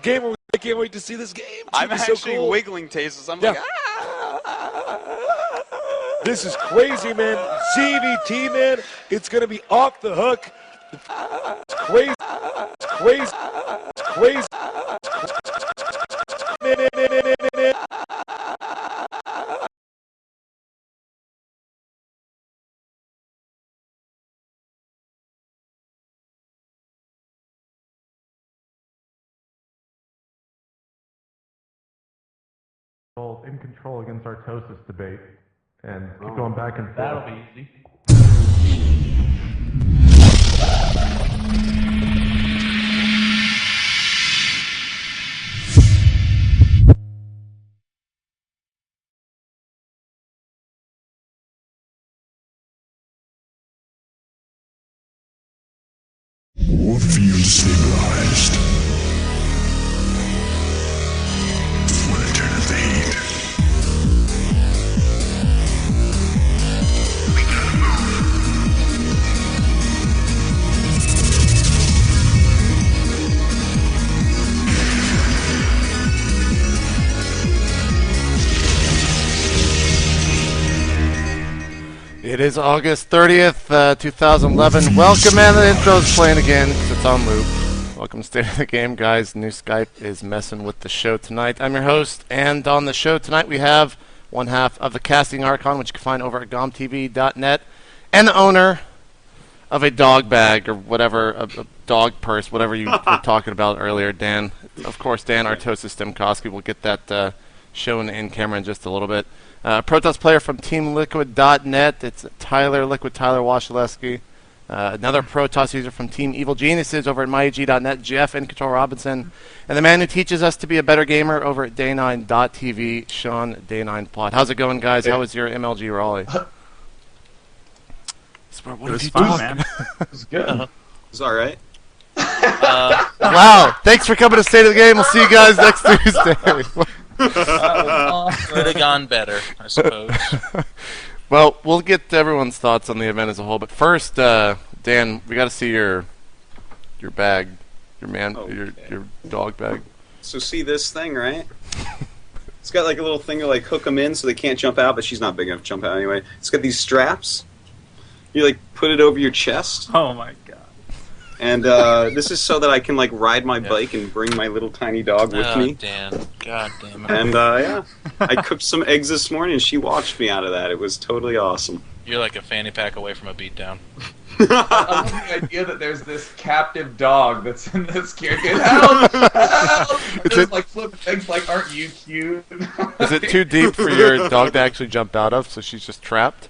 Gamer, I can't wait to see this game. I'm actually so cool. wiggling tastes. I'm like, This is crazy, man. CVT, man. It's going to be off the hook. It's crazy. It's crazy. It's crazy. In control against Artosis debate and keep going back and forth. That'll be easy. More field stabilized. Full turn of the heat. We gotta move. It is August 30th, 2011. Welcome, man. The intro's playing again because it's on loop. Welcome to State of the Game, guys. New Skype is messing with the show tonight. I'm your host, and on the show tonight we have one half of the Casting Archon, which you can find over at gomtv.net, and the owner of a dog bag or whatever, a dog purse, whatever you were talking about earlier, Dan. Of course, Dan Artosis Stemkowski. We'll get that shown in camera in just a little bit. Protoss player from TeamLiquid.net. It's Tyler Washaleski. Another Protoss user from Team Evil Geniuses over at MyEG.net, Jeff in Control Robinson. And the man who teaches us to be a better gamer over at Day9.tv, Sean Day9Plot. How's it going, guys? How was your MLG Raleigh? it was fun, man. It was good. It's all right. Wow. Thanks for coming to State of the Game. We'll see you guys next Tuesday. Could have gone better, I suppose. Well, we'll get to everyone's thoughts on the event as a whole, but first, Dan, we got to see your bag, your dog bag. So see this thing, right? It's got like a little thing to like hook them in so they can't jump out, but she's not big enough to jump out anyway. It's got these straps. You like put it over your chest. Oh my god. And this is so that I can like ride my bike and bring my little tiny dog with me. Dan. God damn it. And yeah, I cooked some eggs this morning and she watched me out of that. It was totally awesome. You're like a fanny pack away from a beatdown. I love the idea that there's this captive dog that's in this carrier. Help! Help! Just like flipping things like, aren't you cute? Is it too deep for your dog to actually jump out of, so she's just trapped?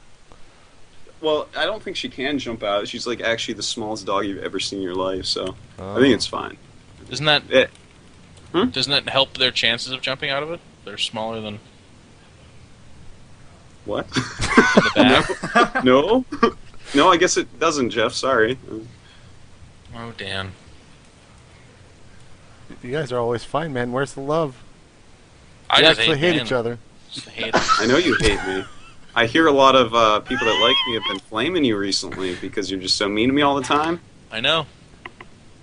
Well, I don't think she can jump out. She's like actually the smallest dog you've ever seen in your life, so I think it's fine. Doesn't that help their chances of jumping out of it? They're smaller than What? the back. No? No, I guess it doesn't, Jeff. Sorry. Oh, Dan. You guys are always fine, man. Where's the love? I You just actually hate Dan. each other. Just hate it. I know you hate me. I hear a lot of people that like me have been flaming you recently because you're just so mean to me all the time. I know.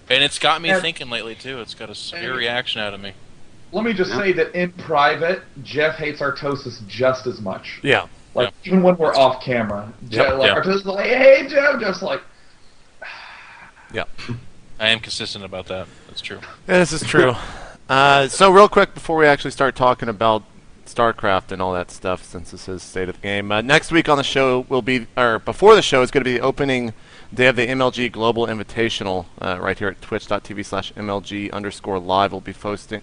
And it's got me thinking lately, too. It's got a severe reaction out of me. Let me just say that in private, Jeff hates Artosis just as much. Yeah. Like, even when we're off camera. Yep. Artosis is like, hey, Jeff! Jeff's like... Yeah. I am consistent about that. That's true. Yeah, this is true. So real quick before we actually start talking about StarCraft and all that stuff, since this is State of the Game, next week on the show will be, or before the show is going to be the opening day of the MLG Global Invitational right here at twitch.tv/MLG_live. We'll be posting,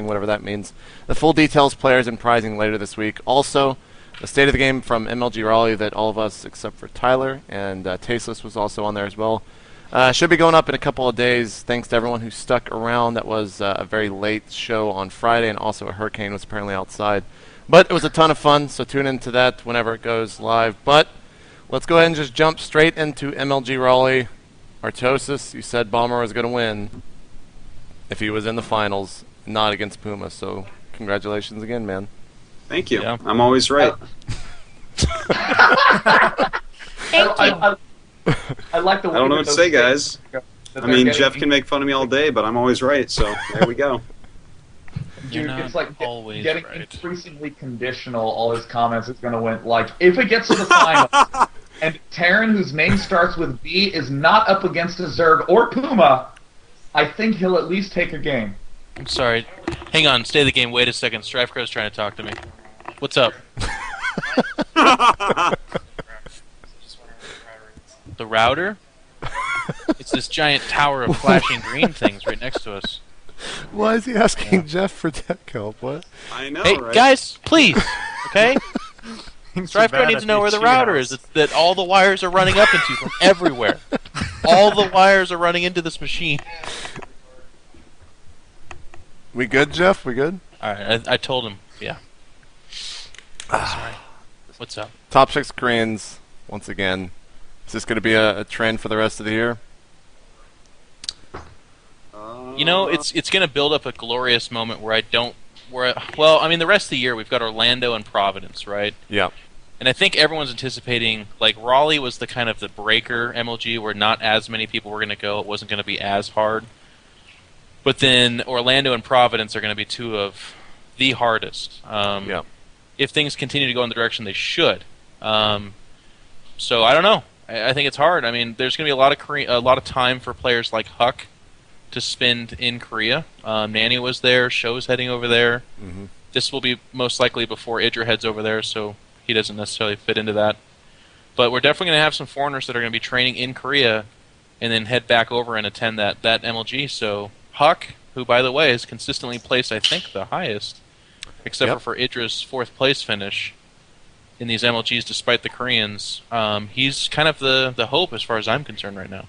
whatever that means, the full details, players, and prizing later this week. Also, the State of the Game from MLG Raleigh that all of us, except for Tyler, and Tasteless was also on there as well. Should be going up in a couple of days. Thanks to everyone who stuck around. That was a very late show on Friday, and also a hurricane was apparently outside. But it was a ton of fun, so tune into that whenever it goes live. But let's go ahead and just jump straight into MLG Raleigh. Artosis, you said Bomber was going to win if he was in the finals, not against Puma. So congratulations again, man. Thank you. Yeah. I'm always right. I like the way I don't know what to say, guys. I mean, Jeff can make fun of me all day, but I'm always right, so there we go. Dude, You're it's like not always getting right. increasingly conditional. All his comments is going to win. Like, if it gets to the final, and Terran, whose name starts with B, is not up against a Zerg or Puma, I think he'll at least take a game. I'm sorry. Hang on, stay the game. Wait a second. Strifecrow's trying to talk to me. What's up? The router? It's this giant tower of flashing green things right next to us. Why is he asking Jeff for tech help? What? I know, Hey, right? guys, please, okay? Strifecrow needs to know where the router is. It's that all the wires are running up into from everywhere. All the wires are running into this machine. We good, Jeff? We good? Alright, I told him, yeah. Sorry. What's up? Top 6 Koreans, once again. Is this going to be a trend for the rest of the year? You know, it's going to build up a glorious moment where well, I mean, the rest of the year we've got Orlando and Providence, right? Yeah. And I think everyone's anticipating, like, Raleigh was the kind of the breaker MLG where not as many people were going to go. It wasn't going to be as hard. But then Orlando and Providence are going to be two of the hardest. Yeah. If things continue to go in the direction they should. So I don't know. I think it's hard. I mean, there's going to be a lot of time for players like Huck to spend in Korea. Nanny was there. Show's heading over there. Mm-hmm. This will be most likely before Idra heads over there, so he doesn't necessarily fit into that. But we're definitely going to have some foreigners that are going to be training in Korea and then head back over and attend that MLG. So Huck, who, by the way, has consistently placed, I think, the highest, except for Idra's 4th place finish in these MLGs despite the Koreans, he's kind of the hope as far as I'm concerned right now.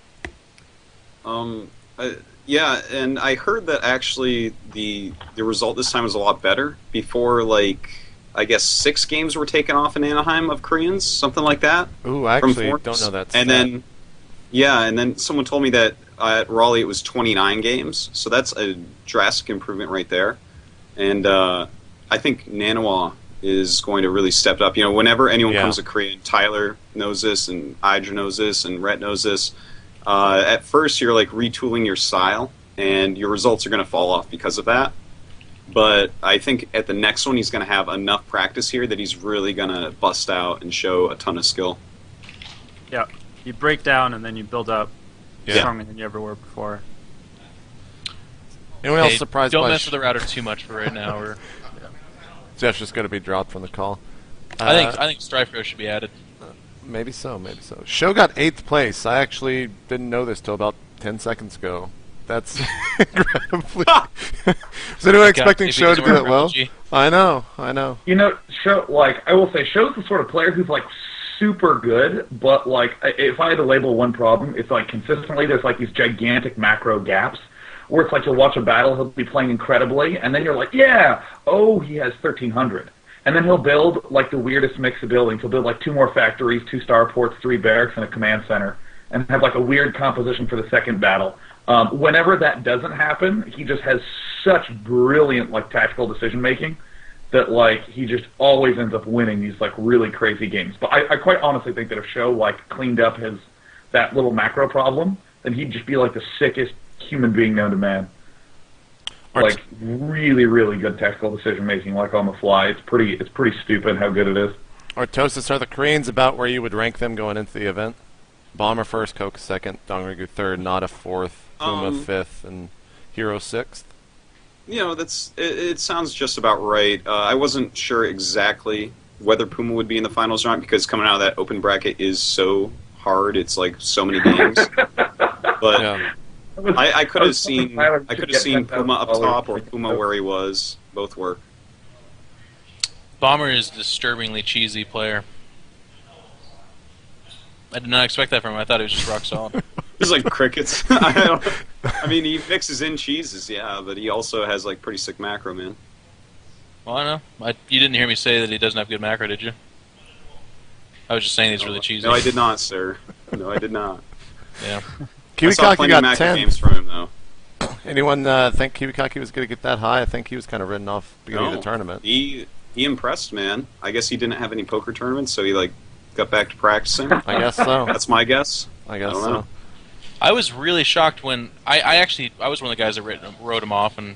Yeah, and I heard that actually the result this time was a lot better. Before, like, I guess 6 games were taken off in Anaheim of Koreans, something like that. Ooh, I actually don't know that. And then, yeah, and then someone told me that at Raleigh it was 29 games, so that's a drastic improvement right there. And I think Nanawa is going to really step it up. You know, whenever anyone comes to Korea, and Tyler knows this, and Idra knows this, and Rhett knows this, at first you're like retooling your style, and your results are going to fall off because of that. But I think at the next one he's going to have enough practice here that he's really going to bust out and show a ton of skill. Yeah, you break down and then you build up stronger than you ever were before. Anyone else surprised don't by mess with the router too much for right now. Or Jeff's just going to be dropped from the call. I think Strifecrow should be added. Maybe so, maybe so. Show got 8th place. I actually didn't know this till about 10 seconds ago. That's incredibly... Was anyone expecting Show to do it well? I know. You know, Show, like, I will say, Show's the sort of player who's, like, super good, but, like, if I had to label one problem, it's, like, consistently there's, like, these gigantic macro gaps where it's like you'll watch a battle, he'll be playing incredibly, and then you're like, yeah, oh, he has 1,300. And then he'll build, like, the weirdest mix of buildings. He'll build, like, 2 more factories, 2 starports, 3 barracks, and a command center, and have, like, a weird composition for the second battle. Whenever that doesn't happen, he just has such brilliant, like, tactical decision-making that, like, he just always ends up winning these, like, really crazy games. But I quite honestly think that if Show, like, cleaned up that little macro problem, then he'd just be, like, the sickest human being known to man. Like, really, really good tactical decision-making, like, on the fly. It's pretty stupid how good it is. Artosis, are the Koreans about where you would rank them going into the event? Bomber 1st, Coke 2nd, Dongrigu 3rd, Nada 4th, Puma 5th, and Hero 6th? You know, it sounds just about right. I wasn't sure exactly whether Puma would be in the finals or not, because coming out of that open bracket is so hard. It's, like, so many games. But... yeah. I could have seen Puma up top or Puma where he was. Both work. Bomber is a disturbingly cheesy player. I did not expect that from him. I thought he was just rock solid. He's like crickets. I mean, he mixes in cheeses, yeah, but he also has like pretty sick macro, man. Well, I know. You didn't hear me say that he doesn't have good macro, did you? I was just saying he's really cheesy. No, I did not, sir. No, I did not. Yeah. Kiwikaki got 10 games from him, though. Anyone think Kiwikaki was going to get that high? I think he was kind of written off beginning of the tournament. He impressed, man. I guess he didn't have any poker tournaments, so he like got back to practicing. I guess so. That's my guess. I guess so. I was really shocked when I was one of the guys that wrote him off, and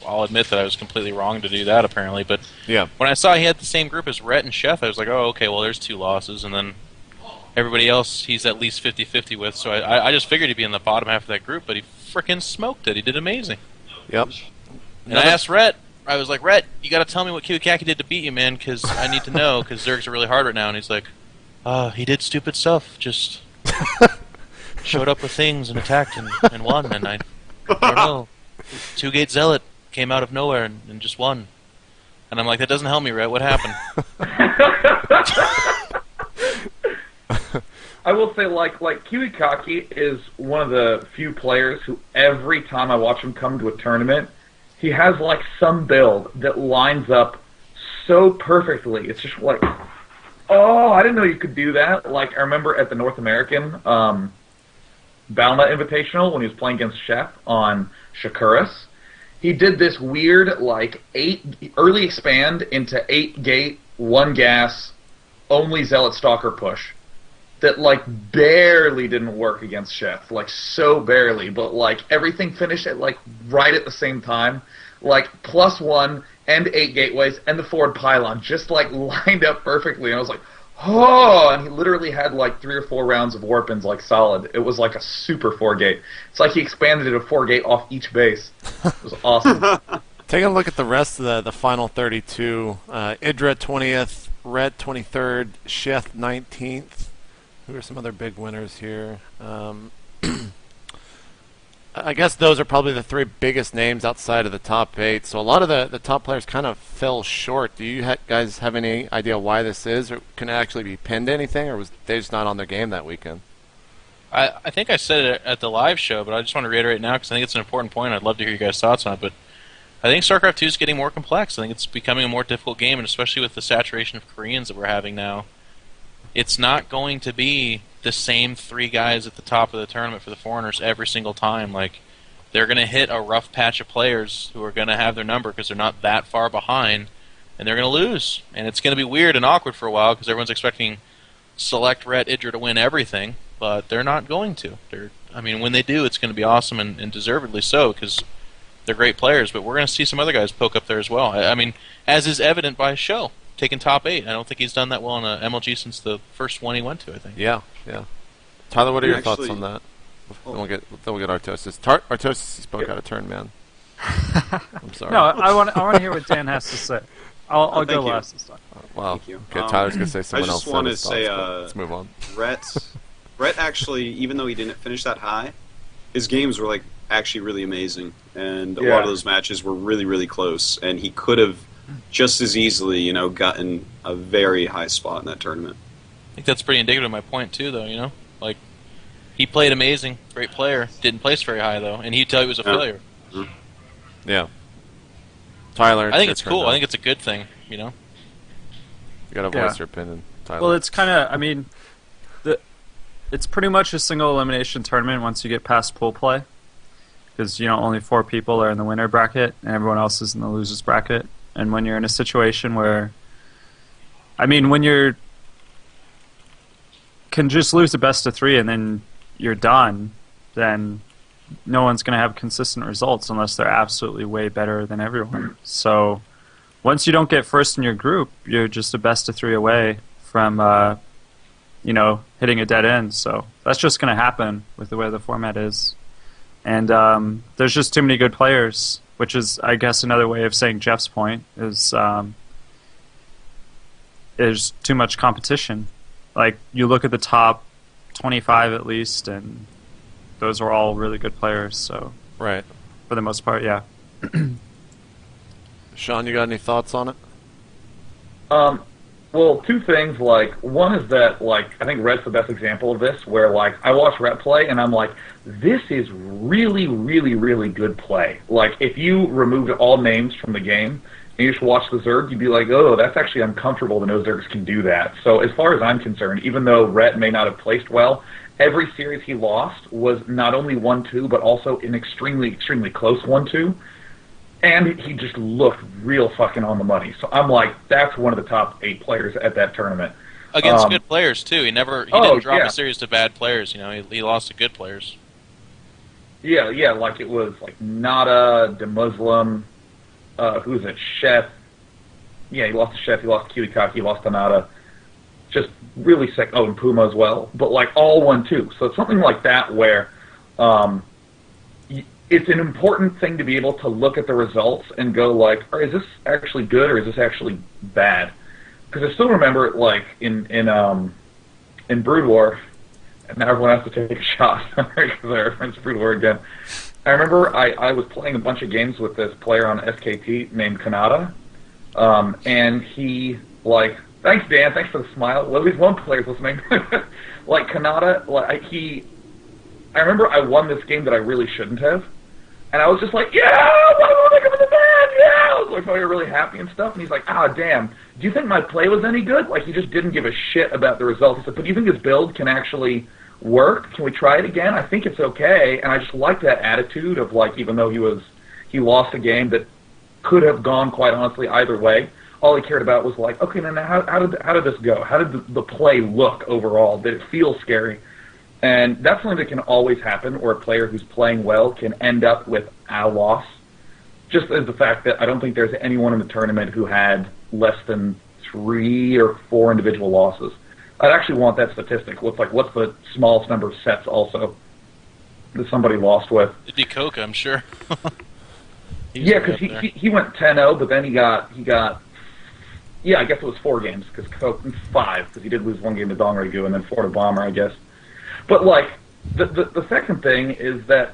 I'll admit that I was completely wrong to do that apparently. But when I saw he had the same group as Rhett and Chef, I was like, oh, okay, well, there's 2 losses, and then everybody else he's at least 50-50 with. So I just figured he'd be in the bottom half of that group, but he freaking smoked it. He did amazing. Yep. And I asked Rhett. I was like, Rhett, you got to tell me what Kiwikaki did to beat you, man, because I need to know, because Zergs are really hard right now. And he's like, he did stupid stuff, just showed up with things and attacked and won, and I don't know. 2-gate Zealot came out of nowhere and just won. And I'm like, that doesn't help me, Rhett. What happened? I will say, like Kiwikaki is one of the few players who every time I watch him come to a tournament, he has like some build that lines up so perfectly. It's just like, oh, I didn't know you could do that. Like, I remember at the North American Balna Invitational when he was playing against Chef on Shakuras, he did this weird, like, early expand into 8-gate, 1-gas, only Zealot Stalker push that, like, barely didn't work against Chef. Like, so barely. But, like, everything finished at, like, right at the same time. Like, +1 and 8 gateways and the forward pylon just, like, lined up perfectly. And I was like, oh! And he literally had, like, 3 or 4 rounds of warpins, like, solid. It was like a super 4-gate. It's like he expanded it a 4-gate off each base. It was awesome. Taking a look at the rest of the final 32. Idra 20th, Red 23rd, Sheth 19th. Who are some other big winners here? I guess those are probably the 3 biggest names outside of the top 8. So a lot of the top players kind of fell short. Do you guys have any idea why this is? Or can it actually be pinned to anything? Or was they just not on their game that weekend? I think I said it at the live show, but I just want to reiterate now because I think it's an important point. I'd love to hear you guys' thoughts on it. But I think StarCraft 2 is getting more complex. I think it's becoming a more difficult game, and especially with the saturation of Koreans that we're having now, it's not going to be the same 3 guys at the top of the tournament for the foreigners every single time. Like, they're going to hit a rough patch of players who are going to have their number because they're not that far behind, and they're going to lose. And it's going to be weird and awkward for a while because everyone's expecting Select, Rhett, Idra to win everything, but they're not going to. When they do, it's going to be awesome and deservedly so because they're great players, but we're going to see some other guys poke up there as well. As is evident by Show. Taking top 8. I don't think he's done that well in a MLG since the first one he went to, I think. Yeah. Tyler, what are your thoughts on that? Then we'll get Artosis. Artosis, he spoke out of turn, man. I'm sorry. No, I want to hear what Dan has to say. I'll go last this time. Wow. Thank you. Okay, Tyler's going to say someone else. I just want to say, let's move on. Rhett actually, even though he didn't finish that high, his games were like actually really amazing, and a lot of those matches were really, really close, and he could have just as easily, gotten a very high spot in that tournament. I think that's pretty indicative of my point too, though. Like, he played amazing, great player, didn't place very high though, and he'd tell you it was a failure. Yeah. Tyler, I think it's cool. I think it's a good thing. You got to voice your opinion, Tyler. Well, it's kind of. It's pretty much a single elimination tournament once you get past pool play, because only 4 people are in the winner bracket and everyone else is in the losers bracket. And when you're in a situation where, when you're can just lose the best of 3 and then you're done, then no one's going to have consistent results unless they're absolutely way better than everyone. So once you don't get first in your group, you're just a best of 3 away from, hitting a dead end. So that's just going to happen with the way the format is. And there's just too many good players, which is, I guess, another way of saying Jeff's point, is there's too much competition. Like, you look at the top 25 at least, and those are all really good players. So, right, for the most part, yeah. Sean, you got any thoughts on it? Well, 2 things. Like, one is that, like, I think Rhett's the best example of this, where, like, I watch Rhett play, and I'm like, this is really, really, really good play. Like, if you removed all names from the game, and you just watch the Zerg, you'd be like, oh, that's actually uncomfortable that no Zergs can do that. So as far as I'm concerned, even though Rhett may not have placed well, every series he lost was not only 1-2, but also an extremely, extremely close 1-2. And he just looked real fucking on the money. So I'm like, that's one of the top 8 players at that tournament. Against good players, too. He didn't drop a series to bad players. He lost to good players. Yeah, like it was like Nada, the Muslim, who was it? Chef. Yeah, he lost to Chef, he lost to Kiwikaki, he lost to Nada. Just really sick. Oh, and Puma as well. But like all 1-2. So it's something like that where it's an important thing to be able to look at the results and go like, is this actually good or is this actually bad? Because I still remember like in Brood War, and now everyone has to take a shot because I referenced Brood War again. I remember I was playing a bunch of games with this player on SKT named Kanata, and he like, thanks Dan, thanks for the smile. Well, at least one player's listening. Like Kanata, I remember I won this game that I really shouldn't have. And I was just like, yeah, why am I coming to bed? Yeah! I was like, you're really happy and stuff. And he's like, damn, do you think my play was any good? Like, he just didn't give a shit about the results. He said, but do you think this build can actually work? Can we try it again? I think it's okay. And I just like that attitude of, like, even though he lost a game that could have gone, quite honestly, either way, all he cared about was like, okay, now how did this go? How did the play look overall? Did it feel scary? And that's something that can always happen, or a player who's playing well can end up with a loss. Just as the fact that I don't think there's anyone in the tournament who had less than 3 or 4 individual losses. I'd actually want that statistic. What's the smallest number of sets also that somebody lost with? It'd be Coca, I'm sure. Yeah, because he went 10-0, but then he got yeah, I guess it was 4 games, because Coke 5, because he did lose 1 game to Dongrigu and then 4 to Bomber, I guess. But, like, the second thing is that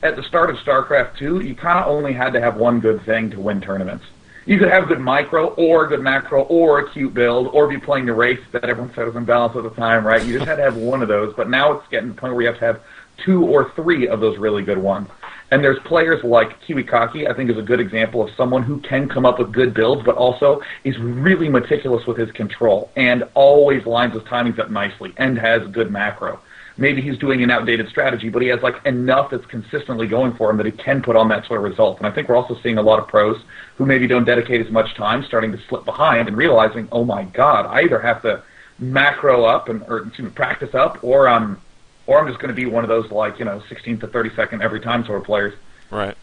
at the start of StarCraft 2, you kind of only had to have one good thing to win tournaments. You could have good micro, or good macro, or a cute build, or be playing the race that everyone said was imbalanced at the time, right? You just had to have one of those, but now it's getting to the point where you have to have 2 or 3 of those really good ones. And there's players like Kiwikaki, I think, is a good example of someone who can come up with good builds, but also is really meticulous with his control, and always lines his timings up nicely, and has good macro. Maybe he's doing an outdated strategy, but he has like enough that's consistently going for him that he can put on that sort of result. And I think we're also seeing a lot of pros who maybe don't dedicate as much time starting to slip behind and realizing, oh my God, I either have to macro up or practice up, or I'm just going to be one of those 16 to 30 second every time sort of players. Right.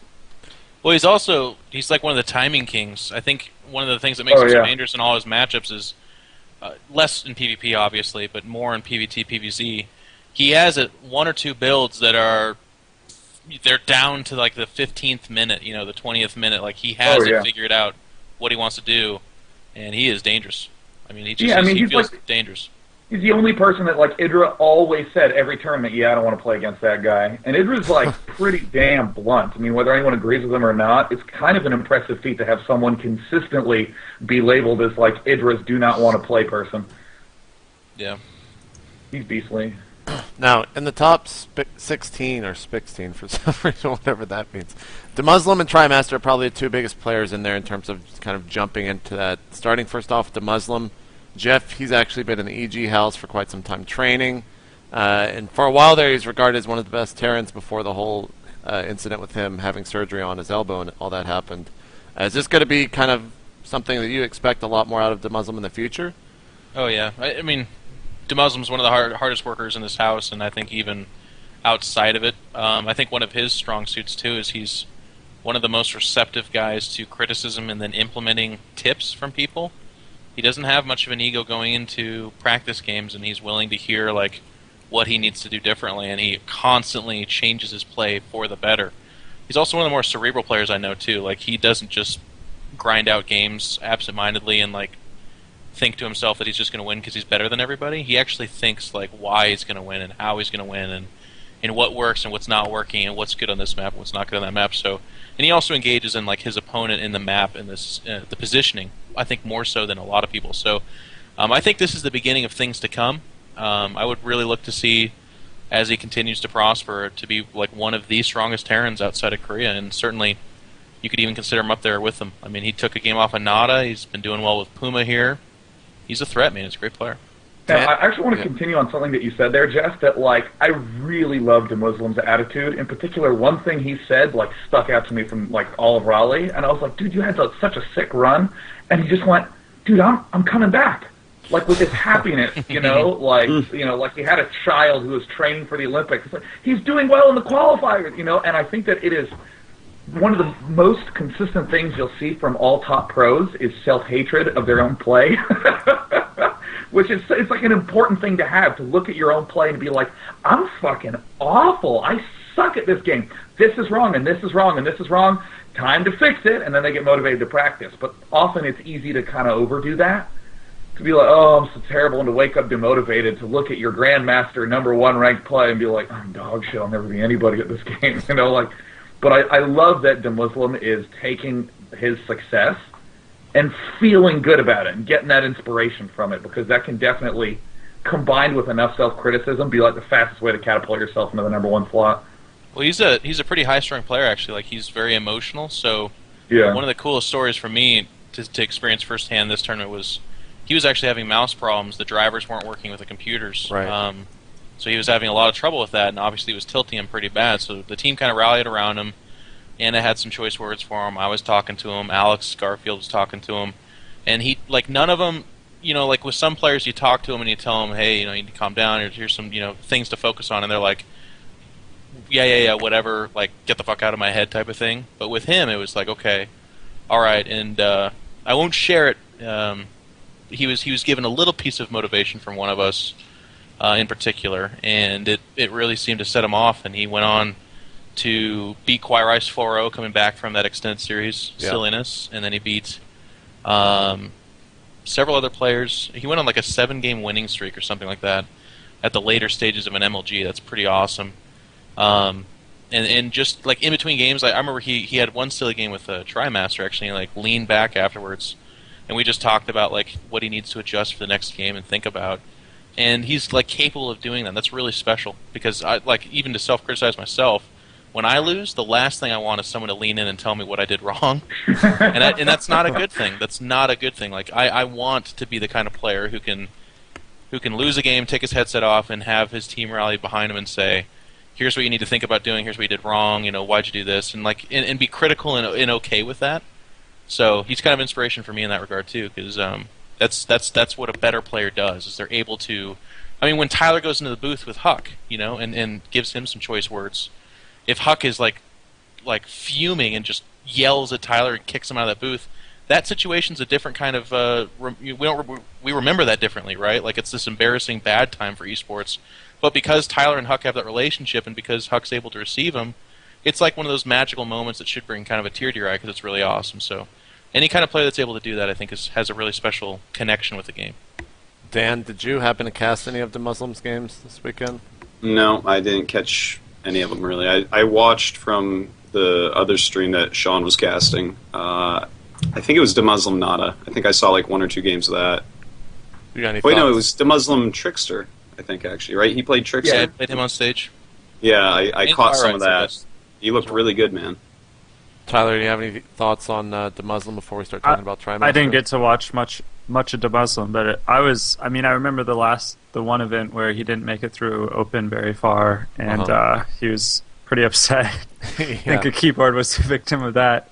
Well, he's like one of the timing kings. I think one of the things that makes him so dangerous in all his matchups is less in PvP obviously, but more in PvT, PvZ. He has 1 or 2 builds that they're down to like the 15th minute, the 20th minute. Like he has it figured out what he wants to do, and he is dangerous. I mean, he feels like, dangerous. He's the only person that like Idra always said every tournament, I don't want to play against that guy. And Idra's like pretty damn blunt. I mean, whether anyone agrees with him or not, it's kind of an impressive feat to have someone consistently be labeled as like Idra's do not want to play person. Yeah. He's beastly. Now, in the top 16 or 16 for some reason, whatever that means, the Muslim and Trimaster are probably the 2 biggest players in there in terms of kind of jumping into that. Starting first off with the Muslim, Jeff, he's actually been in the EG house for quite some time training. And for a while there, he's regarded as one of the best Terrans before the whole incident with him having surgery on his elbow and all that happened. Is this going to be kind of something that you expect a lot more out of the Muslim in the future? Oh, yeah. I mean, DeMuslim's one of the hardest workers in this house, and I think even outside of it. I think one of his strong suits, too, is he's one of the most receptive guys to criticism and then implementing tips from people. He doesn't have much of an ego going into practice games, and he's willing to hear like what he needs to do differently, and he constantly changes his play for the better. He's also one of the more cerebral players I know, too. Like, he doesn't just grind out games absent-mindedly and like think to himself that he's just going to win because he's better than everybody. He actually thinks like why he's going to win and how he's going to win and what works and what's not working and what's good on this map and what's not good on that map. So, and he also engages in like his opponent in the map and this the positioning. I think more so than a lot of people. So, I think this is the beginning of things to come. I would really look to see as he continues to prosper to be like one of the strongest Terrans outside of Korea, and certainly you could even consider him up there with them. I mean, he took a game off of Nada. He's been doing well with Puma here. He's a threat, man. He's a great player. Now, I actually want to continue on something that you said there, Jeff, that, like, I really loved the Muslim's attitude. In particular, one thing he said, like, stuck out to me from, like, all of Raleigh, and I was like, dude, you had such a sick run, and he just went, dude, I'm coming back. like with his happiness, like he had a child who was training for the Olympics. It's like, he's doing well in the qualifiers, and I think that it is one of the most consistent things you'll see from all top pros is self-hatred of their own play, which is, it's like an important thing to have, to look at your own play and be like, I'm fucking awful. I suck at this game. This is wrong, and this is wrong, and this is wrong. Time to fix it, and then they get motivated to practice. But often it's easy to kind of overdo that, to be like, oh, I'm so terrible, and to wake up demotivated, to look at your grandmaster #1 ranked play and be like, I'm dog shit, I'll never be anybody at this game, But I love that the Muslim is taking his success and feeling good about it and getting that inspiration from it, because that can definitely, combined with enough self-criticism, be like the fastest way to catapult yourself into the #1 slot. Well, he's a pretty high-strung player, actually. Like, he's very emotional, so Yeah. one of the coolest stories for me to experience firsthand this tournament was he was actually having mouse problems. The drivers weren't working with the computers. Right. So he was having a lot of trouble with that, and obviously it was tilting him pretty bad. So the team kind of rallied around him. Anna had some choice words for him. I was talking to him. Alex Garfield was talking to him. And he, like, none of them, like with some players you talk to them and you tell them, hey, you need to calm down, or here's some, things to focus on, and they're like, yeah, whatever, like, get the fuck out of my head type of thing. But with him, it was like, okay, all right, and I won't share it. He was given a little piece of motivation from one of us in particular, and it really seemed to set him off, and he went on to beat Quiet Rice 4-0 coming back from that extended series silliness, and then he beat several other players. He went on like a 7-game winning streak or something like that at the later stages of an MLG. That's pretty awesome. And just like in between games, I remember he had one silly game with a TriMaster actually, and like leaned back afterwards, and we just talked about like what he needs to adjust for the next game and think about. And he's like capable of doing that. That's really special, because I like, even to self-criticize myself, when I lose, the last thing I want is someone to lean in and tell me what I did wrong. and that's not a good thing. That's not a good thing. Like I want to be the kind of player who can lose a game, take his headset off, and have his team rally behind him and say, here's what you need to think about doing, here's what you did wrong, why'd you do this, and like and be critical and okay with that. So he's kind of inspiration for me in that regard too, because that's what a better player does, is they're able to. I mean, when Tyler goes into the booth with Huck, and gives him some choice words, if Huck is like fuming and just yells at Tyler and kicks him out of that booth, that situation's a different kind of. We remember that differently, right? Like, it's this embarrassing bad time for esports. But because Tyler and Huck have that relationship, and because Huck's able to receive him, it's like one of those magical moments that should bring kind of a tear to your eye, because it's really awesome. So any kind of player that's able to do that, I think, has a really special connection with the game. Dan, did you happen to cast any of the Muslims games this weekend? No, I didn't catch any of them, really. I watched from the other stream that Sean was casting. I think it was the Muslim Nada. I think I saw like 1 or 2 games of that. You got any Wait, thoughts? no, it was the Muslim Trickster, I think, actually, right? He played Trickster? Yeah, I played him on stage. Yeah, I caught some of that. So He looked really good, man. Tyler, do you have any thoughts on the Muslim before we start talking about TriMaster? I didn't get to watch much of the Muslim, but I remember the one event where he didn't make it through Open very far, and he was pretty upset. I think a keyboard was a victim of that.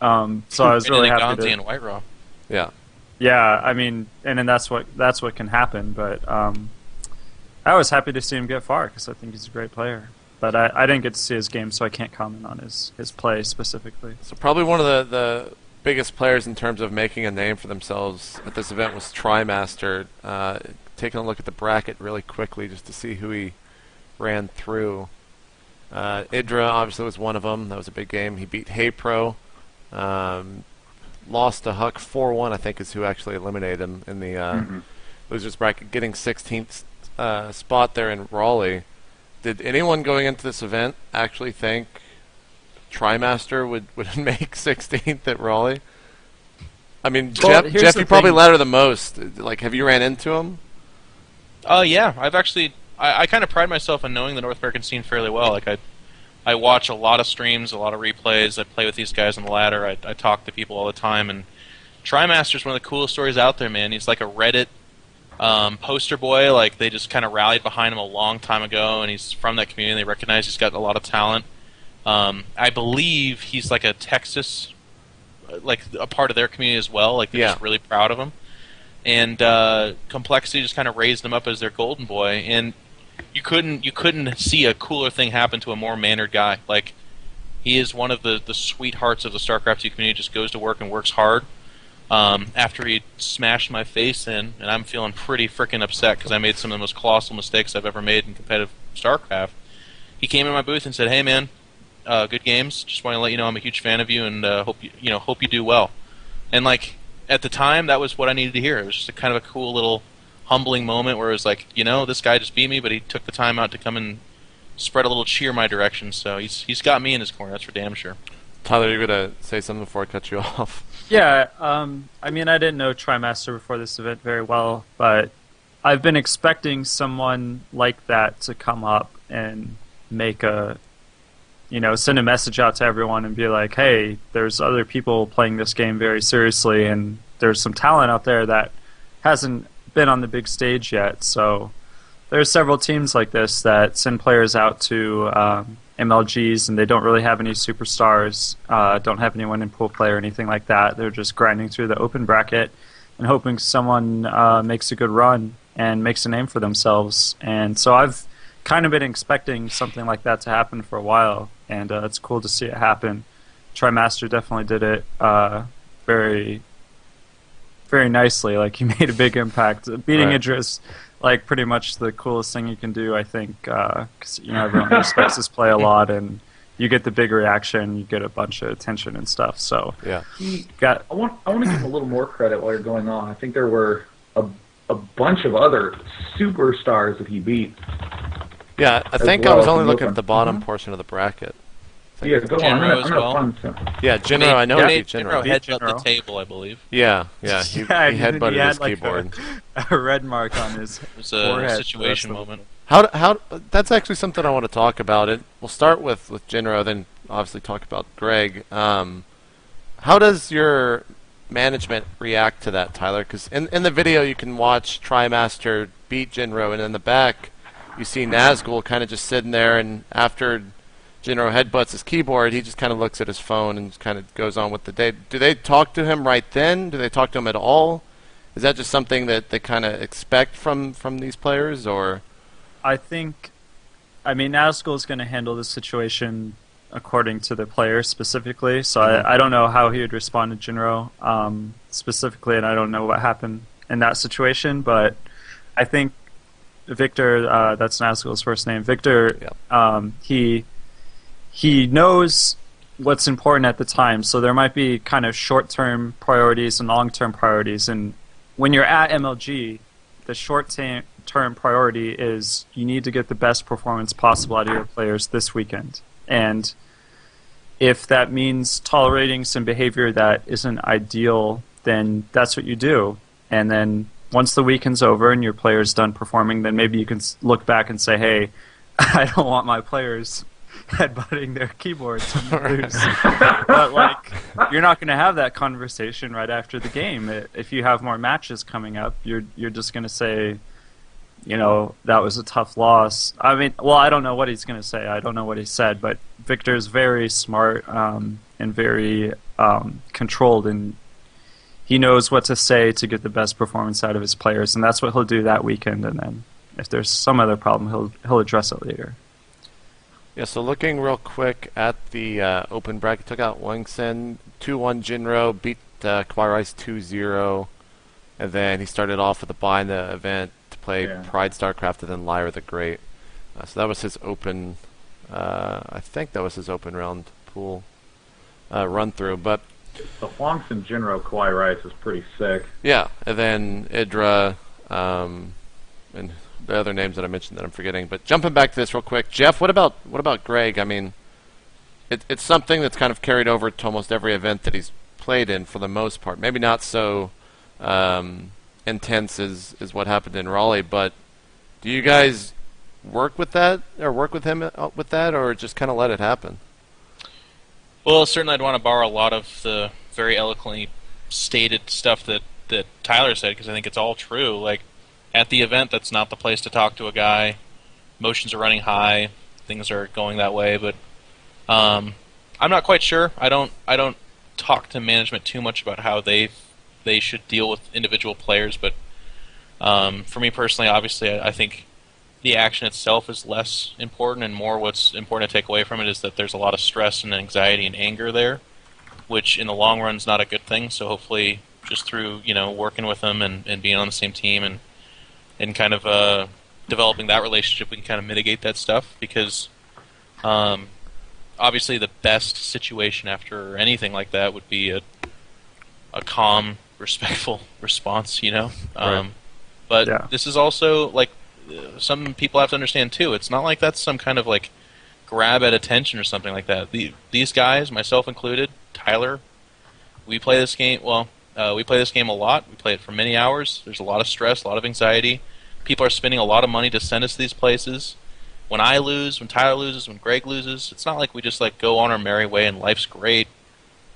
So I was really happy to. And White Raw. Yeah. Yeah, I mean, and then that's what can happen. But I was happy to see him get far, because I think he's a great player. But I didn't get to see his game, so I can't comment on his play specifically. So probably one of the biggest players in terms of making a name for themselves at this event was TriMaster. Taking a look at the bracket really quickly just to see who he ran through. Idra obviously was one of them. That was a big game. He beat Hey Pro. Lost to Huck 4-1, I think, is who actually eliminated him in the losers bracket, getting 16th spot there in Raleigh. Did anyone going into this event actually think TriMaster would make 16th at Raleigh? I mean, Well, Jeff, you probably ladder the most. Like, have you ran into him? Yeah, I've actually. I kind of pride myself on knowing the North American scene fairly well. Like, I watch a lot of streams, a lot of replays. I play with these guys on the ladder. I talk to people all the time, and TriMaster's one of the coolest stories out there, man. He's like a Reddit poster boy. Like, they just kind of rallied behind him a long time ago, and he's from that community. They recognize he's got a lot of talent. I believe he's like a Texas, like a part of their community as well. Like, they're just really proud of him. and Complexity just kind of raised him up as their golden boy. And you couldn't see a cooler thing happen to a more mannered guy. Like, he is one of the sweethearts of the StarCraft 2 community. Just goes to work and works hard. After he smashed my face in, and I'm feeling pretty freaking upset because I made some of the most colossal mistakes I've ever made in competitive StarCraft. He came in my booth and said, "Hey man, good games. Just want to let you know I'm a huge fan of you, and hope you do well." And like at the time, that was what I needed to hear. It was just a kind of a cool little humbling moment where it was like, this guy just beat me, but he took the time out to come and spread a little cheer my direction. So he's got me in his corner. That's for damn sure. Tyler, you're gonna say something before I cut you off. Yeah, I mean, I didn't know TriMaster before this event very well, but I've been expecting someone like that to come up and make send a message out to everyone and be like, hey, there's other people playing this game very seriously, and there's some talent out there that hasn't been on the big stage yet. So there's several teams like this that send players out to MLGs, and they don't really have any superstars, don't have anyone in pool play or anything like that. They're just grinding through the open bracket and hoping someone makes a good run and makes a name for themselves. And so I've kind of been expecting something like that to happen for a while, and it's cool to see it happen. TriMaster definitely did it very, very nicely. Like, he made a big impact. Beating Right. Idris, like, pretty much the coolest thing you can do, I think, because everyone respects his play a lot, and you get the big reaction, you get a bunch of attention and stuff. So Yeah. I want to give him a little more credit while you're going on. I think there were a bunch of other superstars that he beat. Yeah, I think I well was from only the looking open. at the bottom portion of the bracket. Yeah, go on. Jinro I'm as gonna well. find some. Yeah, Jinro, I know he beat Jinro Jinro. heads up the Jinro. table, I believe. Yeah, he and headbutted he had, his like, keyboard. a red mark on his It was a forehead. situation That's the- moment. How that's actually something I want to talk about. We'll start with Jinro, then obviously talk about Greg. How does your management react to that, Tyler? Because in the video you can watch TriMaster beat Jinro, and in the back you see Nazgul kind of just sitting there, and after Jinro headbutts his keyboard, he just kind of looks at his phone and kind of goes on with the day. Do they talk to him right then? Do they talk to him at all? Is that just something that they kind of expect from these players, or? I mean, Nazgul is going to handle the situation according to the player specifically, so I don't know how he would respond to Jinro specifically, and I don't know what happened in that situation, but I think Victor, that's Nazgul's first name, Victor, he knows what's important at the time, so there might be kind of short-term priorities and long-term priorities, and when you're at MLG, the short-term priority is you need to get the best performance possible out of your players this weekend. And if that means tolerating some behavior that isn't ideal, then that's what you do. And then once the weekend's over and your player's done performing, then maybe you can look back and say, hey, I don't want my players headbutting their keyboards when you lose. But, like, you're not going to have that conversation right after the game. If you have more matches coming up, you're just going to say, that was a tough loss. I mean, well, I don't know what he's going to say. I don't know what he said, but Victor's very smart and very controlled, and he knows what to say to get the best performance out of his players, and that's what he'll do that weekend. And then if there's some other problem, he'll address it later. Yeah, so looking real quick at the open bracket, took out Wangsen, 2-1 Jinro, beat Kawhi Rice 2-0, and then he started off with a bye in the event to play Pride StarCraft and then Lyra the Great. So that was his open, I think that was his open round pool run through. But The Huangson Jinro Kawhi Rice is pretty sick. yeah, and then Idra, and the other names that I mentioned that I'm forgetting. But jumping back to this real quick, Jeff, what about Greg? I mean, it's something that's kind of carried over to almost every event that he's played in for the most part. Maybe not so intense as what happened in Raleigh, but do you guys work with that, or work with him with that, or just kind of let it happen? Well, certainly I'd want to borrow a lot of the very eloquently stated stuff that Tyler said, because I think it's all true. Like, at the event, that's not the place to talk to a guy. Emotions are running high. Things are going that way, but I'm not quite sure. I don't talk to management too much about how they they should deal with individual players. But for me personally, obviously, I think the action itself is less important, and more what's important to take away from it is that there's a lot of stress and anxiety and anger there, which in the long run is not a good thing. So hopefully, just through working with them and being on the same team and kind of developing that relationship, we can kind of mitigate that stuff. Because obviously, the best situation after anything like that would be a calm, respectful response. Right. But Yeah. this is also like some people have to understand too. It's not like that's some kind of like grab at attention or something like that. These guys, myself included, Tyler, we play this game. Well, we play this game a lot. We play it for many hours. There's a lot of stress, a lot of anxiety. People are spending a lot of money to send us to these places. When I lose, when Tyler loses, when Greg loses, it's not like we just like go on our merry way and life's great.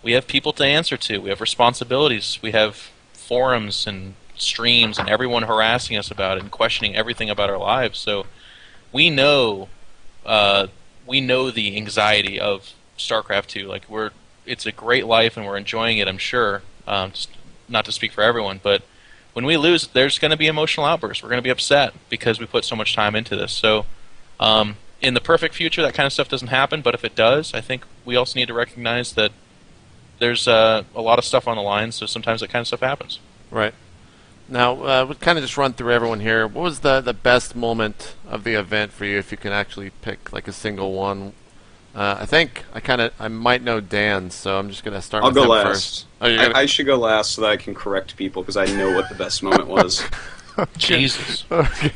We have people to answer to. We have responsibilities. We have forums and streams and everyone harassing us about it and questioning everything about our lives. So we know the anxiety of StarCraft 2. Like it's a great life and we're enjoying it, I'm sure. Just not to speak for everyone, but when we lose, there's going to be emotional outbursts. We're going to be upset because we put so much time into this. So in the perfect future, that kind of stuff doesn't happen, but if it does, I think we also need to recognize that there's a lot of stuff on the line, so sometimes that kind of stuff happens. Right. Now, we'll kind of just run through everyone here. What was the best moment of the event for you, if you can actually pick like a single one? I think I might know Dan, so I'm just going to start I'll with go him last. first. Oh, I should go last so that I can correct people because I know what the best moment was. Jesus. Okay.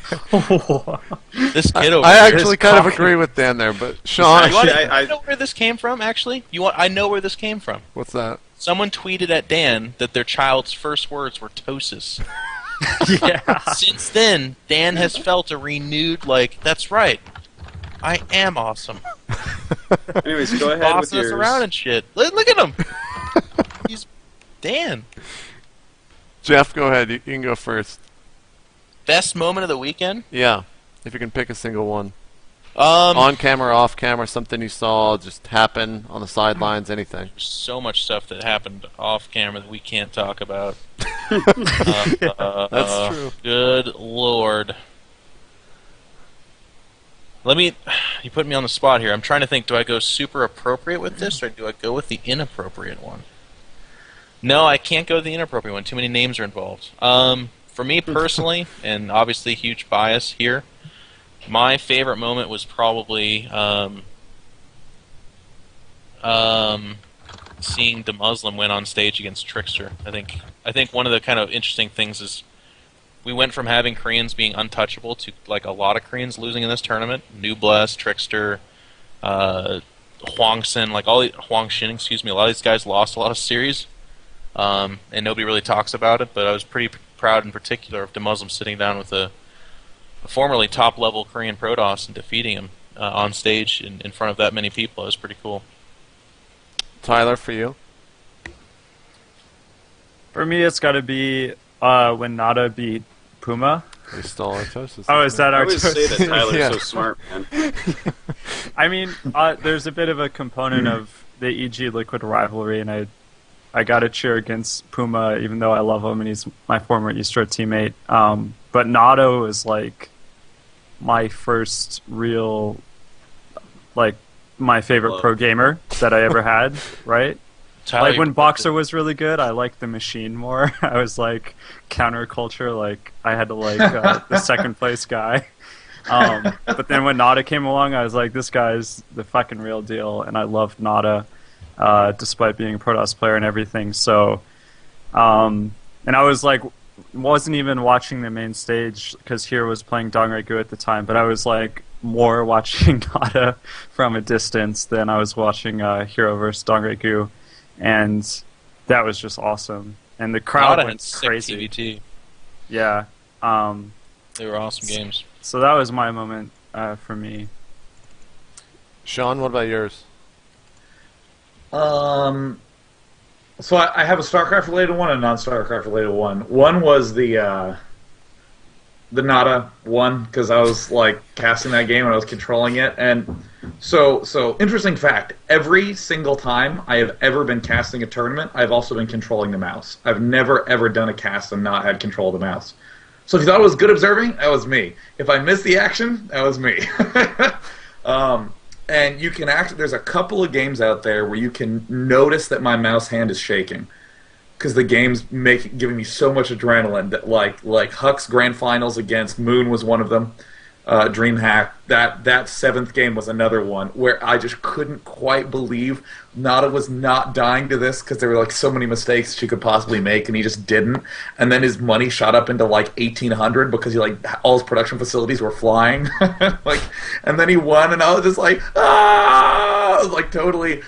This kid over I here. actually kind of agree with Dan there, but Sean, You want Actually, to know where this came from, actually? I know where this came from. what's that? Someone tweeted at Dan that their child's first words were Tosis. Yeah. Since then, Dan has felt a renewed, that's right. I am awesome. Anyways, go ahead with Bossing us yours. around and shit. Look at him. He's Dan. Jeff, go ahead. You can go first. Best moment of the weekend? Yeah, if you can pick a single one. Um, On camera, off camera, something you saw just happen on the sidelines, anything. so much stuff that happened off camera that we can't talk about. That's true. Good lord. You put me on the spot here. I'm trying to think, do I go super appropriate with this, or do I go with the inappropriate one? No, I can't go with the inappropriate one. Too many names are involved. For me personally, and obviously huge bias here, my favorite moment was probably seeing the Muslim win on stage against Trickster. I think one of the kind of interesting things is we went from having Koreans being untouchable to like a lot of Koreans losing in this tournament. Nublas, Trickster, Huangshin, Huangshin, excuse me. A lot of these guys lost a lot of series, and nobody really talks about it. But I was pretty proud, in particular, of the Muslim sitting down with a formerly top-level Korean Protoss and defeating him on stage in front of that many people. It was pretty cool. Tyler, for you? For me, it's got to be when Nada beat Puma. We stole our toast. Oh, is that I our always say that Tyler's Yeah. so smart, man. I mean, there's a bit of a component of the EG Liquid rivalry, and I got to cheer against Puma, even though I love him and he's my former Eastro teammate. But Nado is like my first real, my favorite pro gamer that I ever had, right? Tyler, Like when Boxer was really good, I liked the machine more. I was like counterculture, like I had to like the second place guy. But then when Nada came along, I was like, this guy's the fucking real deal, and I loved Nada, despite being a Protoss player and everything. So, and I was like, wasn't even watching the main stage because Hero was playing Dongregyu at the time, but I was like more watching Nada from a distance than I was watching Hero versus Dongregyu. And that was just awesome, and the crowd Nada went had sick crazy. TVT. Yeah, They were awesome games. so that was my moment for me. Sean, what about yours? So I have a StarCraft related one and a non-StarCraft related one. One was the Nada one because I was like casting that game and I was controlling it, and So interesting fact. Every single time I have ever been casting a tournament, I've also been controlling the mouse. I've never ever done a cast and not had control of the mouse. So if you thought it was good observing, that was me. If I missed the action, that was me. And you can there's a couple of games out there where you can notice that my mouse hand is shaking. Because the game's giving me so much adrenaline that like Huck's Grand Finals against Moon was one of them. DreamHack. That 7th game was another one where I just couldn't quite believe Nada was not dying to this because there were like so many mistakes she could possibly make, and he just didn't. And then his money shot up into like 1,800 because all his production facilities were flying. And then he won, and I was just like, ah! I was like totally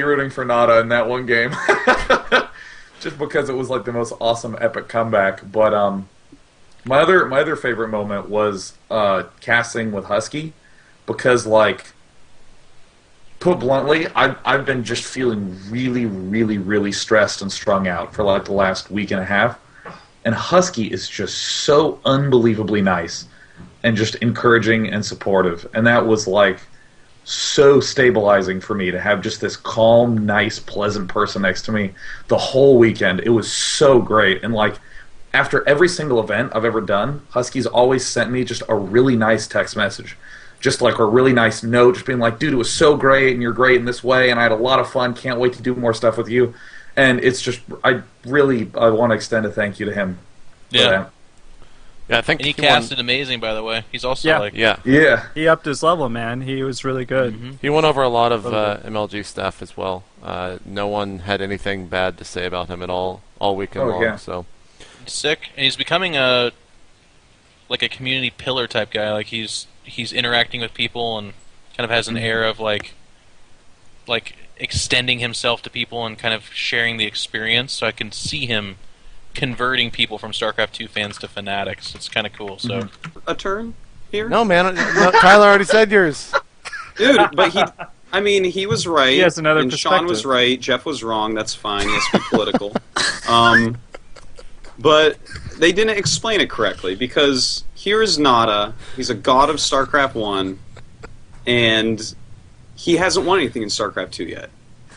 rooting for Nada in that one game, just because it was like the most awesome epic comeback. But My other favorite moment was casting with Husky, because put bluntly, I've been just feeling really stressed and strung out for like the last week and a half, and Husky is just so unbelievably nice and just encouraging and supportive, and that was like so stabilizing for me to have just this calm, nice, pleasant person next to me the whole weekend. It was so great, and after every single event I've ever done, Husky's always sent me just a really nice text message. Just like a really nice note, just being like, dude, it was so great, and you're great in this way, and I had a lot of fun, can't wait to do more stuff with you. And it's just, I want to extend a thank you to him. Yeah. Yeah, I think And he casted amazing, by the way. He's also Yeah. He upped his level, man. He was really good. Mm-hmm. He won over a lot of MLG staff as well. No one had anything bad to say about him at all weekend long. Yeah. So sick, and he's becoming a community pillar type guy. Like he's interacting with people and kind of has an air of like extending himself to people and kind of sharing the experience. So I can see him converting people from StarCraft 2 fans to fanatics. It's kind of cool. So A turn here? no, man, no, Tyler already said yours. Dude, but he was right. He has another and Sean was perspective. right. Jeff was wrong. That's fine. He has to be political. But they didn't explain it correctly, because here is Nada. He's a god of StarCraft 1, and he hasn't won anything in StarCraft 2 yet.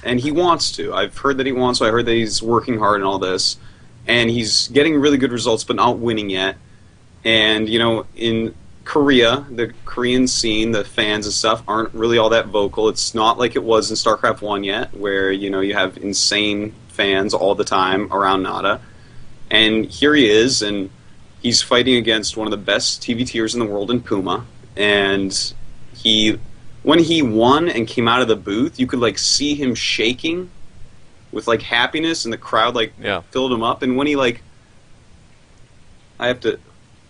And he wants to. I've heard that he wants to. I heard that he's working hard and all this. And he's getting really good results, but not winning yet. And, in Korea, the Korean scene, the fans and stuff, aren't really all that vocal. It's not like it was in StarCraft 1 yet, where, you have insane fans all the time around Nada. And here he is, and he's fighting against one of the best TVTers in the world in Puma. And when he won and came out of the booth, you could see him shaking with happiness, and the crowd filled him up. And when he I have to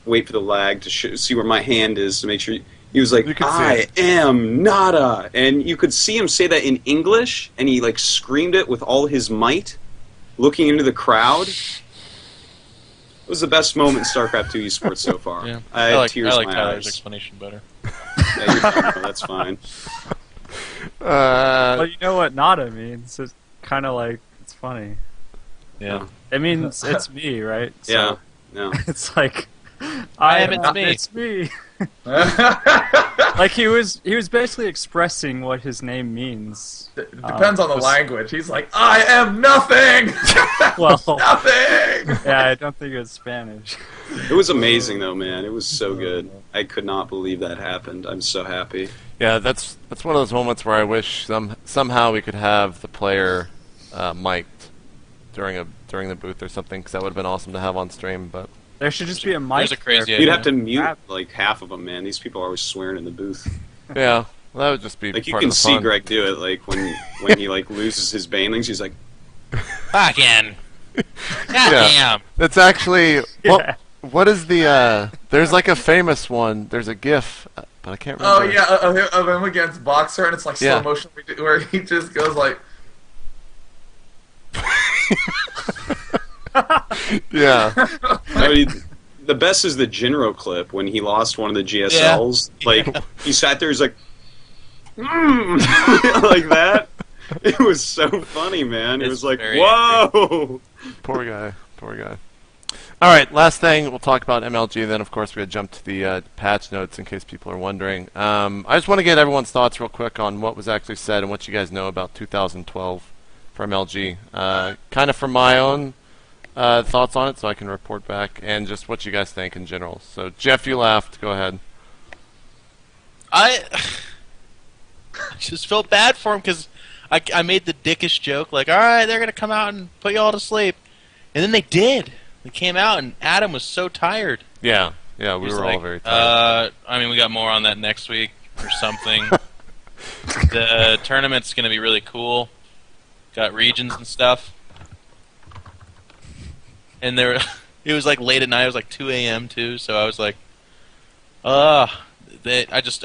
wait for the lag to see where my hand is to make sure he was like, I am Nada, and you could see him say that in English, and he screamed it with all his might, looking into the crowd. It was the best moment in StarCraft 2 esports so far. yeah, I had like tears in my Tyler's eyes. explanation better. Yeah, you're fine, no, that's fine. Well, you know what Nada means. It's kind of it's funny. Yeah. It means it's me, right? So Yeah, no. it's like It's me. It's me. He was basically expressing what his name means. Depends on the language. He's like, I am nothing! Well, Nothing! yeah, I don't think it was Spanish. It was amazing, though, man. It was so good. I could not believe that happened. I'm so happy. Yeah, that's one of those moments where I wish somehow we could have the player mic'd during the booth or something, because that would have been awesome to have on stream. But There should just be a mic. There's a crazy there. idea. You'd have to mute half of them, man. These people are always swearing in the booth. yeah, well, that would just be You part can of the see fun. Greg do it, when he loses his banelings, he's like, Again. God damn. That's actually Yeah. what is the there's a famous one. There's a GIF, but I can't remember. Oh, yeah, of him against Boxer, and it's Yeah. slow motion where he just goes like... Yeah. I mean, the best is the Jinro clip when he lost one of the GSLs. He sat there, he's like, like that. It was so funny, man. It It's was like, very whoa! Poor guy. All All right, last thing, we'll talk about MLG, then of course we're going to jump to the patch notes in case people are wondering. I just want to get everyone's thoughts real quick on what was actually said and what you guys know about 2012 for MLG. Kind of from my own thoughts on it, so I can report back, and just what you guys think in general. So, Jeff, you laughed. Go ahead. I just felt bad for him because I made the dickish joke, like, all right, they're going to come out and put you all to sleep. And then they did. They came out, and Adam was so tired. Yeah, we were all very tired. I mean, we got more on that next week or something. The tournament's going to be really cool. Got regions and stuff. And it was like late at night. It was like 2 a.m. too. So I was like, I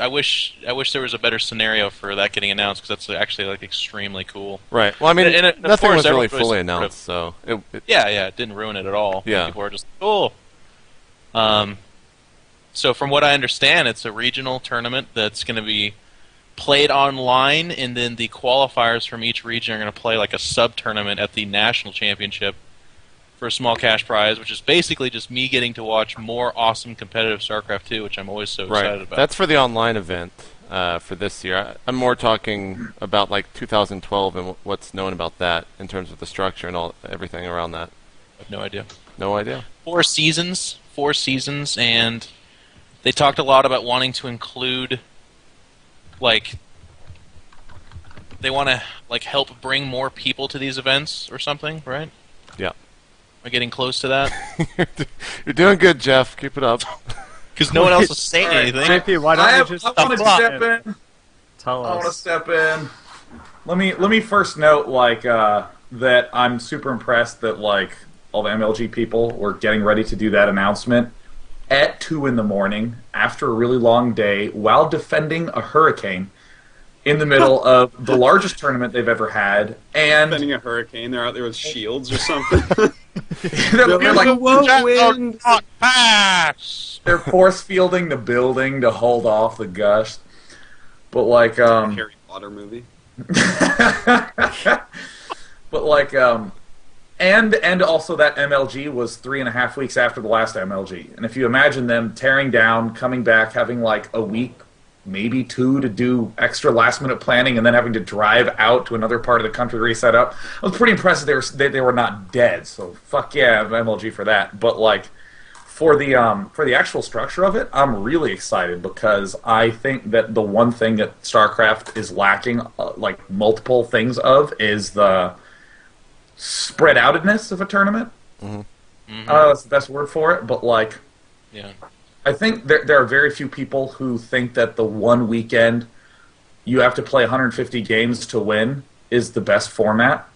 wish there was a better scenario for that getting announced, because that's actually like extremely cool. Right. Well, I mean, and nothing was really fully announced, so it didn't ruin it at all. Yeah. People were just cool. So from what I understand, it's a regional tournament that's going to be played online, and then the qualifiers from each region are going to play like a sub-tournament at the national championship for a small cash prize, which is basically just me getting to watch more awesome competitive StarCraft 2, which I'm always so excited about. That's for the online event for this year. I'm more talking about like 2012 and what's known about that in terms of the structure and everything around that. I have no idea. No idea. 4 seasons, and they talked a lot about wanting to include, like, they want to like help bring more people to these events or something, right? Yeah. Am I getting close to that? You're doing good, Jeff. Keep it up. Because no one else is saying anything. JP, why don't you just I want to step in. tell I want to us? step in. Let me first note that I'm super impressed that all the MLG people were getting ready to do that announcement at 2 in the morning after a really long day while defending a hurricane in the middle of the largest tournament they've ever had, and Defending a hurricane, they're out there with shields or something. they're wind. Pass! they're force fielding the building to hold off the gust. But Harry Potter movie. but and also that MLG was 3.5 weeks after the last MLG, and if you imagine them tearing down, coming back, having like a week, maybe 2 to do extra last-minute planning, and then having to drive out to another part of the country to reset up. I was pretty impressed that they were not dead. So fuck yeah, MLG for that. But for the actual structure of it, I'm really excited, because I think that the one thing that StarCraft is lacking, multiple things of, is the spread outedness of a tournament. Mm-hmm. I don't know if that's the best word for it, but yeah. I think there are very few people who think that the one weekend you have to play 150 games to win is the best format.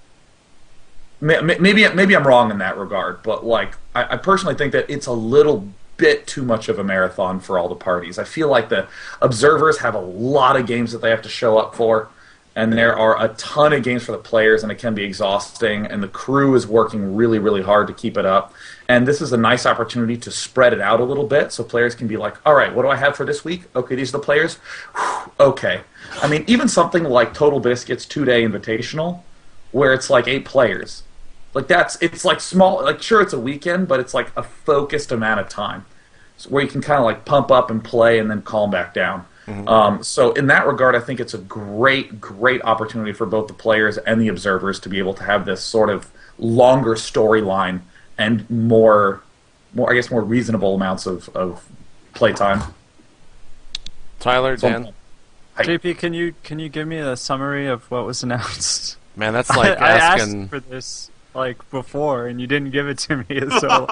Maybe I'm wrong in that regard, but I personally think that it's a little bit too much of a marathon for all the parties. I feel like the observers have a lot of games that they have to show up for, and there are a ton of games for the players, and it can be exhausting, and the crew is working really, really hard to keep it up. And this is a nice opportunity to spread it out a little bit, so players can be like, all right, what do I have for this week? Okay, these are the players. Whew, okay. I mean, even something like Total Biscuit's 2-day invitational, where it's 8 players. It's small, sure, it's a weekend, but it's a focused amount of time, so where you can kind of pump up and play and then calm back down. Mm-hmm. So in that regard, I think it's a great, great opportunity for both the players and the observers to be able to have this sort of longer storyline and more reasonable amounts of playtime. Tyler, Dan? JP, can you give me a summary of what was announced? Man, that's like I asking... asked for this before, and you didn't give it to me, so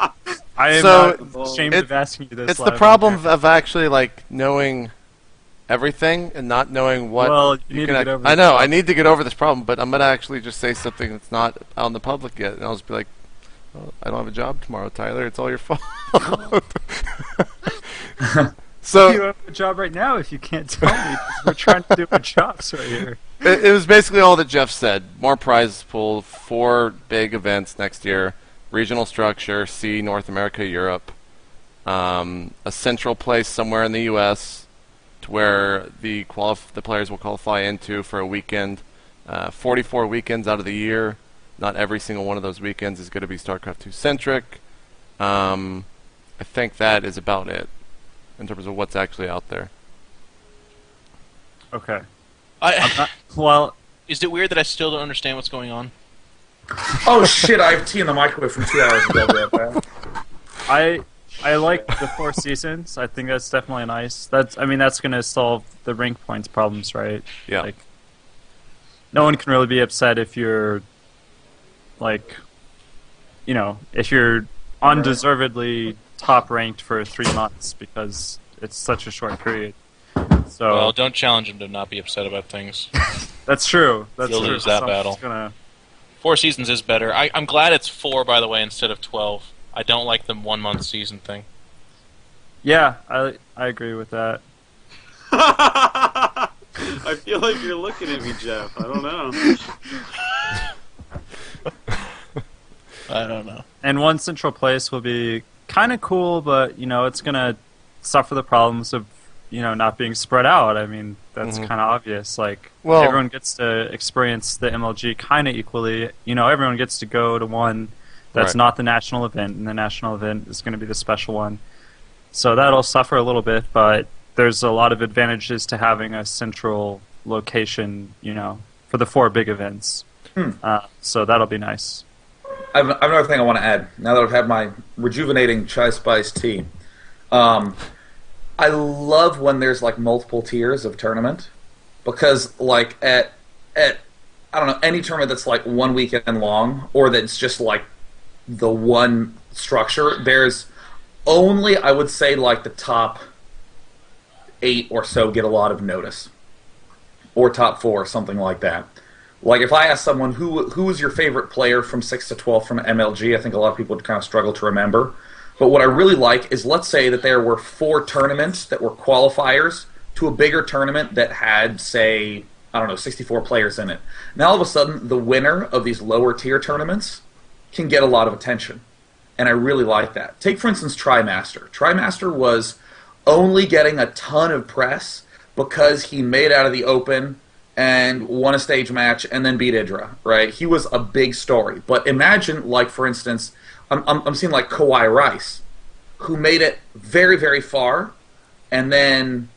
I am not ashamed of asking you this. It's the problem of actually knowing everything and not knowing what. Well, you need to get over. I know I need to get over this problem, but I'm gonna actually just say something that's not out in the public yet, and I'll just be like, well, "I don't have a job tomorrow, Tyler. It's all your fault." So you have a job right now if you can't tell me. We're trying to do our jobs right here. It was basically all that Jeff said. More prizes pool, 4 big events next year, regional structure, C, North America, Europe, a central place somewhere in the U.S. to where the players will qualify into for a weekend. 44 weekends out of the year. Not every single one of those weekends is going to be StarCraft 2 centric. I think that is about it in terms of what's actually out there. Okay. I, Well, is it weird that I still don't understand what's going on? Oh shit! I have tea in the microwave from 2 hours ago. I like the 4 seasons. I think that's definitely nice. That's gonna solve the rank points problems, right? Yeah. Like, no one can really be upset if you're, like, if you're undeservedly top ranked for 3 months because it's such a short period. So Well, don't challenge him to not be upset about things. that's true. That's You'll true. lose that Someone's battle. Gonna... 4 seasons is better. I'm glad it's 4, by the way, instead of 12. I don't like the 1 month season thing. Yeah, I agree with that. I feel like you're looking at me, Jeff. I don't know. I don't know. And one central place will be kind of cool, but it's gonna suffer the problems of not being spread out. I mean, that's kind of obvious. Like, Well- everyone gets to experience the MLG kind of equally. Everyone gets to go to one that's Right. not the national event, and the national event is going to be the special one. So that'll suffer a little bit, but there's a lot of advantages to having a central location, for the 4 big events. So that'll be nice. I've another thing I want to add. Now that I've had my rejuvenating chai spice tea, I love when there's like multiple tiers of tournament, because like at I don't know, any tournament that's like 1 weekend long or that's just like the one structure, there's only, I would say, like the top 8 or so get a lot of notice, or top 4, something like that. Like, if I ask someone who is your favorite player from 6 to 12 from MLG, I think a lot of people would kind of struggle to remember. But what I really like is, let's say that there were 4 tournaments that were qualifiers to a bigger tournament that had, say, I don't know, 64 players in it. Now all of a sudden, the winner of these lower tier tournaments can get a lot of attention. And I really like that. Take, for instance, TriMaster. TriMaster was only getting a ton of press because he made out of the open and won a stage match and then beat Idra, right? He was a big story. But imagine, like, for instance, I'm seeing like Kawhi Rice, who made it very, very far and then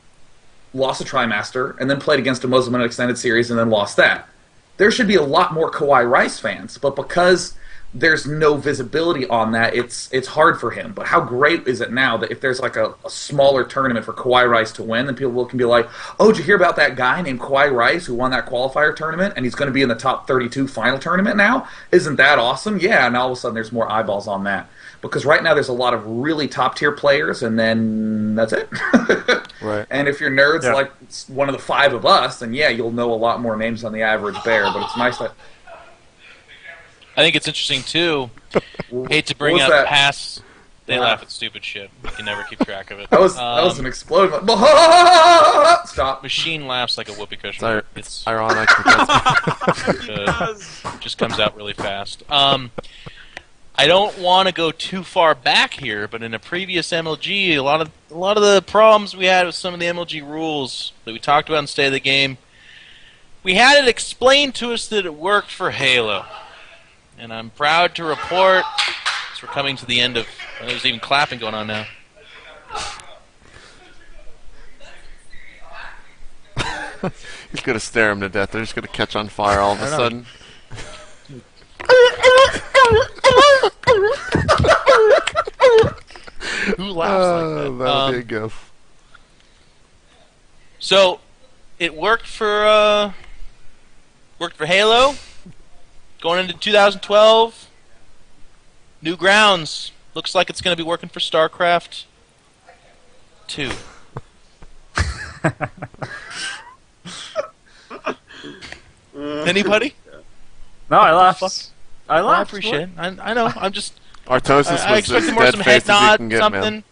lost a TriMaster and then played against a Muslim in an extended series and then lost that. There should be a lot more Kawhi Rice fans, but because there's no visibility on that, it's hard for him. But how great is it now that if there's like a smaller tournament for Kawhi Rice to win, then people can be like, oh, did you hear about that guy named Kawhi Rice who won that qualifier tournament and he's going to be in the top 32 final tournament now? Isn't that awesome? Yeah, and all of a sudden there's more eyeballs on that. Because right now there's a lot of really top tier players, and then that's it. Right. And if you're nerds like one of the 5 of us, then yeah, you'll know a lot more names than the average bear. But it's nice that. I think it's interesting, too. Hate to bring What up was that? pass. They laugh at stupid shit. You can never keep track of it. That was an explosion. Stop. Machine laughs like a whoopee cushion. It's ironic because It just comes out really fast. I don't want to go too far back here, but in a previous MLG, a lot of the problems we had with some of the MLG rules that we talked about in State of the Game, we had it explained to us that it worked for Halo. And I'm proud to report, as we're coming to the end of... there's even clapping going on now. he's going to stare him to death. They're just going to catch on fire all of a sudden. Who laughs like that? That'll be a goof. So, it worked for Halo. Going into 2012, new grounds. Looks like it's going to be working for StarCraft 2. Anybody? No, I laughed. I I laughed. appreciate it. I know. I'm just. Artosis I was expected as more dead some faced head as you nod, can get, something. man.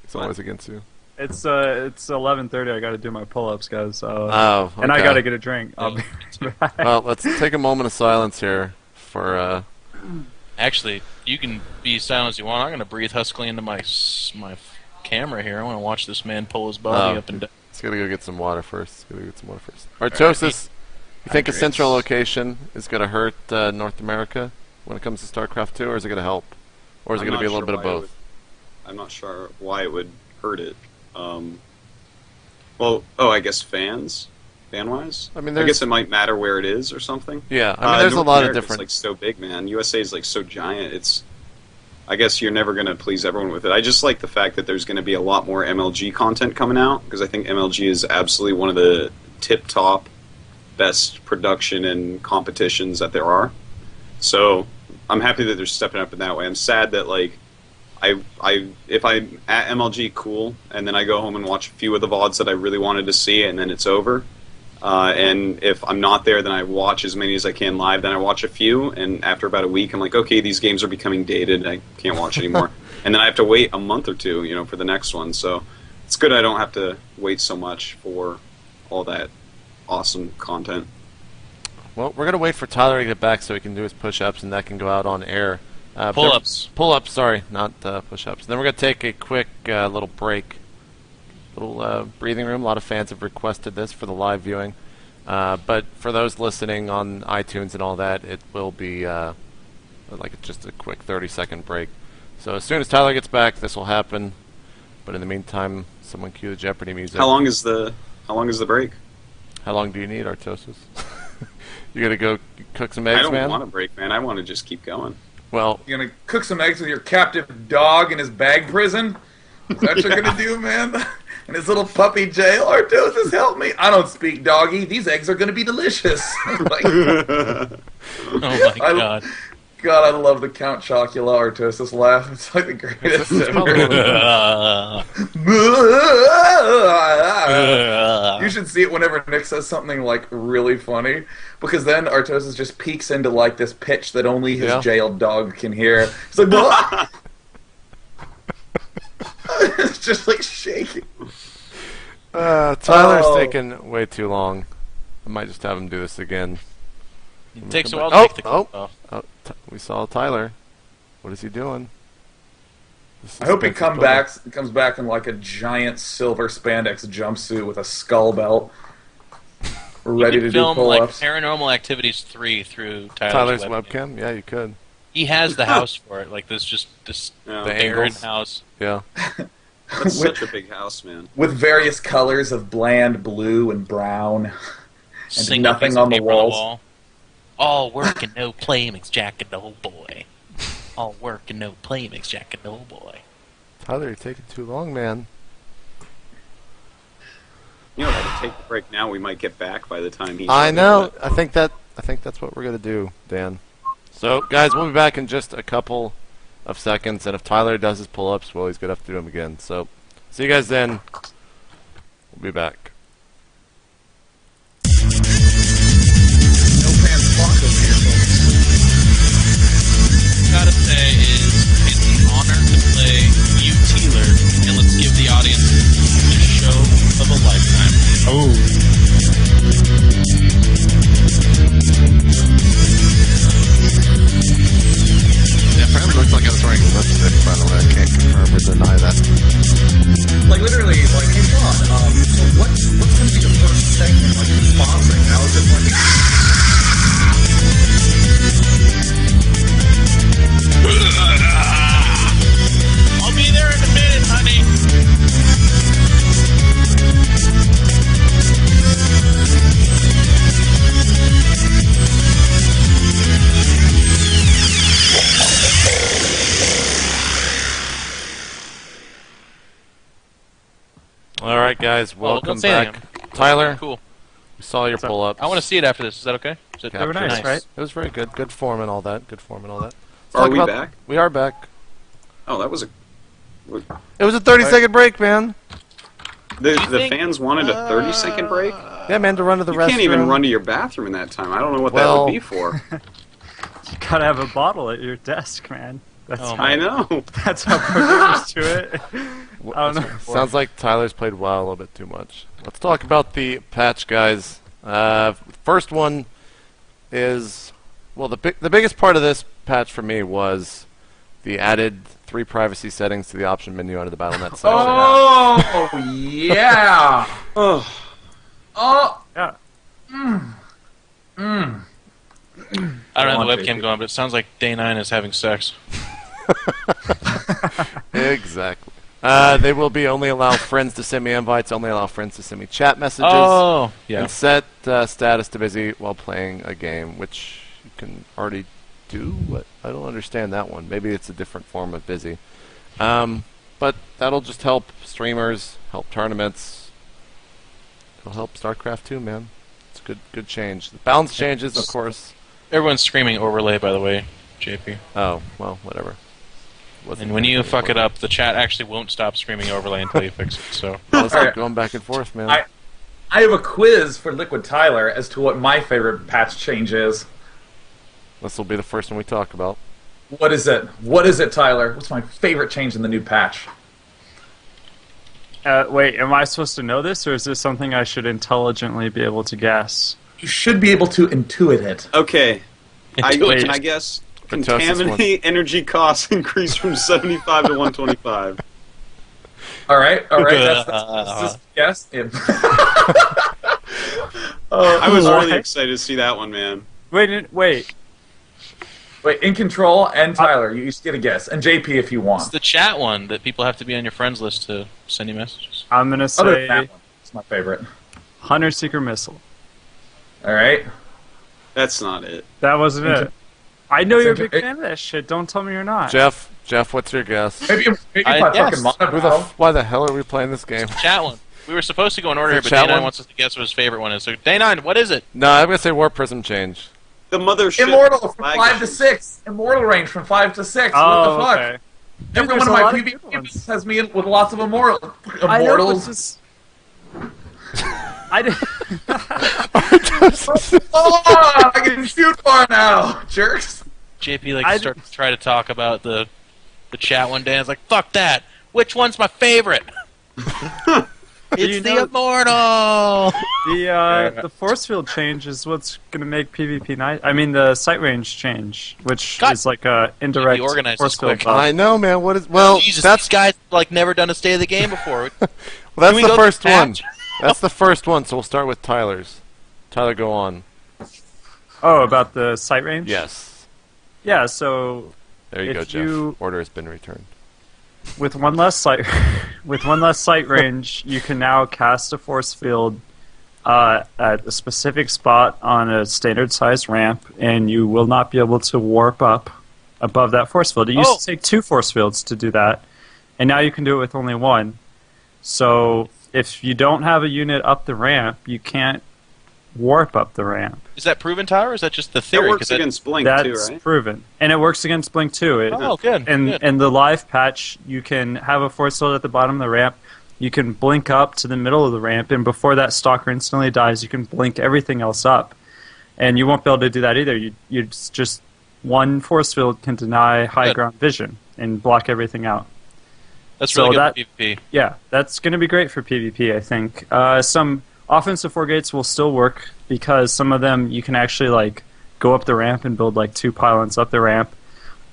It's always against you. It's 11:30. I got to do my pull-ups, guys. Oh, And I okay. got to get a drink. I'll be back. Well, let's take a moment of silence here for. Actually, you can be silent as you want. I'm going to breathe huskily into my camera here. I want to watch this man pull his body up and down. He's got to go get some water first. Artosis, you think a central location is going to hurt North America when it comes to StarCraft 2, or is it going to help? or is it going to be a little bit of both? I'm not sure why it would hurt it. I guess fan-wise. I mean, I guess it might matter where it is or something. Yeah, I mean, there's a lot of different. It's like so big, man. USA is like so giant. I guess you're never going to please everyone with it. I just like the fact that there's going to be a lot more MLG content coming out, because I think MLG is absolutely one of the tip-top best production and competitions that there are. So I'm happy that they're stepping up in that way. I'm sad that like if I'm at MLG, cool, and then I go home and watch a few of the VODs that I really wanted to see, and then it's over. And if I'm not there, then I watch as many as I can live. Then I watch a few, and after about a week, I'm like, okay, these games are becoming dated. I can't watch anymore. And then I have to wait a month or two, for the next one. So it's good I don't have to wait so much for all that awesome content. Well, we're going to wait for Tyler to get back so he can do his push-ups, and that can go out on air. Pull-ups. Pull-ups, sorry, not push-ups. Then we're going to take a quick little break. Little breathing room. A lot of fans have requested this for the live viewing. But for those listening on iTunes and all that, it will be like just a quick 30-second break. So as soon as Tyler gets back, this will happen. But in the meantime, someone cue the Jeopardy music. How long is the break? How long do you need, Artosis? You gonna go cook some eggs, man? I don't want a break, man. I want to just keep going. Well, you gonna cook some eggs with your captive dog in his bag prison? Is that what you're gonna do, man? In his little puppy jail? Artosis, help me! I don't speak doggy. These eggs are gonna be delicious. Oh my god. God, I love the Count Chocula Artosis laugh. It's like the greatest ever. You should see it whenever Nick says something like really funny, because then Artosis just peeks into like this pitch that only his jailed dog can hear. It's like, what? It's just like shaking. Tyler's taking way too long. I might just have him do this again. It takes a while to take the clip off. We saw Tyler. What is he doing? I hope he comes back in like a giant silver spandex jumpsuit with a skull belt, ready to do film pull-ups. Like Paranormal Activities 3 through Tyler's webcam. Yeah, you could. He has the house for it. Like this barren house. Yeah. That's such a big house, man. With various colors of bland blue and brown, and nothing on the walls. All work and no play makes Jack a dull boy. All work and no play makes Jack a dull boy. Tyler, you're taking too long, man. If we take the break now, we might get back by the time he's. I know. I think that's what we're gonna do, Dan. So, guys, we'll be back in just a couple of seconds, and if Tyler does his pull-ups, well, he's gonna have to do them again. So, see you guys then. We'll be back. Gotta say it's an honor to play you, Teeler, and let's give the audience the show of a lifetime. Oh. Yeah, apparently looks like I was wearing lipstick, by the way. I can't confirm or deny that. Like, literally, like, hey, Sean, so what's going to be the first segment, like, sponsoring? How is it, like... I'll be there in a minute, honey. All right, guys, welcome don't say back. anything. Tyler, Cool. we saw your pull-ups. I want to see it after this. Is that okay? Is it They were nice, right? It was very good. Good form and all that. Let's Are talk we about- back? We are back. Oh, that was a. It was a 30-second break, man. The fans wanted a 30-second break? Yeah, man, to run to the You restroom. can't even run to your bathroom in that time. I don't know what that would be for. You gotta have a bottle at your desk, man. That's I know. That's how we're used to it. I don't know. Sounds like Tyler's played WoW a little bit too much. Let's talk about the patch, guys. First one is, well, the biggest part of this patch for me was the added 3 privacy settings to the option menu under the Battle.net section. Oh, yeah! Yeah. I don't have the webcam going, but it sounds like Day 9 is having sex. Exactly. They will be only allow friends to send me invites, only allow friends to send me chat messages, and set status to busy while playing a game, which you can already do. What? I don't understand that one. Maybe it's a different form of busy. But that'll just help streamers, help tournaments. It'll help StarCraft 2, man. It's a good change. The balance changes, of course. Everyone's screaming overlay, by the way, JP. Oh, well, whatever. And when you fuck it up, the chat actually won't stop screaming overlay until you fix it. So it's like going back and forth, man. I have a quiz for Liquid Tyler as to what my favorite patch change is. This will be the first one we talk about. What is it? What is it, Tyler? What's my favorite change in the new patch? Wait, am I supposed to know this, or is this something I should intelligently be able to guess? You should be able to intuit it. Okay. Wait. I guess contaminate energy costs increase from 75 to 125. All right. That's yes. I was really excited to see that one, man. Wait. In Control and Tyler, you get a guess, and JP if you want. It's the chat one that people have to be on your friends list to send you messages. I'm gonna Other than say that one, it's my favorite. Hunter Seeker Missile. All right. That's not it. That wasn't it. I know you're a big fan of that shit. Don't tell me you're not. Jeff, what's your guess? Maybe fucking Why the hell are we playing this game? Chat one. We were supposed to go in order here, but Day9 wants us to guess what his favorite one is. So Day9, what is it? No, I'm gonna say Warp Prism change. The mothership. Immortal from 5 to 6. Immortal range from 5 to 6. What the fuck? Okay. Every one of my PvP has me with lots of immortals. I know, but just... I did. Oh, I can shoot far now, jerks. JP to try to talk about the chat one day. I was like, fuck that. Which one's my favorite? It's the Immortal! The force field change is what's going to make PvP nice. I mean, the sight range change, which is like a indirect force field buff. I know, man. What is... Well, Jesus, these guys never done a State of the Game before. Well, that's the first one. That's the first one, so we'll start with Tyler's. Tyler, go on. Oh, about the sight range? Yes. Yeah, so... There you go, Jeff. Order has been returned. With one less sight range, you can now cast a force field at a specific spot on a standard-sized ramp, and you will not be able to warp up above that force field. It used to take 2 force fields to do that, and now you can do it with only 1. So if you don't have a unit up the ramp, you can't warp up the ramp. Is that proven, Tyler, or is that just the theory? It works against Blink, too, right? That's proven. And it works against Blink, too. Good. In the live patch, you can have a force field at the bottom of the ramp. You can blink up to the middle of the ramp, and before that stalker instantly dies, you can blink everything else up. And you won't be able to do that either. You just one force field can deny high ground vision and block everything out. That's really good for PvP. Yeah, that's going to be great for PvP, I think. Some offensive 4 gates will still work because some of them you can actually go up the ramp and build 2 pylons up the ramp.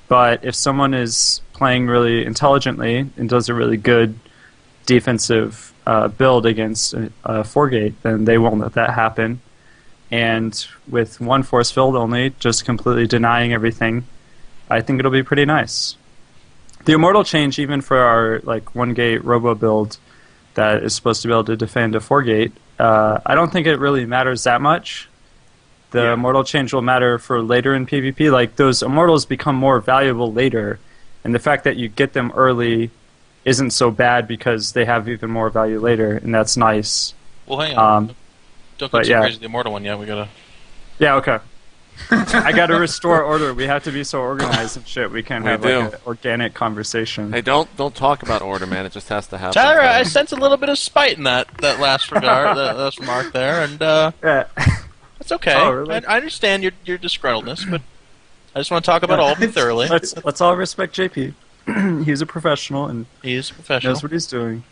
But if someone is playing really intelligently and does a really good defensive build against a 4 gate, then they won't let that happen. And with 1 force field only, just completely denying everything, I think it'll be pretty nice. The Immortal change, even for our 1 gate robo build that is supposed to be able to defend a 4 gate, I don't think it really matters that much. The Immortal change will matter for later in PvP. Those Immortals become more valuable later, and the fact that you get them early isn't so bad because they have even more value later, and that's nice. Well, hang on. Don't go too crazy with the Immortal one yet. We gotta... Yeah, okay. I gotta restore order. We have to be so organized and shit. We can't have an organic conversation. Hey, don't talk about order, man. It just has to happen. Tyler, I sense a little bit of spite in that last remark there, and that's okay. Oh, really? I understand your disgruntledness, but I just want to talk about all of them thoroughly. Let's all respect JP. He's a professional and knows what he's doing.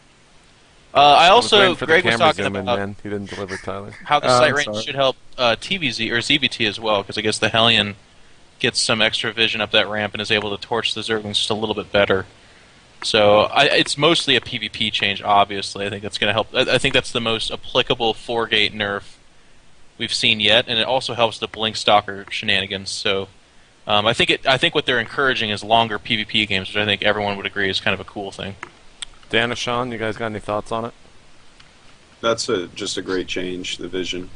I also, Greg was talking about man. He didn't deliver, Tyler. How the sight range should help TVZ or ZVT as well, because I guess the Hellion gets some extra vision up that ramp and is able to torch the Zerglings just a little bit better. So it's mostly a PvP change, obviously. I think that's going to help. I think that's the most applicable 4-gate nerf we've seen yet, and it also helps the Blink Stalker shenanigans. So I think what they're encouraging is longer PvP games, which I think everyone would agree is kind of a cool thing. Dan or Sean, you guys got any thoughts on it? That's just a great change, the vision.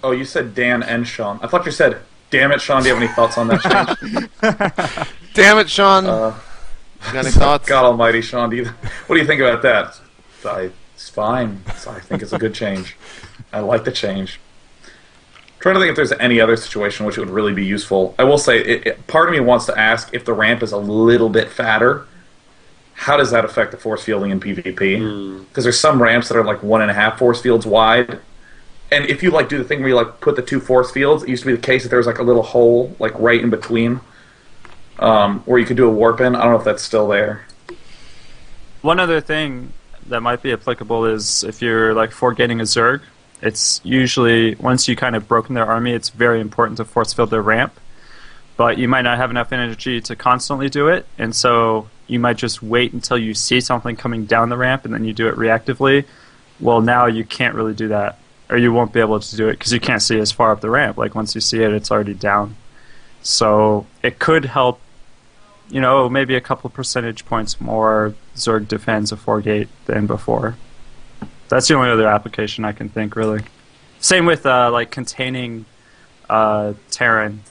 Oh, you said Dan and Sean. I thought you said, damn it, Sean, do you have any thoughts on that change? Damn it, Sean. You got any thoughts? God almighty, Sean, what do you think about that? It's fine. I think it's a good change. I like the change. I'm trying to think if there's any other situation which it would really be useful. I will say, part of me wants to ask if the ramp is a little bit fatter, how does that affect the force fielding in PvP? Because there's some ramps that are like 1.5 force fields wide. And if you do the thing where you put the 2 force fields, it used to be the case that there was a little hole right in between where you could do a warp in. I don't know if that's still there. One other thing that might be applicable is if you're forgetting a Zerg, it's usually, once you kind of broken their army, it's very important to force field their ramp. But you might not have enough energy to constantly do it, and so you might just wait until you see something coming down the ramp and then you do it reactively. Well, now you can't really do that. Or you won't be able to do it because you can't see as far up the ramp. Once you see it, it's already down. So it could help, maybe a couple percentage points more Zerg defends a 4-gate than before. That's the only other application I can think, really. Same with containing Terran,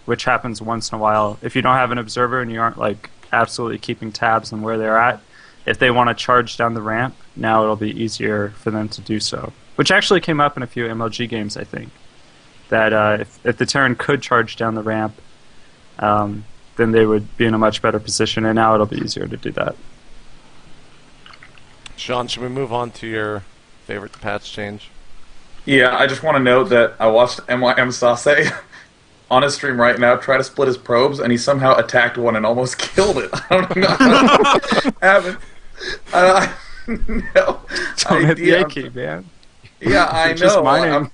which happens once in a while. If you don't have an observer and you aren't absolutely keeping tabs on where they're at, if they want to charge down the ramp, now it'll be easier for them to do so. Which actually came up in a few MLG games, I think. That if the Terran could charge down the ramp, then they would be in a much better position, and now it'll be easier to do that. Sean, should we move on to your favorite patch change? Yeah, I just want to note that I watched MYM Sase on his stream right now try to split his probes, and he somehow attacked one and almost killed it. I don't know. I haven't. No. Don't hit the A key, man. Yeah, I know. Just mining.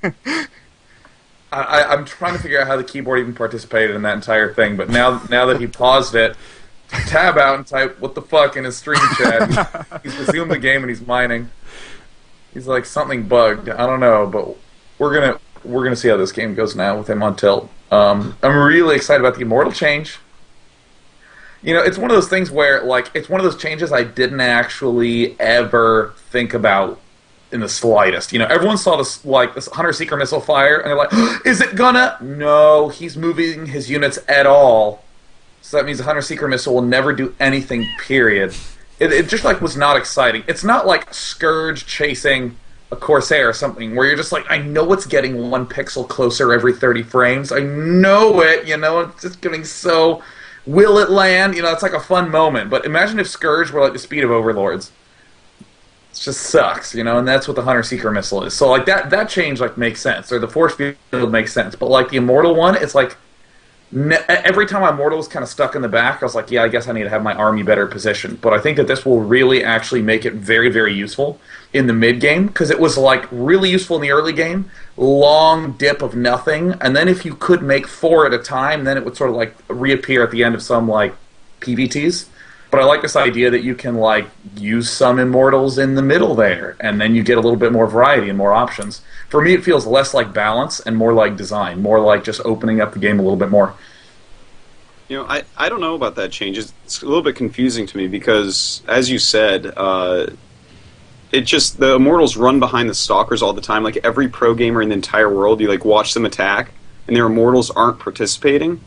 I'm trying to figure out how the keyboard even participated in that entire thing, but now that he paused it, tab out and type "what the fuck" in his stream chat. He's resumed the game and he's mining. He's like, something bugged. I don't know, but we're gonna see how this game goes now with him on tilt. I'm really excited about the Immortal change. It's one of those things where it's one of those changes I didn't actually ever think about in the slightest. Everyone saw this this Hunter-Seeker missile fire, and they're like, is it gonna? No, he's moving his units at all. So that means the Hunter-Seeker missile will never do anything, period. It just was not exciting. It's not like Scourge chasing a Corsair or something where you're just I know it's getting 1 pixel closer every 30 frames. I know it, it's just getting so... Will it land? It's a fun moment. But imagine if Scourge were the speed of Overlords. It just sucks, and that's what the Hunter-Seeker missile is. So that change makes sense, or the force field makes sense. But the Immortal one, it's every time my Immortal was kind of stuck in the back, I was yeah, I guess I need to have my army better positioned. But I think that this will really actually make it very, very useful in the mid game, because it was really useful in the early game, long dip of nothing, and then if you could make 4 at a time, then it would sort of reappear at the end of some PVTs. But I like this idea that you can use some Immortals in the middle there, and then you get a little bit more variety and more options. For me, it feels less like balance and more like design, more like just opening up the game a little bit more. I don't know about that change. It's a little bit confusing to me because, as you said, the Immortals run behind the Stalkers all the time. Every pro gamer in the entire world, you watch them attack, and their Immortals aren't participating.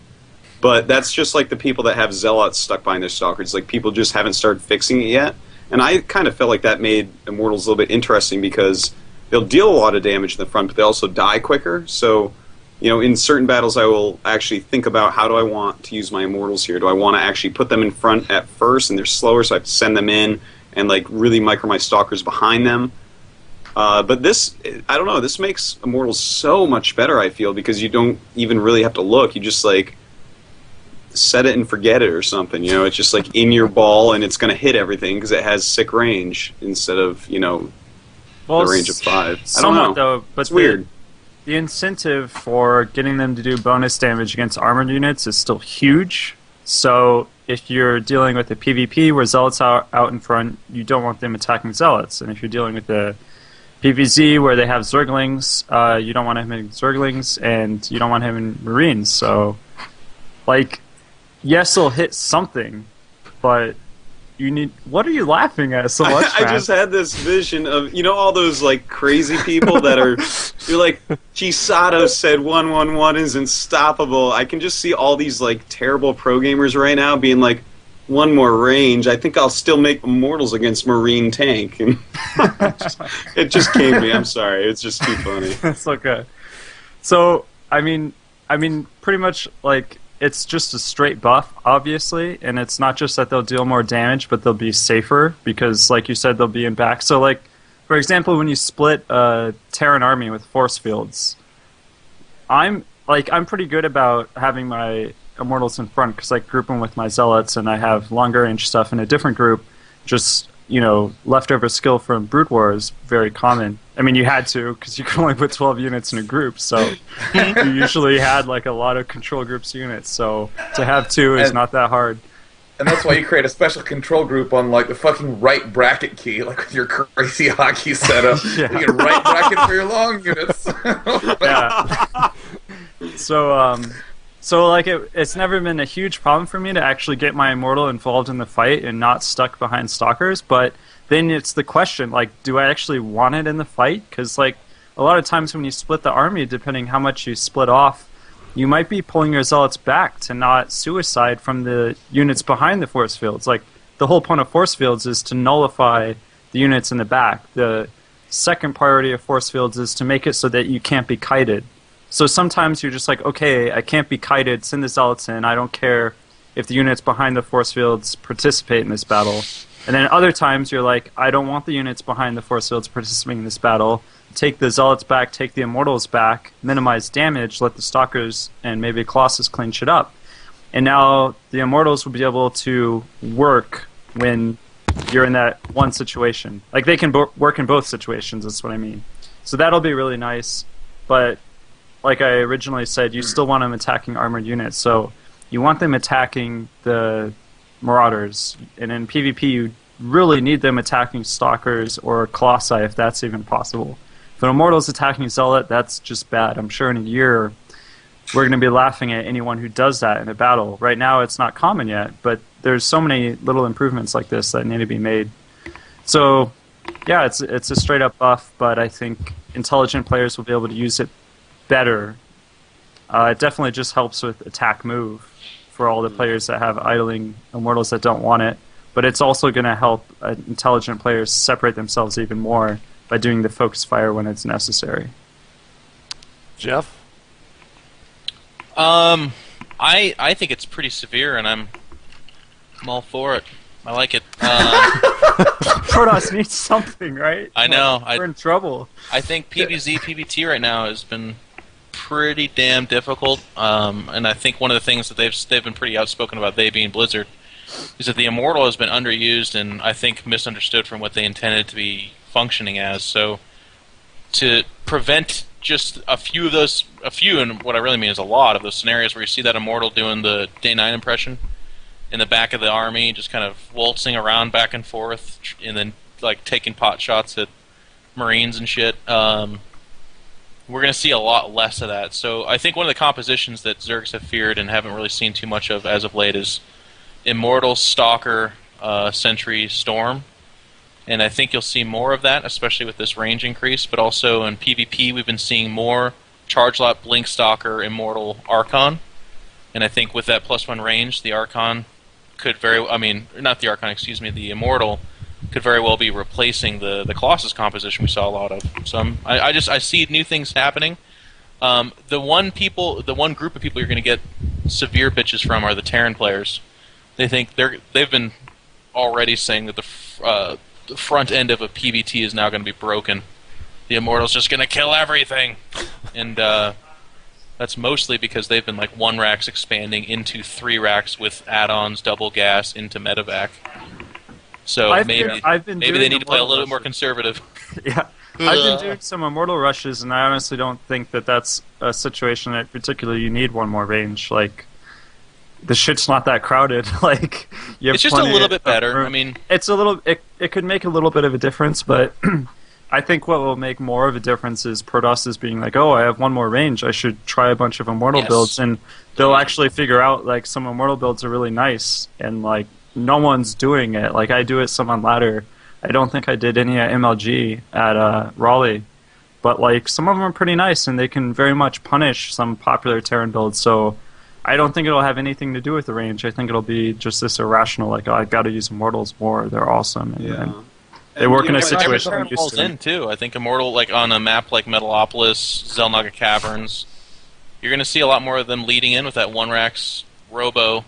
But that's just the people that have Zealots stuck behind their Stalkers. People just haven't started fixing it yet. And I kind of felt like that made Immortals a little bit interesting because they'll deal a lot of damage in the front, but they also die quicker. So, in certain battles I will actually think about how do I want to use my Immortals here. Do I want to actually put them in front at first and they're slower so I have to send them in and really micro my Stalkers behind them? But this, I don't know, this makes Immortals so much better, I feel, because you don't even really have to look. You just set it and forget it or something. It's just in your ball and it's going to hit everything because it has sick range instead of the range of 5. I don't know. Though, but it's weird. The incentive for getting them to do bonus damage against armored units is still huge. So if you're dealing with a PvP where Zealots are out in front, you don't want them attacking Zealots. And if you're dealing with the PvZ where they have Zerglings, you don't want him in Zerglings, and you don't want him in Marines. So Like, yes, they'll hit something, but you need. What are you laughing at so much? I just had this vision of all those like crazy people that are. You're like Chisato said 111 is unstoppable. I can just see all these like terrible pro gamers right now being like, one more range. I think I'll still make Immortals against Marine Tank. And it just came to me. I'm sorry. It's just too funny. It's okay. So I mean, pretty much like. It's just a straight buff, obviously, and it's not just that they'll deal more damage, but they'll be safer because, like you said, they'll be in back. So, like, for example, when you split a Terran army with force fields, I'm pretty good about having my Immortals in front because I group them with my Zealots, and I have longer range stuff in a different group. Just leftover skill from Brood War is very common. I mean, you had to because you could only put 12 units in a group, so you usually had like a lot of control groups units. So to have 2 is not that hard. And that's why you create a special control group on like the fucking right bracket key, like with your crazy hockey setup. Yeah. You get a right bracket for your long units. Yeah. So like it's never been a huge problem for me to actually get my Immortal involved in the fight and not stuck behind Stalkers, but then it's the question, like, do I actually want it in the fight? Because, like, a lot of times when you split the army, depending how much you split off, you might be pulling your Zealots back to not suicide from the units behind the force fields. Like, the whole point of force fields is to nullify the units in the back. The second priority of force fields is to make it so that you can't be kited. So sometimes you're just like, okay, I can't be kited, send the Zealots in, I don't care if the units behind the force fields participate in this battle. And then other times you're like, I don't want the units behind the force fields participating in this battle, take the Zealots back, take the Immortals back, minimize damage, let the Stalkers and maybe Colossus clean shit up. And now the Immortals will be able to work when you're in that one situation. Like, they can work in both situations, that's what I mean. So that'll be really nice, but like I originally said, you still want them attacking armored units, so you want them attacking the Marauders, and in PvP you really need them attacking Stalkers or Colossi if that's even possible. If an Immortal's attacking Zealot, that's just bad. I'm sure in a year we're going to be laughing at anyone who does that in a battle. Right now it's not common yet, but there's so many little improvements like this that need to be made. So yeah, it's a straight up buff, but I think intelligent players will be able to use it better. It definitely just helps with attack move for all the players that have idling Immortals that don't want it, but it's also going to help intelligent players separate themselves even more by doing the focus fire when it's necessary. Jeff? I think it's pretty severe, and I'm all for it. I like it. Protoss needs something, right? I know. We're in trouble. I think PvZ, PvT right now has been pretty damn difficult, and I think one of the things that they've been pretty outspoken about, they being Blizzard, is that the Immortal has been underused and I think misunderstood from what they intended to be functioning as. So to prevent just a few, and what I really mean is a lot of those scenarios where you see that Immortal doing the Day 9 impression in the back of the army, just kind of waltzing around back and forth, and then like taking pot shots at Marines and shit. We're going to see a lot less of that. So I think one of the compositions that Zergs have feared and haven't really seen too much of as of late is Immortal, Stalker, Sentry, Storm. And I think you'll see more of that, especially with this range increase. But also in PvP, we've been seeing more Charge Lot, Blink Stalker, Immortal, Archon. And I think with that +1 range, the Archon could the Immortal could very well be replacing the Colossus composition we saw a lot of. So I see new things happening. The one group of people you're going to get severe bitches from are the Terran players. They've been already saying that the front end of a PvT is now going to be broken. The Immortal's just going to kill everything, and that's mostly because they've been like 1 racks expanding into 3 racks with add-ons, double gas into medevac. So maybe they need to play a little bit more conservative. Yeah, I've been doing some Immortal rushes, and I honestly don't think that that's a situation that particularly you need 1 more range. Like, the shit's not that crowded. Like, you have it's just a little bit better. I mean, it's a little. It could make a little bit of a difference, but I think what will make more of a difference is Protoss being like, oh, I have one more range, I should try a bunch of Immortal builds, and they'll actually figure out, like, some Immortal builds are really nice, and, like, no one's doing it. Like, I do it some on ladder. I don't think I did any at MLG at Raleigh, but, like, some of them are pretty nice, and they can very much punish some popular Terran builds, so I don't think it'll have anything to do with the range. I think it'll be just this irrational, like, oh, I've got to use Immortals more, they're awesome, and they work in a situation I'm used to. In too. I think Immortal, like on a map like Metalopolis, Zelnaga Caverns, you're going to see a lot more of them leading in with that one gate robo,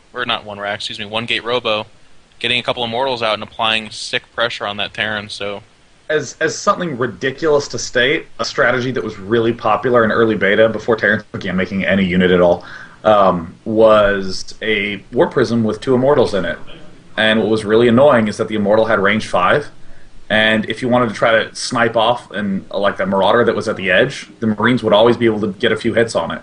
getting a couple Immortals out and applying sick pressure on that Terran. So, as something ridiculous to state, a strategy that was really popular in early beta before Terrans began making any unit at all was a War Prism with 2 Immortals in it. And what was really annoying is that the Immortal had range 5. And if you wanted to try to snipe off and like that Marauder that was at the edge, the Marines would always be able to get a few hits on it.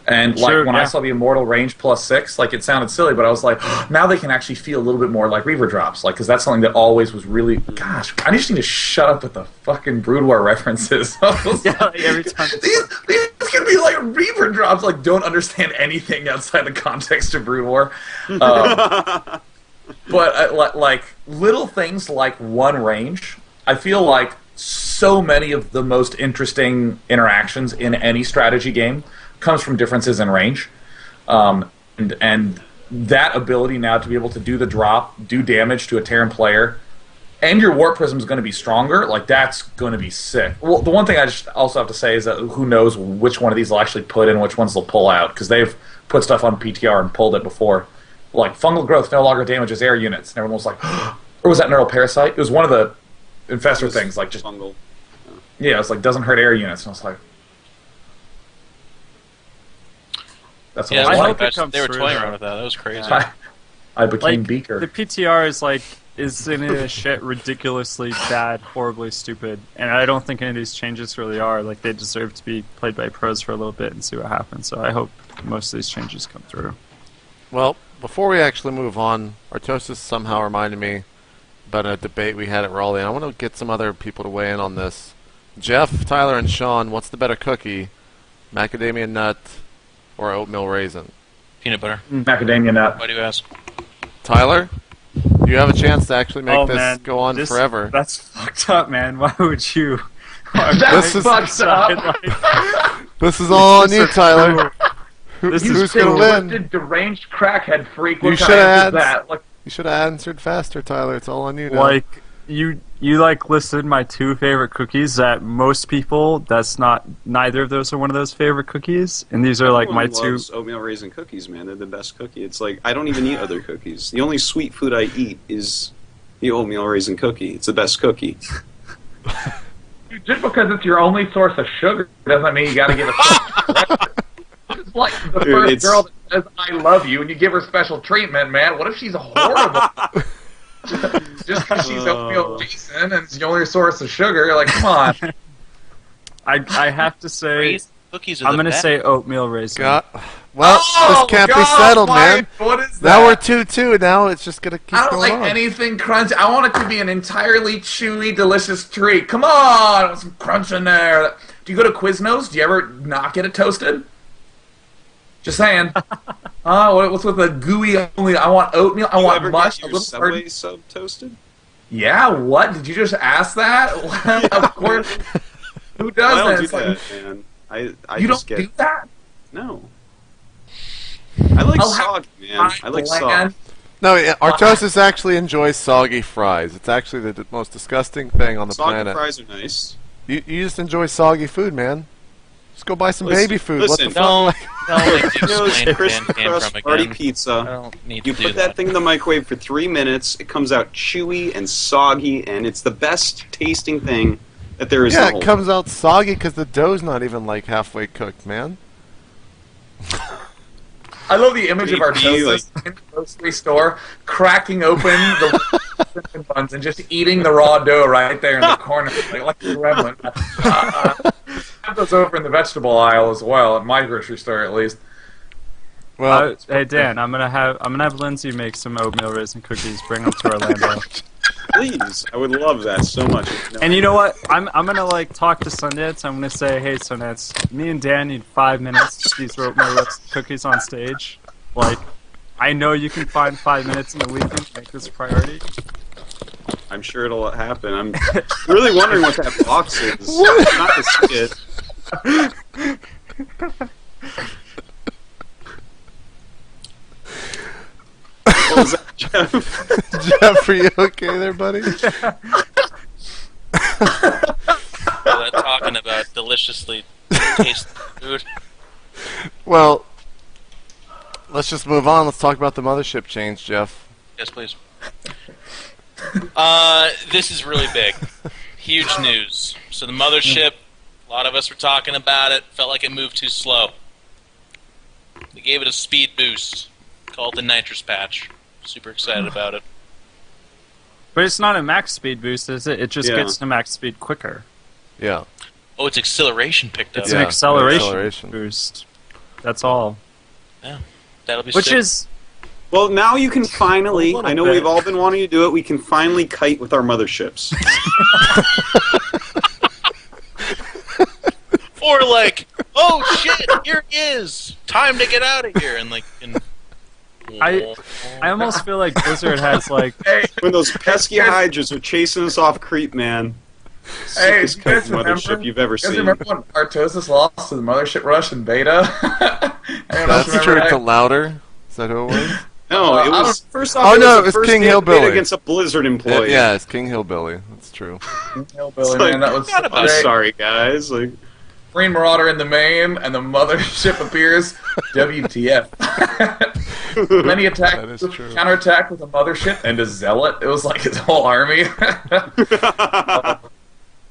And like when I saw the Immortal range +6, like it sounded silly, but I was like, now they can actually feel a little bit more like Reaver drops, like because that's something that always was really. Gosh, I just need to shut up with the fucking Brood War references. Every time these can be like Reaver drops, like don't understand anything outside the context of Brood War. But like little things like one range, I feel like so many of the most interesting interactions in any strategy game comes from differences in range, and that ability now to be able to do the drop, do damage to a Terran player, and your Warp Prism is going to be stronger. Like that's going to be sick. Well, the one thing I just also have to say is that who knows which one of these they'll actually put in, which ones they'll pull out, because they've put stuff on PTR and pulled it before. Like fungal growth no longer damages air units, and everyone was like, or was that neural parasite? It was one of the infestor things, like just fungal. Yeah, it was like doesn't hurt air units, and I was like, that's what yeah, I was hope like. it comes they were through, toying though. around with that. That was crazy. I became Like, Beaker. the PTR is like isn't it a shit ridiculously bad, horribly stupid, and I don't think any of these changes really are. Like they deserve to be played by pros for a little bit and see what happens. So I hope most of these changes come through. Well, before we actually move on, Artosis somehow reminded me about a debate we had at Raleigh, and I want to get some other people to weigh in on this. Jeff, Tyler, and Sean, what's the better cookie, macadamia nut or oatmeal raisin? Peanut butter. Macadamia nut. Why do you ask? Tyler, you have a chance to actually make this go on forever. That's fucked up, man. Why would you? That's fucked up. This is all on you, Tyler. This Who's going to win? Did deranged crackhead freak? You What should kind of have answer is that? Like, You should have answered faster, Tyler. It's all on you now. Like you like listed my 2 favorite cookies that most people neither of those are one of those favorite cookies, and these are like my 2 loves oatmeal raisin cookies, man. They're the best cookie. It's like I don't even eat other cookies. The only sweet food I eat is the oatmeal raisin cookie. It's the best cookie. just because it's your only source of sugar doesn't mean you got to give it. It's like the first girl that says "I love you" and you give her special treatment, man. What if she's horrible? Just because she's oatmeal decent and it's the only source of sugar, like, come on. I have to say, Cookies are I'm the gonna best. say oatmeal raisin. Well, this can't be settled, man. What is Now that? we're 2-2. Now it's just gonna keep I don't going like on. anything crunchy. I want it to be an entirely chewy, delicious treat. Come on, I want some crunch in there. Do you go to Quiznos? Do you ever not get it toasted? Just saying. What's with the gooey only? I want oatmeal. I want ever mush. get A your little Subway sub toasted? Yeah, what? Did you just ask that? Of course. Who does I that? don't It's do like, that, man. I you just don't get do that? no. I like I'll have soggy, man. I like bland. soggy. No, yeah, Artosis actually enjoys soggy fries. It's actually the most disgusting thing on the Soggy planet. fries are nice. You just enjoy soggy food, man. Just go buy some baby food. Listen, what the fuck? Don't make you Those explain crisp where Dan came crust from party again. I pizza. don't need You to do put that thing in the microwave for 3 minutes. It comes out chewy and soggy, and it's the best tasting thing that there is. in Yeah, the it whole comes out soggy because the dough's not even like halfway cooked, man. I love the image of our Do you, toast in the grocery store, cracking open the cinnamon buns and just eating the raw dough right there in the corner, like a gremlin. Have those over in the vegetable aisle as well, at my grocery store at least. Well, Hey Dan, I'm gonna have Lindsay make some oatmeal raisin cookies. Bring them to Orlando. Please, I would love that so much. And you know what? I'm gonna like talk to Sundance. I'm gonna say, hey Sundance, me and Dan need 5 minutes to see these oatmeal raisin cookies on stage. Like, I know you can find 5 minutes in the weekend to make this a priority. I'm sure it'll happen. I'm really wondering what that box is. Not to see it. What was that, Jeff? Jeff, are you okay there, buddy? Well, talking about deliciously tasty food. Well, let's just move on. Let's talk about the mothership change, Jeff. Yes, please. This is really big. Huge news. So the mothership, a lot of us were talking about it, felt like it moved too slow. They gave it a speed boost, called the nitrous patch. Super excited about it. But it's not a max speed boost, is it? It just Yeah. gets to max speed quicker. Yeah. Oh, its acceleration picked up. It's Yeah, an acceleration, acceleration. boost. That's all. That'll be Which sick. is Well, now you can finally, A little I know bit. we've all been wanting to do it, we can finally kite with our motherships. Or like, oh shit, here he is. Time to get out of here. And like, I almost feel like Blizzard has like When those pesky hydras are chasing us off Creep, man. Hey, Sickest you guys kite mothership remember? you've ever You guys seen. remember when Artosis lost to the Mothership Rush in beta? Anyone else That's remember true. that? To Louder. Is that who it was? No, I it don't- was first off. Oh, it no, was it the was first King day of beta Hillbilly. against a Blizzard employee. Yeah, it's King Hillbilly. That's true. Hillbilly, It's like, man, that was forgot about I'm great. sorry, guys. Like, Green Marauder in the main, and the Mothership appears. WTF. Many attacks, That is true. counterattack with a Mothership and a Zealot. It was like his whole army.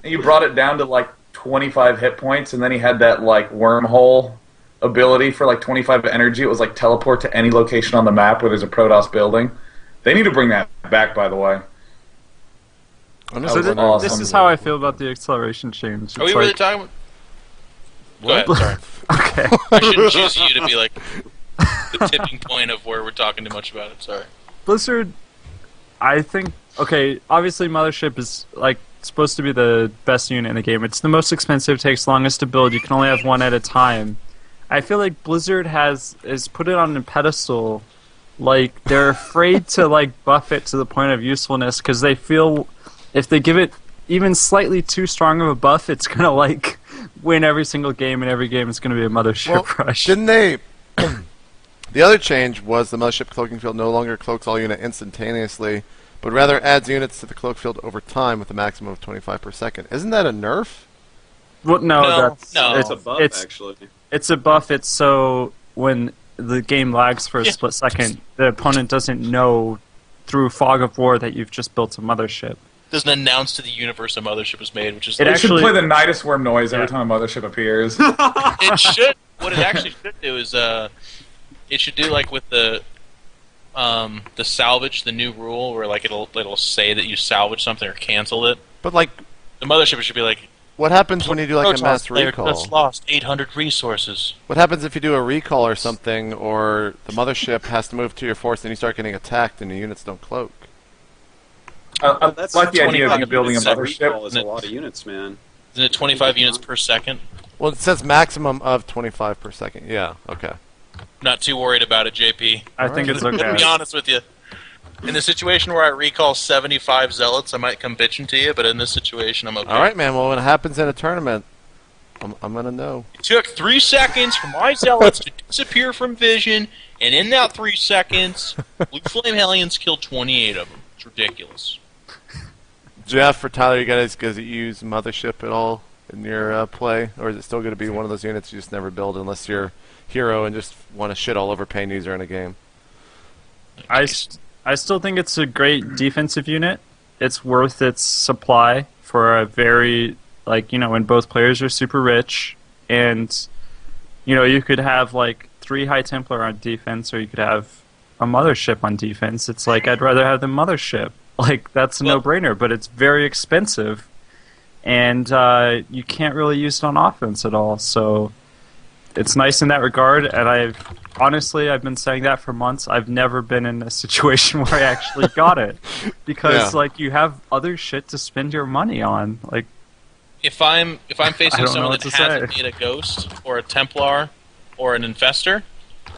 And you brought it down to like 25 hit points, and then he had that like wormhole ability for like 25 energy. It was like teleport to any location on the map where there's a Protoss building. They need to bring that back, by the way. I'm That just was So wondering- awesome. this is how I feel about the acceleration change. are we It's really like, talking about? Go ahead, sorry. okay. I shouldn't choose you to be like the tipping point of where we're talking too much about it. Sorry. Blizzard, I think, okay, obviously Mothership is like supposed to be the best unit in the game. It's the most expensive, takes longest to build. You can only have one at a time. I feel like Blizzard has put it on a pedestal. Like they're afraid to like buff it to the point of usefulness because they feel if they give it even slightly too strong of a buff, it's gonna like win every single game, and every game is gonna be a Mothership Well, rush. didn't they? The other change was the Mothership cloaking field no longer cloaks all unit instantaneously, but rather adds units to the cloak field over time with a maximum of 25 per second. Isn't that a nerf? Well, no, No, that's no. it's a buff, actually. It's a buff. It's so when the game lags for a Yeah. split second, the opponent doesn't know through fog of war that you've just built a mothership. Doesn't announce to the universe a mothership was made, which is It like, It should actually- play the Nidus Worm noise every Yeah. time a Mothership appears. it should. What it actually should do is it should do like with the salvage, the new rule where like it'll say that you salvage something or cancel it. But like, The mothership should be like, what happens when you do like a Protoss mass player recall? just lost 800 resources. What happens if you do a recall or something, or the mothership has to move to your force and you start getting attacked and the units don't cloak? I That's like the idea of 25 you building a units every Mothership. Recall is a lot of units, man. Isn't it 25 units per second? Well, it says maximum of 25 per second. Yeah, okay. Not too worried about it, JP. I think it's To be okay. honest with you, in the situation where I recall 75 zealots, I might come bitching to you, but in this situation, I'm okay. All right, man. Well, when it happens in a tournament, I'm gonna know. It took 3 seconds for my zealots to disappear from vision, and in that 3 seconds, Blue Flame Hellions killed 28 of them. It's ridiculous. Jeff or Tyler, you guys use mothership at all in your play, or is it still going to be one of those units you just never build unless you're hero and just want to shit all over pain user in a game? I still think it's a great defensive unit. It's worth its supply for a very, like, you know, when both players are super rich. And, you know, you could have, like, 3 High Templar on defense, or you could have a Mothership on defense. It's like, I'd rather have the Mothership. Like, that's a Well- no-brainer, but it's very expensive. And you can't really use it on offense at all. So it's nice in that regard, and I've been saying that for months. I've never been in a situation where I actually got it, because like you have other shit to spend your money on. Like, if I'm facing someone that hasn't say. made a Ghost or a Templar or an Infestor,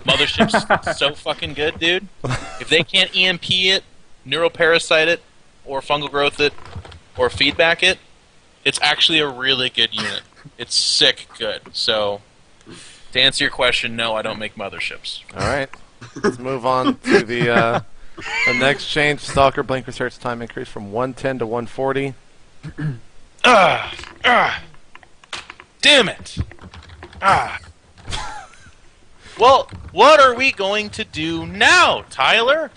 Mothership's so fucking good, dude. If they can't EMP it, Neuroparasite it, or Fungal Growth it, or Feedback it, it's actually a really good unit. It's sick good. So, to answer your question, no, I don't make Motherships. All right. Let's move on to the next change. Stalker blink research time increase from 110 to 140. Damn it! Well, what are we going to do now, Tyler?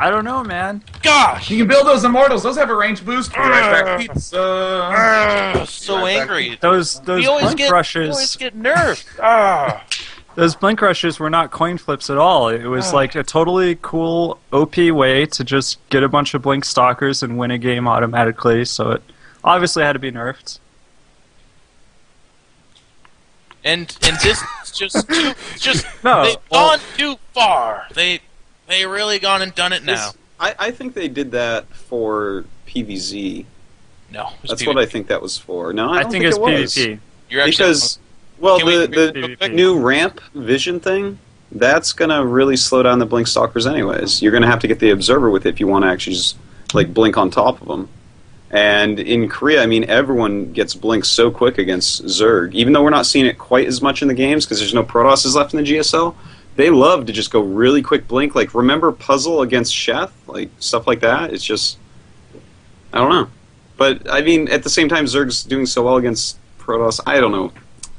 I don't know, man. Gosh! You can build those Immortals. Those have a range boost. Be right back. Pizza. So angry. Those We always blink rushes. We always get nerfed. Those blink rushes were not coin flips at all. It was like a totally cool OP way to just get a bunch of blink stalkers and win a game automatically. So it obviously had to be nerfed. And this is just No, they've gone too far. They really gone and done it now. I think they did that for PvZ. No, That's what I think that was for. No, I don't think think it's it was. PvP. You're actually Because, well, Can we- the new ramp vision thing, that's going to really slow down the blink stalkers anyways. You're going to have to get the observer with it if you want to actually just like blink on top of them. And in Korea, I mean, everyone gets blinked so quick against Zerg. Even though we're not seeing it quite as much in the games because there's no Protosses left in the GSL, they love to just go really quick blink. Like, remember Puzzle against Sheth? Like, stuff like that. It's just, I don't know. But, I mean, at the same time, Zerg's doing so well against Protoss. I don't know.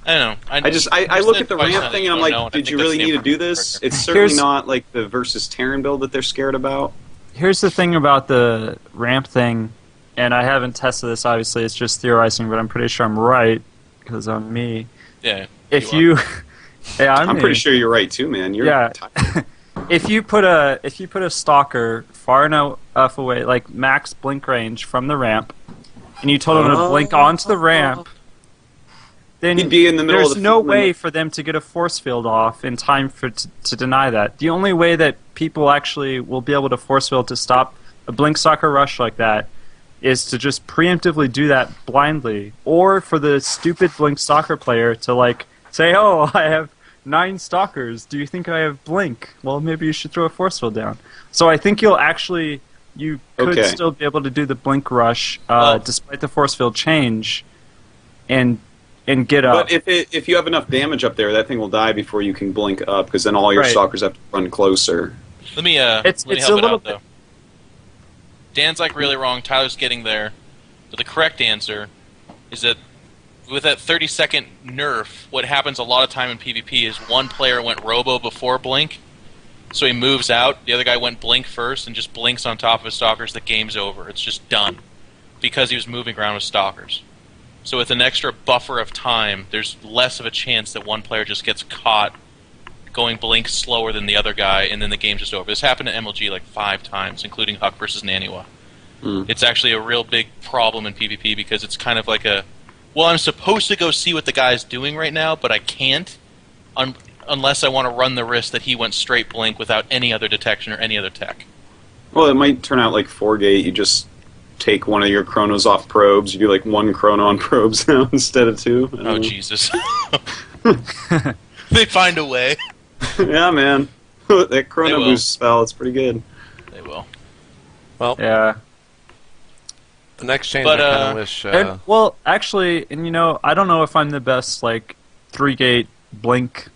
I don't know. I look at the ramp thing and I'm like, did you really need to do this? It's certainly not like the versus Terran build that they're scared about. Here's the thing about the ramp thing, and I haven't tested this, obviously, it's just theorizing, but I'm pretty sure I'm right, because I'm me. Yeah. If you... yeah, I'm me. pretty sure you're right too, man. You're if you put a stalker far enough away, like max blink range from the ramp, and you told him to blink onto the ramp, then he'd be in the middle there's of the no field way for them to get a force field off in time to deny that. The only way that people actually will be able to force field to stop a blink stalker rush like that is to just preemptively do that blindly, or for the stupid blink stalker player to like say, "Oh, I have 9 stalkers. Do you think I have blink? Well, maybe you should throw a force field down." So I think you could still be able to do the blink rush despite the force field change, and get up. But if you have enough damage up there, that thing will die before you can blink up, because then all your stalkers have to run closer. Let me help it out, though. Dan's like really wrong. Tyler's getting there. But the correct answer is that with that 30-second nerf, what happens a lot of time in PvP is one player went robo before blink, so he moves out. The other guy went blink first and just blinks on top of his stalkers. The game's over. It's just done because he was moving around with stalkers. So with an extra buffer of time, there's less of a chance that one player just gets caught going blink slower than the other guy, and then the game's just over. This happened to MLG like 5 times, including Huck versus Naniwa. It's actually a real big problem in PvP because it's kind of like I'm supposed to go see what the guy's doing right now, but I can't unless I want to run the risk that he went straight blink without any other detection or any other tech. Well, it might turn out like 4-gate. You just take one of your chronos off probes. You do like 1 chrono on probes now instead of 2. Oh, Jesus. They find a way. Yeah, man. That chrono boost spell, it's pretty good. They will. Well, yeah. The next change I kind of wish... well, actually, and I don't know if I'm the best, 3-gate blink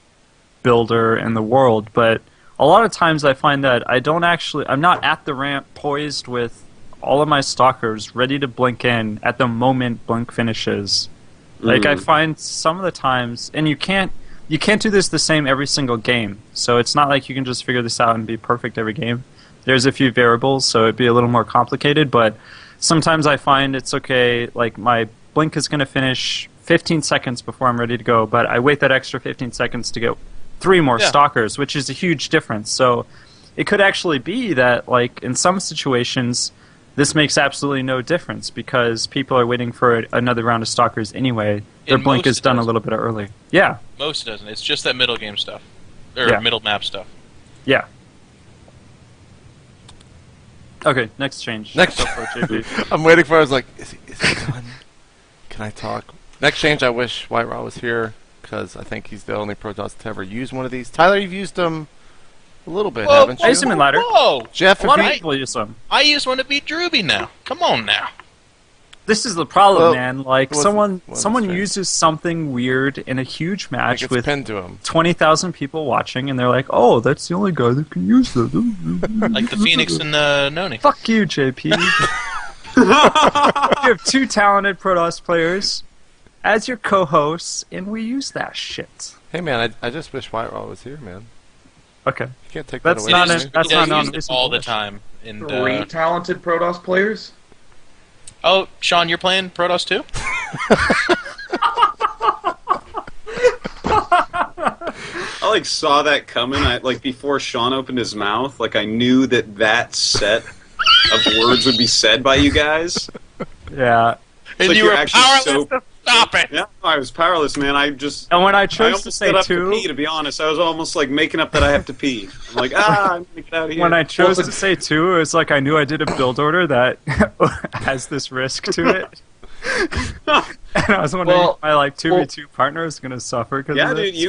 builder in the world, but a lot of times I find that I'm not at the ramp poised with all of my stalkers ready to blink in at the moment blink finishes. I find some of the times, and you can't do this the same every single game, so it's not like you can just figure this out and be perfect every game. There's a few variables, so it'd be a little more complicated, but sometimes I find it's okay, my blink is going to finish 15 seconds before I'm ready to go, but I wait that extra 15 seconds to get 3 more stalkers, which is a huge difference. So it could actually be that, in some situations, this makes absolutely no difference because people are waiting for another round of Stalkers anyway. Their blink is done a little bit early. Yeah. Most doesn't. It's just that middle game stuff. Or Yeah. middle map stuff. Yeah. Okay, next change. Next, Go for it, JP. I'm waiting for. I was like, is he done? Can I talk? Next change. I wish White Raw was here because I think he's the only Protoss to ever use one of these. Tyler, you've used them a little bit, haven't you? I used them in ladder. Whoa! Jeff, A lot have of you? people use them. I use one to beat Drewby now. Come on now. This is the problem, Well, man. Like it wasn't someone strange. uses something weird in a huge Like match it's with pinned to him. 20,000 people watching, and they're like, "Oh, that's the only guy that can use that." Like the Phoenix and Noni. Fuck you, JP. You have two talented Protoss players as your co-hosts, and we use that shit. Hey man, I just wish White Raw was here, man. Okay. You can't take That's that away. not from a- me. that's He not does use it unreasonable all the wish. time. And, 3 talented Protoss players? oh, Sean, you're playing Protoss too? I like saw that coming. I like before Sean opened his mouth. Like I knew that set of words would be said by you guys. Yeah. It's And like you you're were actually powerless to stop it! Yeah, I was powerless, man. I just. And when I I chose almost to say stood up two, to pee. To be honest, I was almost like making up that I have to pee. I'm like, I'm gonna get out of here. when I chose to say two, it was like I knew I did a build order that has this risk to it. And I was wondering if my like 2v2 partner is gonna suffer because Yeah, of dude, this.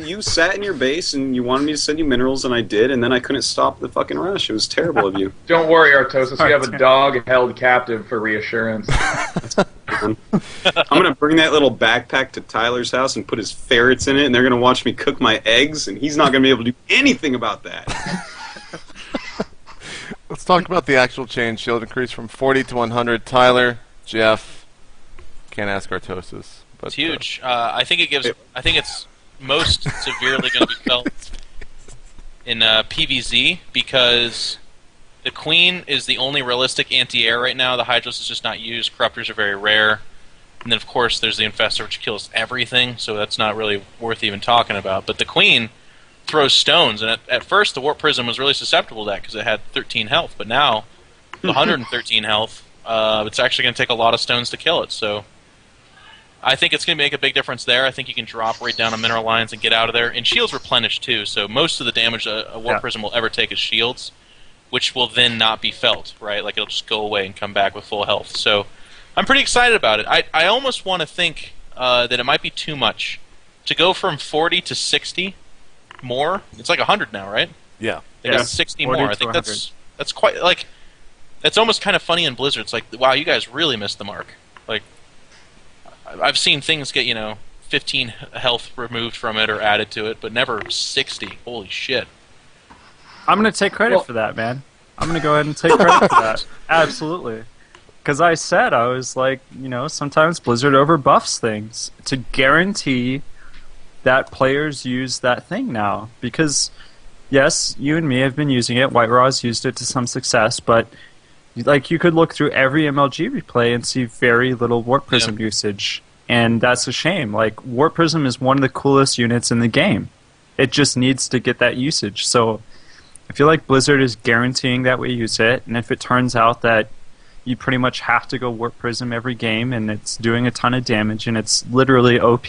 you sat in your base and you wanted me to send you minerals, and I did, and then I couldn't stop the fucking rush. It was terrible of you. Don't worry, Artosis. We have a dog held captive for reassurance. I'm gonna bring that little backpack to Tyler's house and put his ferrets in it, and they're gonna watch me cook my eggs, and he's not gonna be able to do anything about that. Let's talk about the actual change. Shield increase from 40 to 100. Tyler, Jeff, can't ask Artosis. But, It's huge. I think it gives. I think it's most severely going to be felt in PVZ because the Queen is the only realistic anti-air right now. The Hydros is just not used. Corruptors are very rare, and then of course there's the Infestor, which kills everything. So that's not really worth even talking about. But the Queen throws stones, and at first the Warp Prism was really susceptible to that because it had 13 health. But now, the 113 health, it's actually going to take a lot of stones to kill it. So I think it's going to make a big difference there. I think you can drop right down on mineral lines and get out of there. And shields replenish too, so most of the damage a Warp Prism will ever take is shields, which will then not be felt, right? Like it'll just go away and come back with full health. So I'm pretty excited about it. I almost want to think that it might be too much. To go from 40 to 60 more, it's like 100 now, right? Yeah. They got 60 40 more. I to think 100. that's quite, like, that's almost kind of funny in Blizzard. It's like, wow, you guys really missed the mark. Like, I've seen things get, 15 health removed from it or added to it, but never 60. Holy shit. I'm gonna take credit for that, man. I'm gonna go ahead and take credit for that. Absolutely. Because I said, I was like, sometimes Blizzard overbuffs things to guarantee that players use that thing now. Because, yes, you and me have been using it. White Raw's used it to some success, but like you could look through every MLG replay and see very little Warp Prism usage. And that's a shame. Like, Warp Prism is one of the coolest units in the game. It just needs to get that usage. So I feel like Blizzard is guaranteeing that we use it, and if it turns out that you pretty much have to go Warp Prism every game and it's doing a ton of damage and it's literally OP,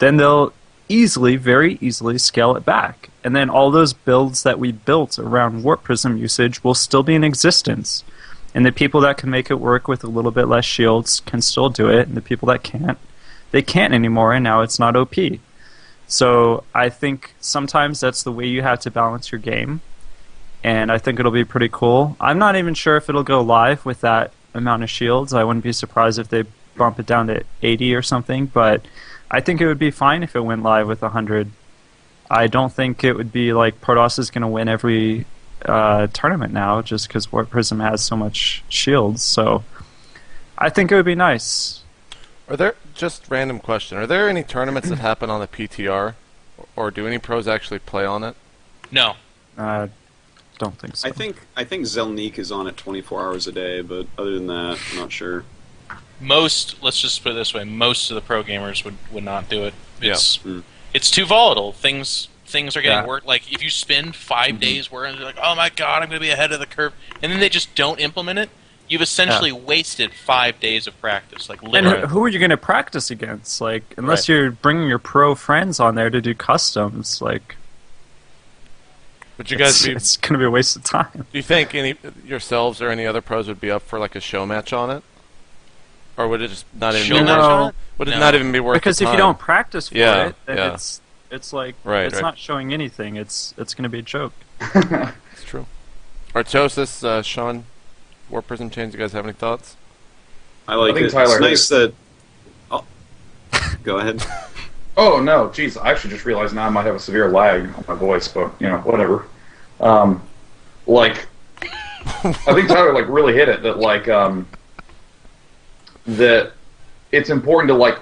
then they'll very easily scale it back. And then all those builds that we built around Warp Prism usage will still be in existence. And the people that can make it work with a little bit less shields can still do it, and the people that can't, they can't anymore, and now it's not OP. So I think sometimes that's the way you have to balance your game, and I think it'll be pretty cool. I'm not even sure if it'll go live with that amount of shields. I wouldn't be surprised if they bump it down to 80 or something, but I think it would be fine if it went live with 100. I don't think it would be like Protoss is going to win every tournament now just because Warp Prism has so much shields, so I think it would be nice. Are there, just random question, are there any tournaments that happen on the PTR? Or do any pros actually play on it? No. Don't think so. I think Zelnik is on it 24 hours a day, but other than that, I'm not sure. Let's just put it this way, most of the pro gamers would not do it. It's Yeah. it's too volatile. Things are getting Yeah. worked. Like, if you spend 5 days working, you're like, oh my god, I'm going to be ahead of the curve, and then they just don't implement it, You've essentially wasted 5 days of practice, like And literally. who are you going to practice against? Like, unless you're bringing your pro friends on there to do customs, like, Would you guys be? it's going to be a waste of time. Do you think any yourselves or any other pros would be up for like a show match on it, or would it just not even? Show be match worth- on it? Would it No. not even be worth? Because the if you time? don't practice for Yeah, it, then yeah. it's like Right, it's right. not showing anything. It's going to be a joke. It's true. Artosis, Sean, War Prism Chains. You guys have any thoughts? I like think it. Tyler It's hit nice that. Oh. Go ahead. Oh no, geez! I actually just realized now I might have a severe lag on my voice, but whatever. Like, I think Tyler like really hit it that like that it's important to like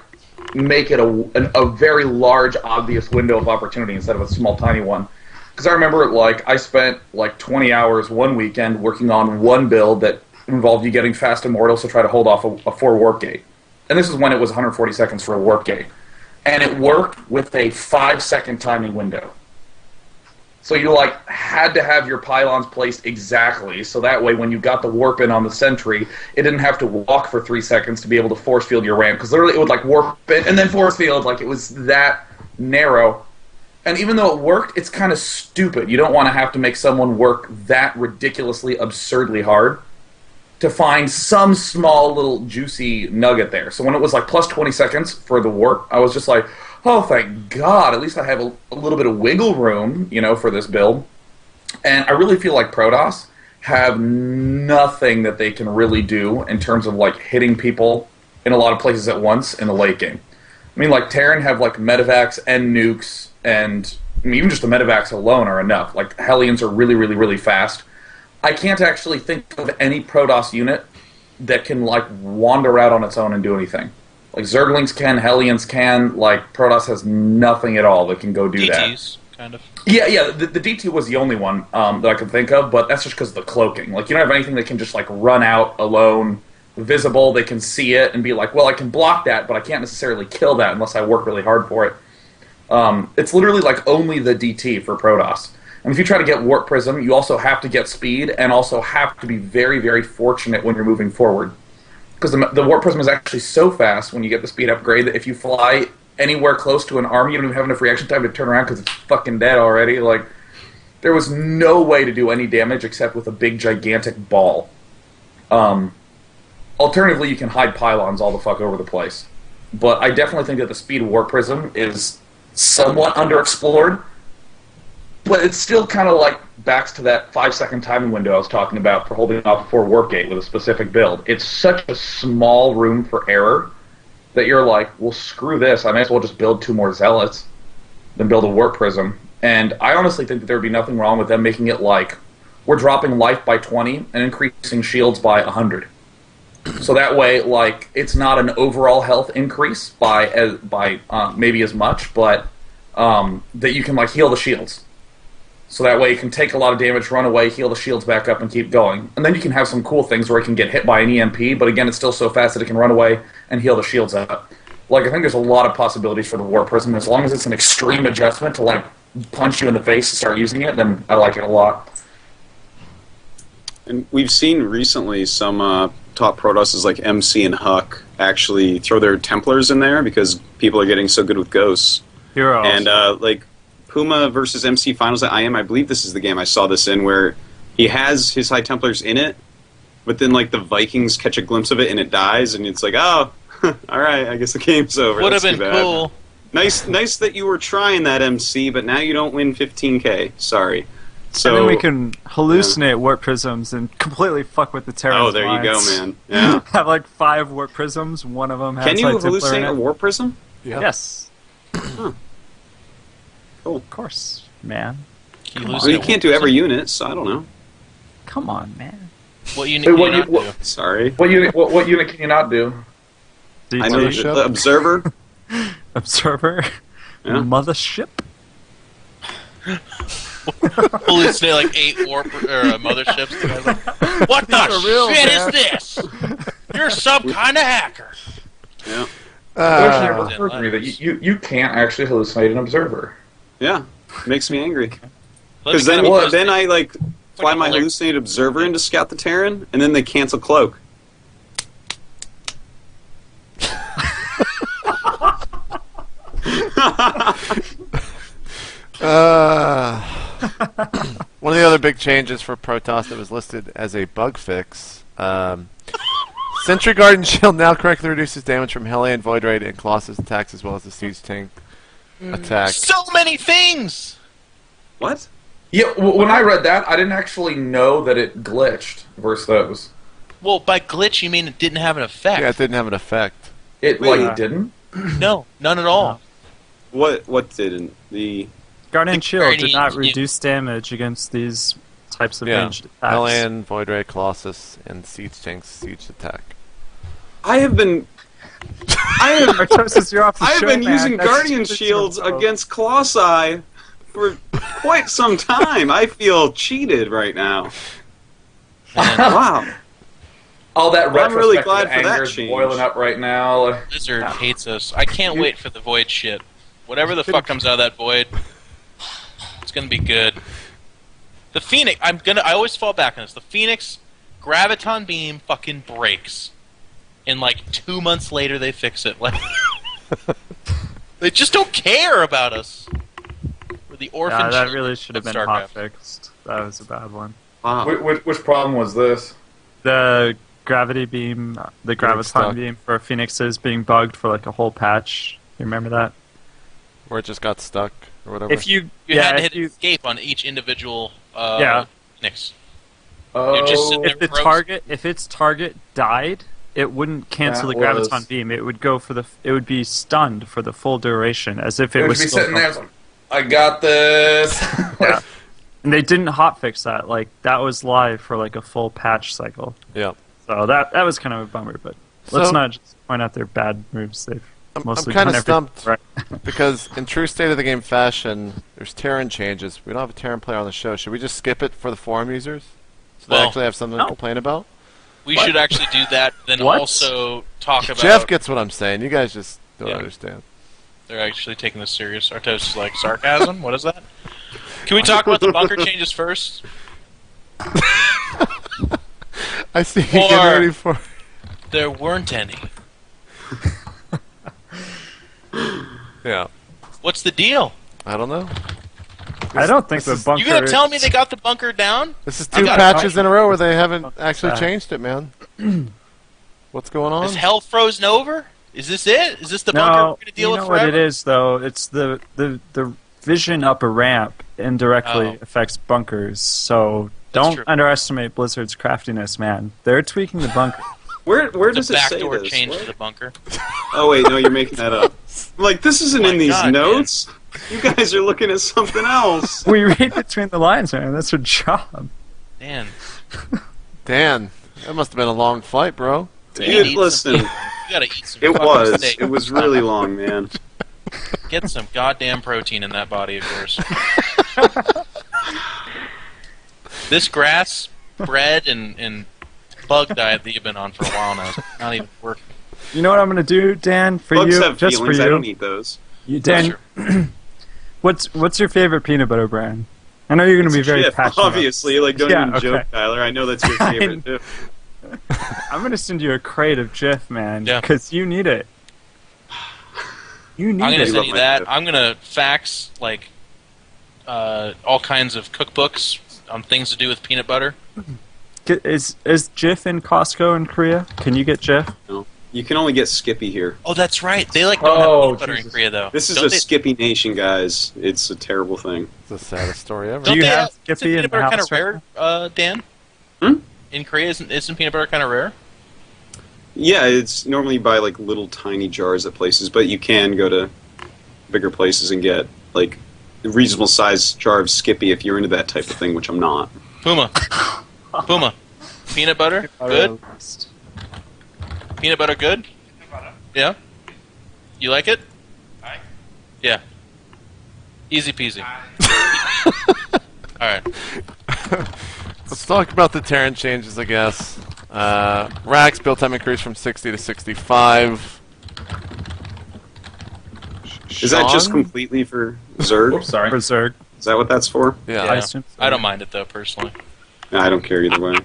make it a very large, obvious window of opportunity instead of a small, tiny one. Because I remember like I spent like 20 hours one weekend working on one build that involved you getting fast immortals to try to hold off a 4 warp gate, and this is when it was 140 seconds for a warp gate. And it worked with a 5-second timing window. So you like had to have your pylons placed exactly, so that way when you got the warp in on the sentry, it didn't have to walk for 3 seconds to be able to force field your ramp, because literally it would like warp it and then force field, like it was that narrow. And even though it worked, it's kind of stupid. You don't want to have to make someone work that ridiculously, absurdly hard to find some small little juicy nugget there. So when it was like plus 20 seconds for the warp, I was just like, oh, thank God, at least I have a little bit of wiggle room, for this build. And I really feel like Protoss have nothing that they can really do in terms of like hitting people in a lot of places at once in the late game. I mean, like Terran have like medevacs and nukes, and I mean, even just the medevacs alone are enough. Like Hellions are really, really, really fast. I can't actually think of any Protoss unit that can like wander out on its own and do anything. Like Zerglings can, Hellions can. Like Protoss has nothing at all that can go do that. DTs, kind of. Yeah. The DT was the only one that I can think of, but that's just because of the cloaking. Like you don't have anything that can just like run out alone, visible. They can see it and be like, well, I can block that, but I can't necessarily kill that unless I work really hard for it. It's literally like only the DT for Protoss. And if you try to get Warp Prism, you also have to get speed and also have to be very, very fortunate when you're moving forward. Because the Warp Prism is actually so fast when you get the speed upgrade that if you fly anywhere close to an army, you don't even have enough reaction time to turn around because it's fucking dead already. Like, there was no way to do any damage except with a big, gigantic ball. Alternatively, you can hide pylons all the fuck over the place. But I definitely think that the speed of Warp Prism is somewhat underexplored. But it's still kind of like backs to that 5-second timing window I was talking about for holding off a 4 warp gate with a specific build. It's such a small room for error that you're like, well, screw this. I may as well just build 2 more Zealots than build a Warp Prism. And I honestly think that there would be nothing wrong with them making it like we're dropping life by 20 and increasing shields by 100. So that way, like, it's not an overall health increase by maybe as much, but that you can like heal the shields. So that way you can take a lot of damage, run away, heal the shields back up, and keep going. And then you can have some cool things where it can get hit by an EMP, but again, it's still so fast that it can run away and heal the shields up. Like, I think there's a lot of possibilities for the Warp Prism. As long as it's an extreme adjustment to, like, punch you in the face and start using it, then I like it a lot. And we've seen recently some top Protosses like MC and Huck actually throw their Templars in there because people are getting so good with Ghosts. Heroes. And, like, Puma versus MC Finals at IM, I believe this is the game I saw this in, where he has his High Templars in it, but then, like, the Vikings catch a glimpse of it and it dies, and it's like, oh, alright, I guess the game's over. Would have That's been too bad. cool. Nice that you were trying that, MC, but now you don't win 15k. Sorry. So, and then we can hallucinate warp prisms and completely fuck with the Terrans. Oh, there you go, man. Yeah. Have like 5 warp prisms. One of them has Can you High Templar in hallucinate it. a Warp Prism? Yeah. Yes. Huh. Cool. Of course, man. Well, you can't do every unit, so I don't know. Come on, man. What unit can you not do? Sorry. What unit can you not do? I know the Observer. Observer. Yeah. Mothership. Hallucinate like 8 warp or motherships together. What the shit is this? You're some kind of hacker. Yeah. It actually never occurred to me that you can't actually hallucinate an observer. Yeah. Makes me angry. Let's Because kind of then I like fly my hallucinated observer in to scout the Terran, and then they cancel cloak. One of the other big changes for Protoss that was listed as a bug fix. Sentry Guard and Shield now correctly reduces damage from Hellion, Void Raid, and Colossus attacks as well as the Siege Tank attack. So many things! What? Yeah, when I read that, I didn't actually know that it glitched versus those. Well, by glitch, you mean it didn't have an effect. Yeah, it didn't have an effect. It didn't? No, none at all. What didn't? The Guardian The Shield did Guardian not Shield. reduce damage against these types of Yeah, ranged attacks. Hellion, Void Raid, Colossus, and Siege Tank's Siege attack. I have been Artosis, you're off the I have show, been man. using That's Guardian stupid Shields to know. against Colossi for quite some time. I feel cheated right now. Wow. All that Well, I'm really retrospective glad for that anger is change. boiling up right now. Blizzard hates us. I can't wait for the Void shit. Whatever the fuck comes out of that Void, it's gonna be good. The Phoenix, I always fall back on this. The Phoenix Graviton Beam fucking breaks. And like 2 months later they fix it. Like they just don't care about us. We're the orphan Yeah, that children really should have of been StarCraft. hot fixed. That was a bad one. Wow. Which problem was this? The gravity beam, the Getting stuck. graviton beam for Phoenixes being bugged for like a whole patch. You remember that? Where it just got stuck, or whatever. If you, You yeah, had to if hit you, escape on each individual Yeah. Phoenix. Oh, You're just sitting if the frozen. if its target died, it wouldn't cancel That the graviton was- beam. It would go for it would be stunned for the full duration, as if it it would was be still sitting there. going. I got this. Yeah. And they didn't hotfix that. Like that was live for like a full patch cycle. Yeah. So that was kind of a bummer. But let's So- not just point out their bad moves. They've I'm mostly kind of done everything stumped right. because in true state of the game fashion, there's Terran changes. We don't have a Terran player on the show. Should we just skip it for the forum users? So they Well, actually have something no. to complain about? We should actually do that, then What? also talk about... Jeff gets what I'm saying. You guys just don't Yeah. understand. They're actually taking this serious. Artos is like, sarcasm? What is that? Can we talk about the bunker changes first? I see you getting Or- ready for... There weren't any. Yeah. What's the deal? I don't know. I don't think the is- bunker. You gonna tell me they got the bunker down? This is I 2 got patches it. in a row where they haven't actually Sad. changed it, man. What's going on? Is hell frozen over? Is this it? Is this the bunker No, we're gonna deal you with know forever? what it is though. It's the vision up a ramp indirectly Oh. affects bunkers. So That's don't true. underestimate Blizzard's craftiness, man. They're tweaking the bunker. Where The does it say backdoor this? change What? to the bunker. Oh wait, no, you're making that up. Like this isn't Oh my in these God, notes. You guys are looking at something else. We read between the lines, man. That's our job. Man, Dan, that must have been a long flight, bro. you Dude, need listen, some- you gotta eat some it fucking was. steak. It was really long, man. Get some goddamn protein in that body of yours. This grass, bread, and bug diet that you've been on for a while now is not even working. You know what I'm gonna do, Dan, for Bugs you, have just feelings. for I you. don't eat those. You, Dan, what's your favorite peanut butter brand? I know you're gonna be very Jif, passionate. obviously. Like, don't Yeah, even joke, okay. Tyler. I know that's your favorite too. I'm gonna send you a crate of Jif, man, Yeah. because you need it. You need I'm gonna it. send love you my that. Jif. I'm gonna fax like all kinds of cookbooks on things to do with peanut butter. Is Jif in Costco in Korea? Can you get Jif? No. You can only get Skippy here. Oh, that's right. They like don't Oh, have peanut butter in Jesus. Korea though. This is Don't a they- Skippy nation, guys. It's a terrible thing. It's the saddest story ever. Do Don't you they have isn't Skippy in peanut the butter kind house of right rare, Dan? Hmm? In Korea, isn't peanut butter kind of rare? Yeah, it's normally by like little tiny jars at places, but you can go to bigger places and get like a reasonable sized jar of Skippy if you're into that type of thing, which I'm not. Puma. Peanut butter? Good? Peanut butter good? Yeah? You like it? Yeah. Easy peasy. Alright. Let's talk about the Terran changes, I guess. Rack's build time increased from 60 to 65. Is that just Sean? completely for Zerg? Oops, sorry. For Zerg. Is that what that's for? Yeah. I assume so. I don't mind it though, personally. I don't care either way.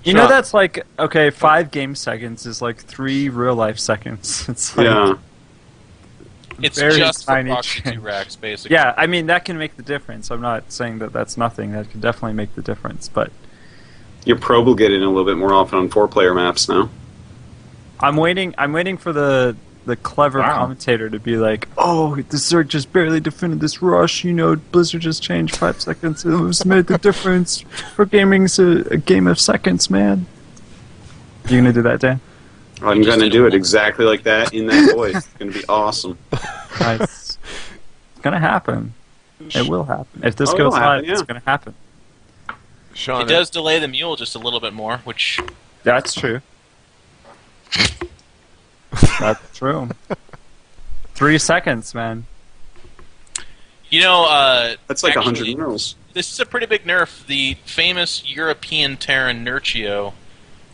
You know that's like, okay, 5 game seconds is like 3 real life seconds. It's like It's very just for tiny proxy change. 2 racks, basically. Yeah, I mean, that can make the difference. I'm not saying that that's nothing. That could definitely make the difference. But Your probe will get in a little bit more often on 4-player maps now. I'm waiting for the clever commentator to be like, oh, the Zerg just barely defended this rush. You know, Blizzard just changed 5 seconds. It was made the difference. For gaming's a game of seconds, man. You gonna do that, Dan? I'm going to do it exactly like that in that voice. It's going to be awesome. Nice. It's gonna happen. It will happen. If this Oh, goes it'll happen, live, yeah. it's gonna happen. Sean, It does delay the mule just a little bit more, which... That's true. That's true. 3 seconds, man. You know, That's like actually, 100 minerals. This is a pretty big nerf. The famous European Terran Nerchio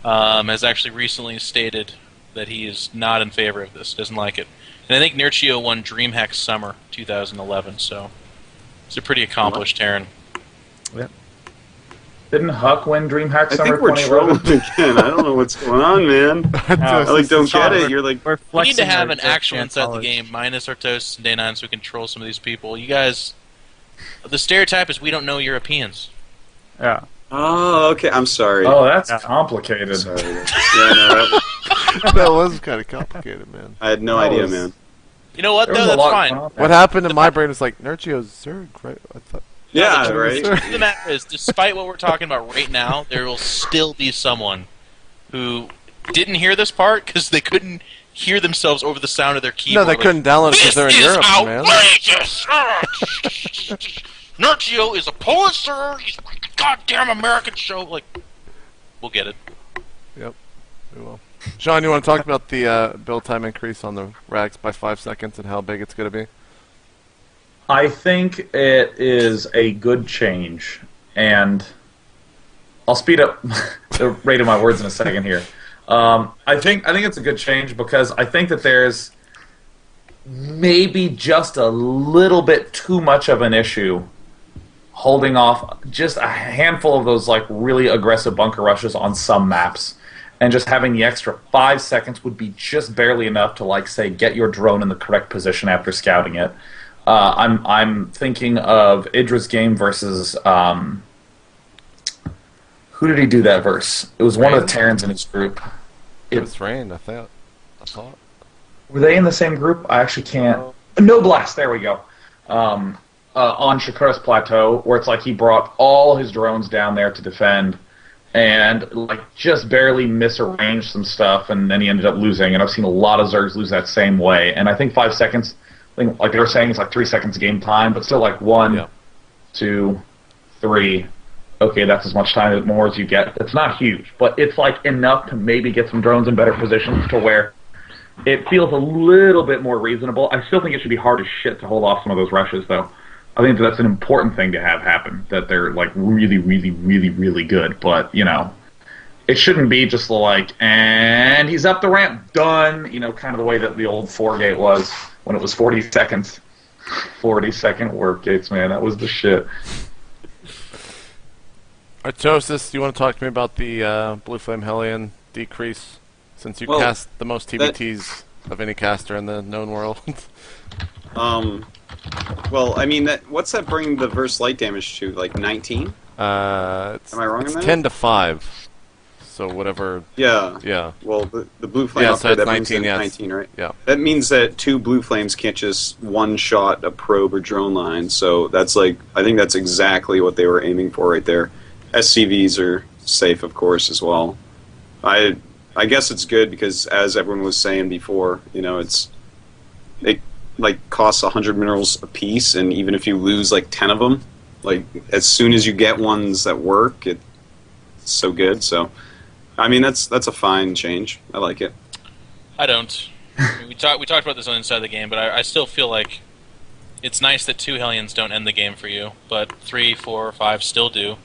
has actually recently stated that he is not in favor of this, doesn't like it. And I think Nerchio won DreamHack Summer 2011, so it's a pretty accomplished Terran. Yep. Didn't Huck win DreamHack I Summer think we're 2011? trolling again. I don't know what's going on, man. I like don't get it. You're like, We're We need to flexing have our an actual European inside the knowledge. game, minus Artosis and Day 9, so we can troll some of these people. You guys... The stereotype is we don't know Europeans. Yeah. oh, okay. I'm sorry. Oh, that's Yeah. complicated. Sorry. Yeah, no, that was kind of complicated, man. I had no That idea, was- man. You know what, There though? was a That's lot fine. going on there. What happened in my brain was like, Nerchio's Zerg, right? I thought, Yeah, the right. truth of the matter is, despite what we're talking about right now, there will still be someone who didn't hear this part because they couldn't hear themselves over the sound of their no, keyboard. they couldn't download it because they're in Europe, man. outrageous! Nerchio is a Polish Zerg. He's a goddamn American show. Like, we'll get it. Yep, we will. Sean, you want to talk about the build time increase on the racks by 5 seconds and how big it's going to be? I think it is a good change, and I'll speed up the rate of my words in a second here. I think it's a good change because I think that there's maybe just a little bit too much of an issue holding off just a handful of those like really aggressive bunker rushes on some maps. And just having the extra 5 seconds would be just barely enough to, like, say, get your drone in the correct position after scouting it. I'm thinking of Idra's game versus who did he do that versus? It was one of the Terrans in his group. It was rain, I thought. Were they in the same group? I actually can't. No Blast. There we go. On Shakura's Plateau, where it's like he brought all his drones down there to defend. And like just barely misarranged some stuff, and then he ended up losing. And I've seen a lot of Zergs lose that same way. And I think 5 seconds, like they were saying, it's like 3 seconds game time, but still like 1, 2, 3. Okay, that's as much time more as you get. It's not huge, but it's like enough to maybe get some drones in better positions to where it feels a little bit more reasonable. I still think it should be hard as shit to hold off some of those rushes, though. I think that's an important thing to have happen, that they're like really, really, really, really good. But, you know, it shouldn't be just like, and he's up the ramp, done, you know, kind of the way that the old 4-gate was when it was 40 seconds. 40-second work gates, man, that was the shit. Artosis, do you want to talk to me about the Blue Flame Hellion decrease, since you cast the most TBTs of any caster in the known world? Well, I mean, what's that bring the verse light damage to? Like 19? Am I wrong it's on that? 10 to 5. So whatever. Yeah. Yeah. Well, the blue flame Yeah, so upgrade, it's that brings 19, it yeah, 19, right? Yeah. That means that 2 blue flames can't just one-shot a probe or drone line. So that's like, I think that's exactly what they were aiming for right there. SCVs are safe, of course, as well. I guess it's good because, as everyone was saying before, you know, it like costs 100 minerals a piece, and even if you lose like 10 of them, like as soon as you get ones that work, it's so good. So, I mean, that's a fine change. I like it. I don't. I mean, we talked about this on Inside the Game, but I still feel like it's nice that 2 Hellions don't end the game for you, but 3, 4, 5 still do.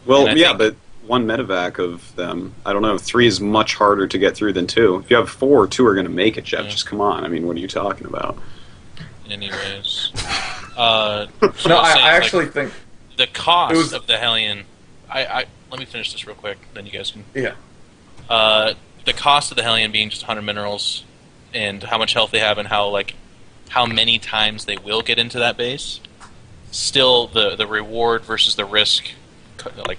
Well, yeah, but 1 medevac of them, I don't know, 3 is much harder to get through than 2. If you have 4, 2 are going to make it, Jeff. Yeah. Just come on. I mean, what are you talking about? Anyways. No, I actually think the cost of the Hellion. I let me finish this real quick, then you guys can. Yeah. The cost of the Hellion being just 100 minerals, and how much health they have, and how many times they will get into that base. Still, the reward versus the risk, like,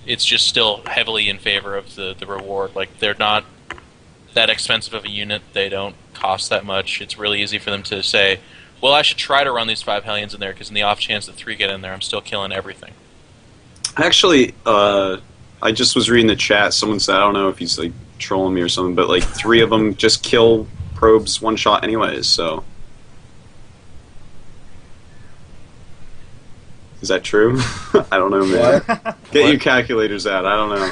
it's just still heavily in favor of the reward. Like, they're not that expensive of a unit. They don't cost that much. It's really easy for them to say, well, I should try to run these 5 Hellions in there, because in the off chance that 3 get in there, I'm still killing everything. Actually, I just was reading the chat. Someone said, I don't know if he's like trolling me or something, but like 3 of them just kill probes one shot anyways, so. Is that true? I don't know, man. Get your calculators out. I don't know.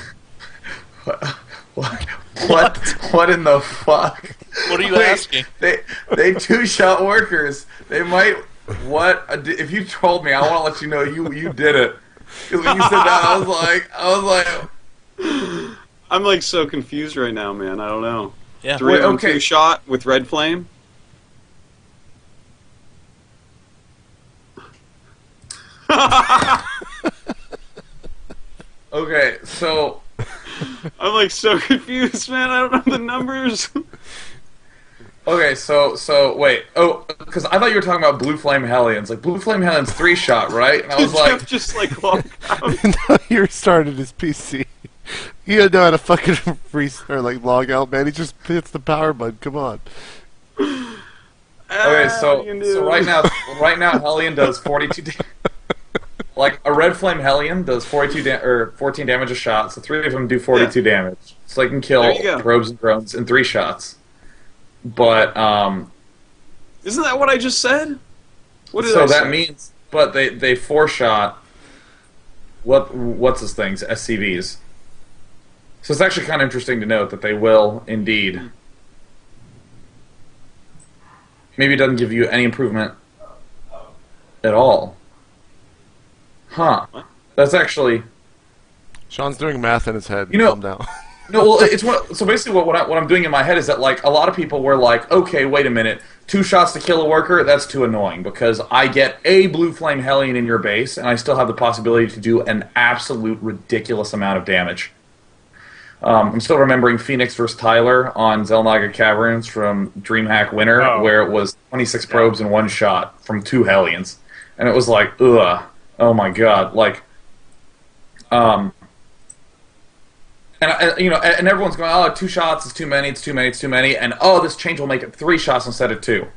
What in the fuck? What are you asking? They 2-shot workers. They might. What? If you trolled me, I want to let you know you did it. Because when you said that, I was like, I'm like so confused right now, man. I don't know. Yeah. 3 of them okay. 2-shot with red flame. Okay, so I'm like so confused, man. I don't know the numbers. okay, so wait. Oh, because I thought you were talking about Blue Flame Hellions. Like Blue Flame Hellions 3-shot, right? And I was Jeff like, just like walked out. No, he restarted his PC. He didn't know how to fucking restart, like log out, man. He just hits the power button. Come on. okay, so right now Hellion does 42. Like a Red Flame Hellion does 14 damage a shot, so 3 of them do 42 damage. So they can kill probes and drones in 3 shots. But isn't that what I just said? What did so I that say? means, but they 4-shot. What's this things SCVs? So it's actually kind of interesting to note that they will indeed. Maybe it doesn't give you any improvement at all. Huh. That's actually. Sean's doing math in his head. You know, calm down. No, well, it's so basically what I'm doing in my head is that like a lot of people were like, okay, wait a minute, 2 shots to kill a worker, that's too annoying because I get a Blue Flame Hellion in your base and I still have the possibility to do an absolute ridiculous amount of damage. I'm still remembering Phoenix vs. Tyler on Xel'Naga Caverns from DreamHack Winter, where it was 26 probes in 1 shot from 2 Hellions, and it was like, ugh. Oh my god! Like, and everyone's going, oh, 2 shots is too many, it's too many, it's too many, and oh, this change will make it 3 shots instead of 2.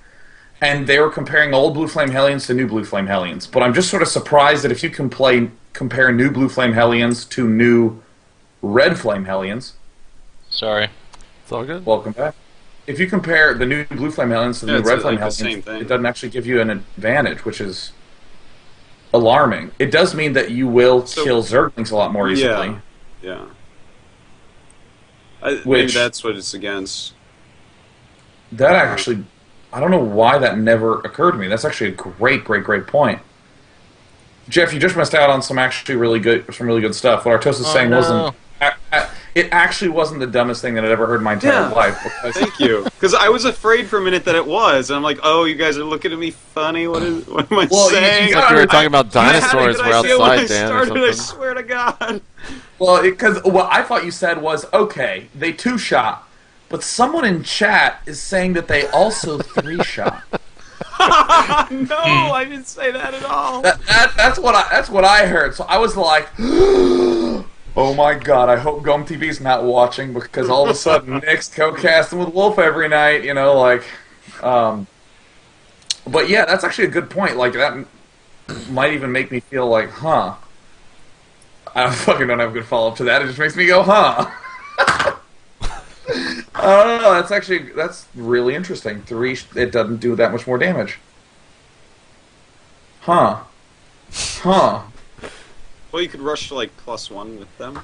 And they were comparing old Blue Flame Hellions to new Blue Flame Hellions. But I'm just sort of surprised that if you compare new Blue Flame Hellions to new Red Flame Hellions. Sorry. It's all good. Welcome back. If you compare the new Blue Flame Hellions to the new Red Flame Hellions, it doesn't actually give you an advantage, which is alarming. It does mean that you will kill Zerglings a lot more easily. Yeah. Maybe that's what it's against. That actually, I don't know why that never occurred to me. That's actually a great point. Jeff, you just missed out on some really good stuff. What Artos is saying wasn't. It actually wasn't the dumbest thing that I'd ever heard in my entire life. Thank you. Because I was afraid for a minute that it was. And I'm like, oh, you guys are looking at me funny. What am I saying? Like you were talking about dinosaurs were outside, Dan, or something. I swear to God. Well, because what I thought you said was, okay, they 2-shot, but someone in chat is saying that they also 3-shot. No, I didn't say that at all. That's what I heard. So I was like, oh my god, I hope Gum TV's not watching because all of a sudden Nick's co-casting with Wolf every night, But yeah, that's actually a good point. Like, that might even make me feel like, huh. I fucking don't have a good follow-up to that. It just makes me go, huh. Oh, that's really interesting. 3, it doesn't do that much more damage. Huh. Well, you could rush to like +1 with them.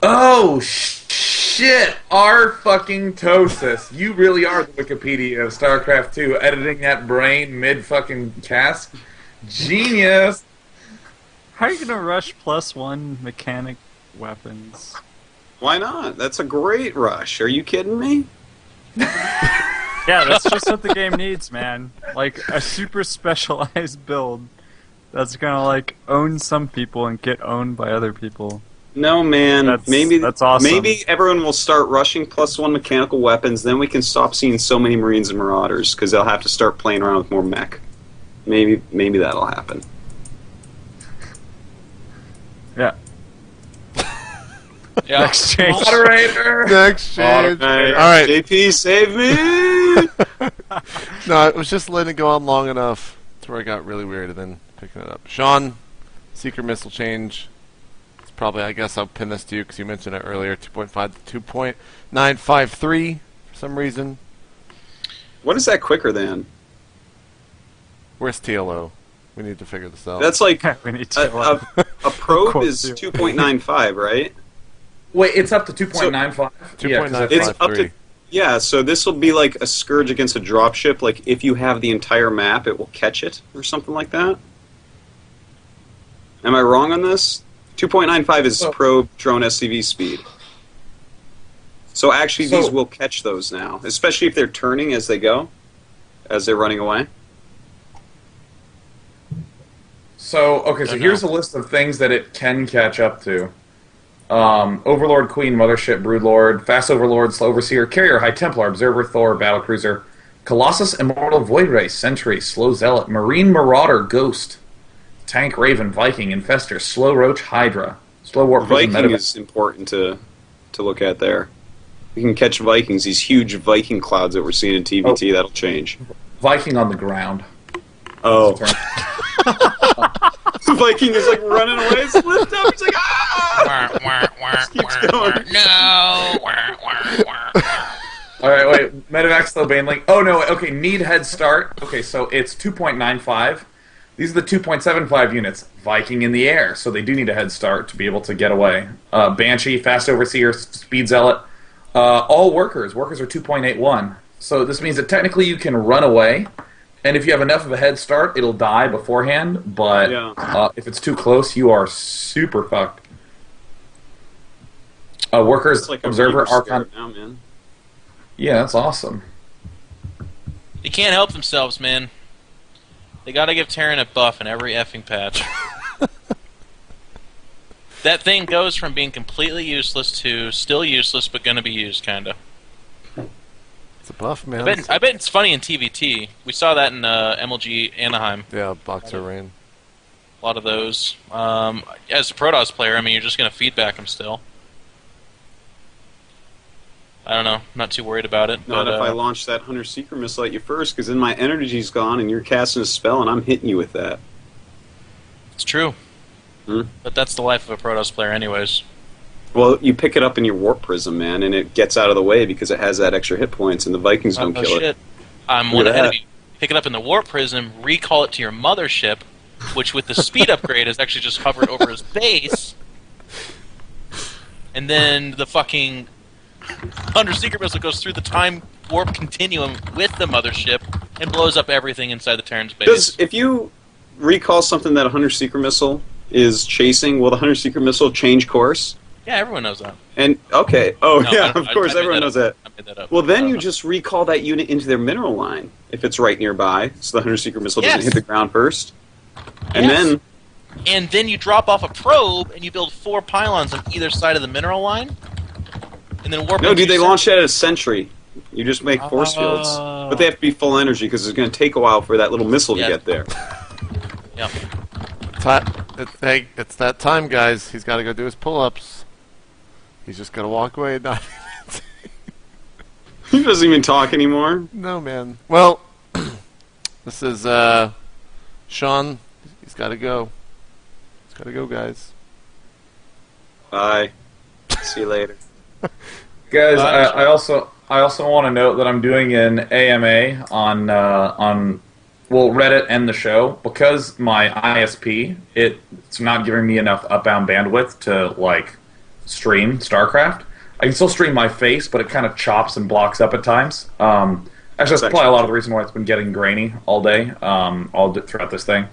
Oh, shit! Our fucking Tosis. You really are the Wikipedia of StarCraft 2, editing that brain mid-fucking cast. Genius! How are you gonna rush +1 mechanic weapons? Why not? That's a great rush. Are you kidding me? Yeah, that's just what the game needs, man. Like a super specialized build that's gonna like own some people and get owned by other people. No, man. That's awesome. Maybe everyone will start rushing +1 mechanical weapons. Then we can stop seeing so many Marines and Marauders because they'll have to start playing around with more mech. Maybe that'll happen. Yeah. Yeah. Next change. Moderator. Next change. All All right. JP, save me. No, I was just letting it go on long enough to where I got really weird and then picking it up. Sean, Seeker missile change. It's probably, I guess I'll pin this to you because you mentioned it earlier, 2.5 to 2.953 for some reason. What is that quicker than? Where's TLO? We need to figure this out. That's like We need to a probe course is you. 2.95, right? Wait, it's up to 2.95. 2.953. It's up to yeah. So this will be like a scourge against a dropship. Like if you have the entire map, it will catch it or something like that. Am I wrong on this? 2.95 is probe drone SCV speed. So actually, these will catch those now, especially if they're turning as they go, as they're running away. So, okay, so here's a list of things that it can catch up to. Overlord, Queen, Mothership, Broodlord, Fast Overlord, Slow Overseer, Carrier, High Templar, Observer, Thor, Battlecruiser, Colossus, Immortal, Void Ray, Sentry, Slow Zealot, Marine, Marauder, Ghost, Tank, Raven, Viking, Infester, Slow Roach, Hydra, Slow Warp, Viking is important to look at there. You can catch Vikings, these huge Viking clouds that we're seeing in TVT. That'll change. Viking on the ground. Oh. The Viking is like running away, slipped up. He's like, ah! Keeps going. No. All right, wait. Medivac, slow Banelink. Oh no. Okay, need head start. Okay, so it's 2.95. These are the 2.75 units. Viking in the air, so they do need a head start to be able to get away. Banshee, Fast Overseer, Speed Zealot. All workers. Workers are 2.81. So this means that technically you can run away. And if you have enough of a head start, it'll die beforehand. But if it's too close, you are super fucked. Workers, like Observer, Archon. now, man. Yeah, that's awesome. They can't help themselves, man. They gotta give Terran a buff in every effing patch. That thing goes from being completely useless to still useless, but gonna be used, kinda. It's a buff, man. I bet it's funny in TVT. We saw that in MLG Anaheim. Yeah, Boxer Rain. A lot of those. As a Protoss player, I mean, you're just going to feedback them still. I don't know. I'm not too worried about it. Not but, if I launch that Hunter Seeker missile at you first, because then my energy's gone and you're casting a spell and I'm hitting you with that. It's true. But that's the life of a Protoss player anyways. Well, you pick it up in your Warp Prism, man, and it gets out of the way because it has that extra hit points, and the Vikings don't kill it. I'm one ahead of you. Pick it up in the Warp Prism, recall it to your mothership, which with the speed upgrade has actually just hovered over his base, and then the fucking Hunter Secret Missile goes through the time warp continuum with the mothership and blows up everything inside the Terran's base. Because if you recall something that a Hunter Seeker Missile is chasing, will the Hunter Seeker Missile change course? Yeah, everyone knows that. And okay, of course, I everyone knows that. I made that up. Well, then you just recall that unit into their mineral line if it's right nearby, so the Hunter Seeker Missile doesn't hit the ground first. And then you drop off a probe and you build 4 pylons on either side of the mineral line, and then warp. No, dude, they launch that at a sentry. You just make force fields, but they have to be full energy because it's going to take a while for that little missile to get there. Yeah. It's that time, guys. He's got to go do his pull-ups. He's just gonna walk away and not. He doesn't even talk anymore. No, man. Well, this is Sean. He's got to go. He's got to go, guys. Bye. See you later, Guys. I also want to note that I'm doing an AMA on Reddit and the show because my ISP it's not giving me enough upbound bandwidth to stream StarCraft. I can still stream my face, but it kind of chops and blocks up at times. Actually, that's probably a lot of the reason why it's been getting grainy all day, throughout this thing.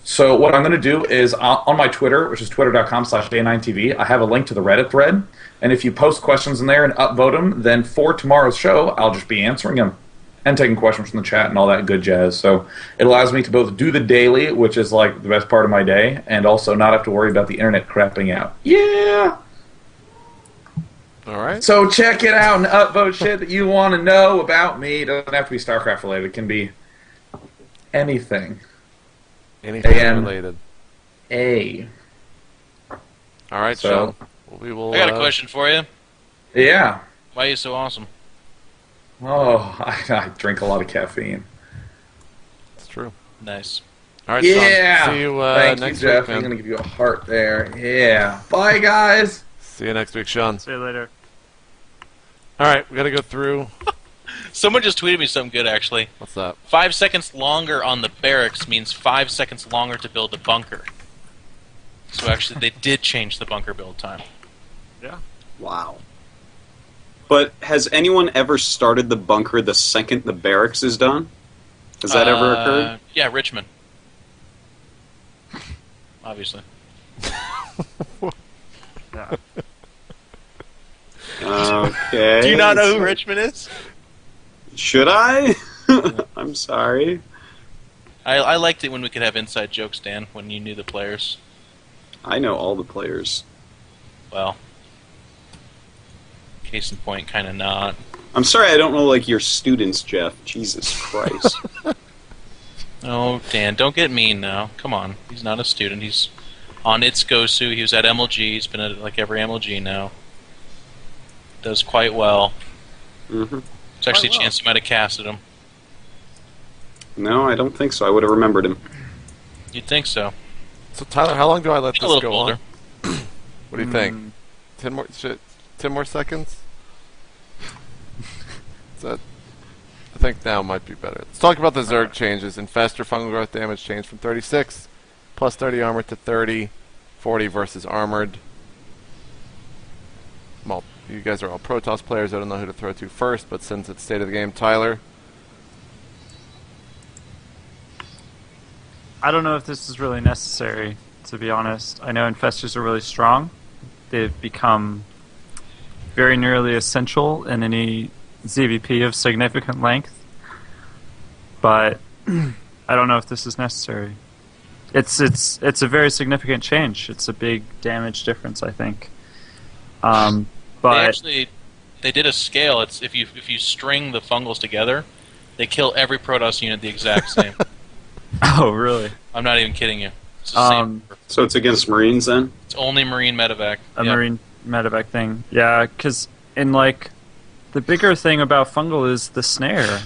So what I'm going to do is on my Twitter, which is twitter.com/day9tv, I have a link to the Reddit thread, and if you post questions in there and upvote them, then for tomorrow's show, I'll just be answering them. and taking questions from the chat and all that good jazz. So it allows me to both do the daily, which is like the best part of my day, and also not have to worry about the internet crapping out. Yeah! All right. So check it out and upvote shit that you want to know about me. It doesn't have to be StarCraft related. It can be anything. Anything related. A. All right, So- Sean. We will. I got a question for you. Yeah. Why are you so awesome? Oh, I drink a lot of caffeine. It's true. Nice. All right, Yeah. Sean. See you Thank next you, Jeff. week, man. I'm going to give you a heart there. Yeah. Bye, guys. See you next week, Sean. See you later. All right, we got to go through. Someone just tweeted me something good, actually. What's that? 5 seconds longer on the barracks means 5 seconds longer to build a bunker. So actually, they did change the bunker build time. Yeah. Wow. But has anyone ever started the bunker the second the barracks is done? Has that ever occurred? Yeah, Richmond. Obviously. Yeah. Okay. Do you not know who Richmond is? Should I? I'm sorry. I liked it when we could have inside jokes, Dan, when you knew the players. I know all the players. Well, case in point, kind of not. I'm sorry I don't know like your students, Jeff. Jesus Christ. Oh, Dan, don't get mean now. Come on. He's not a student. He's on Gosu. He was at MLG. He's been at like every MLG now. Does quite well. Mm-hmm. There's actually a chance you might have casted him. No, I don't think so. I would have remembered him. You'd think so. So Tyler, how long do I let He's a this little go older. on? What do you think? 10 more? 10 more seconds? Is that? I think now might be better. Let's talk about the Zerg changes. Infestor fungal growth damage changed from 36 plus 30 armor to 30, 40 versus armored. Well, you guys are all Protoss players. I don't know who to throw to first, but since it's state of the game, Tyler. I don't know if this is really necessary, to be honest. I know infestors are really strong. They've become very nearly essential in any ZVP of significant length. But I don't know if this is necessary. It's a very significant change. It's a big damage difference, I think. But They did a scale. It's if you string the fungals together, they kill every Protoss unit the exact same. oh, really? I'm not even kidding you. It's the same. So it's against Marines then? It's only Marine medevac. A Yep. marine medevac thing. Yeah, because in like the bigger thing about fungal is the snare.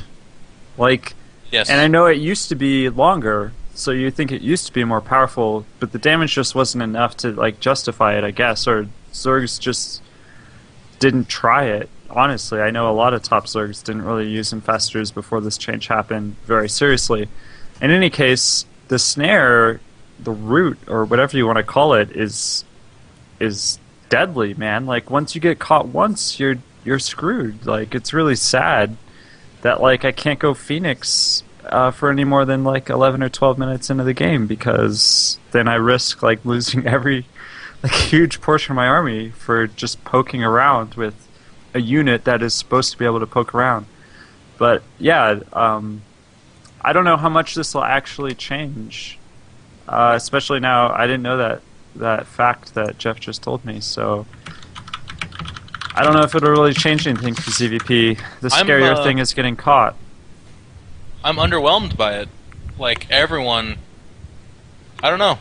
Like, Yes. and I know it used to be longer, so you think it used to be more powerful, but the damage just wasn't enough to like justify it, I guess, or Zergs just didn't try it. Honestly, I know a lot of top Zergs didn't really use infestors before this change happened very seriously. In any case, the snare, the root, or whatever you want to call it, is deadly, man. Like once you get caught once, you're screwed. Like it's really sad that like I can't go Phoenix for any more than like 11 or 12 minutes into the game, because then I risk like losing every like huge portion of my army for just poking around with a unit that is supposed to be able to poke around. But yeah, I don't know how much this will actually change, especially now. I didn't know that fact that Jeff just told me, so I don't know if it'll really change anything for ZVP. The scarier thing is getting caught. I'm underwhelmed by it. Like everyone, I don't know.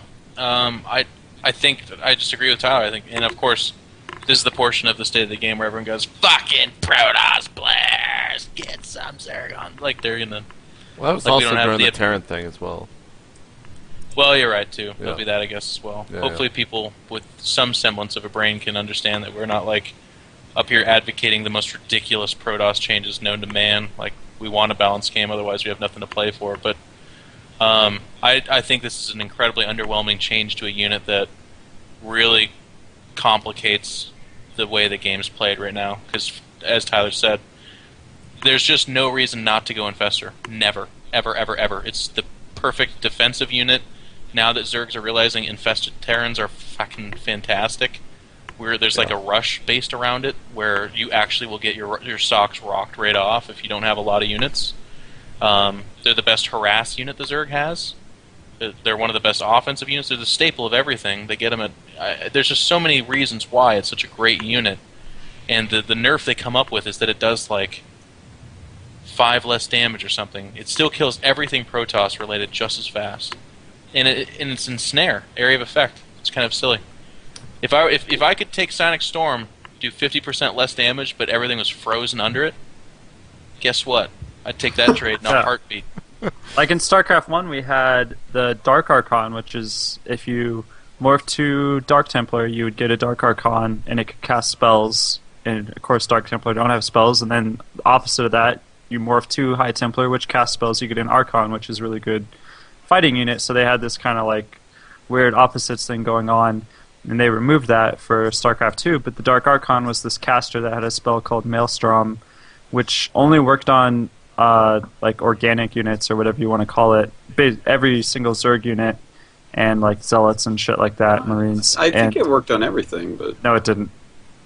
I think I just agree with Tyler. I think, and of course, this is the portion of the state of the game where everyone goes, "Fucking Protoss players, get some Zerg." Like they're gonna. Well, that was Like we also don't have during the the- Terran thing as well. Well, you're right too. Yeah. There'll be that, I guess, as well. Yeah, Hopefully, people with some semblance of a brain can understand that we're not like up here advocating the most ridiculous Protoss changes known to man. Like we want a balanced game, otherwise we have nothing to play for. But I think this is an incredibly underwhelming change to a unit that really complicates the way the game's played right now. Because, as Tyler said, there's just no reason not to go Infestor. Never. Ever, ever, ever. It's the perfect defensive unit. Now that Zergs are realizing infested Terrans are fucking fantastic, where there's like a rush based around it, where you actually will get your socks rocked right off if you don't have a lot of units. They're the best harass unit the Zerg has. They're one of the best offensive units. They're the staple of everything. They get them at. There's just so many reasons why it's such a great unit. And the nerf they come up with is that it does like 5 less damage or something. It still kills everything Protoss related just as fast. And it's ensnare, area of effect. It's kind of silly. If I could take Sonic Storm, do 50% less damage, but everything was frozen under it, guess what? I'd take that trade in a heartbeat. Like in StarCraft 1, we had the Dark Archon, which is if you morph to Dark Templar, you would get a Dark Archon, and it could cast spells. And of course, Dark Templar don't have spells. And then the opposite of that, you morph to High Templar, which casts spells. You get an Archon, which is really good fighting unit. So they had this kind of like weird opposites thing going on, and they removed that for StarCraft 2. But the Dark Archon was this caster that had a spell called Maelstrom, which only worked on like organic units or whatever you want to call it. Every single Zerg unit and like zealots and shit like that, Marines. I think it worked on everything, but no, it didn't.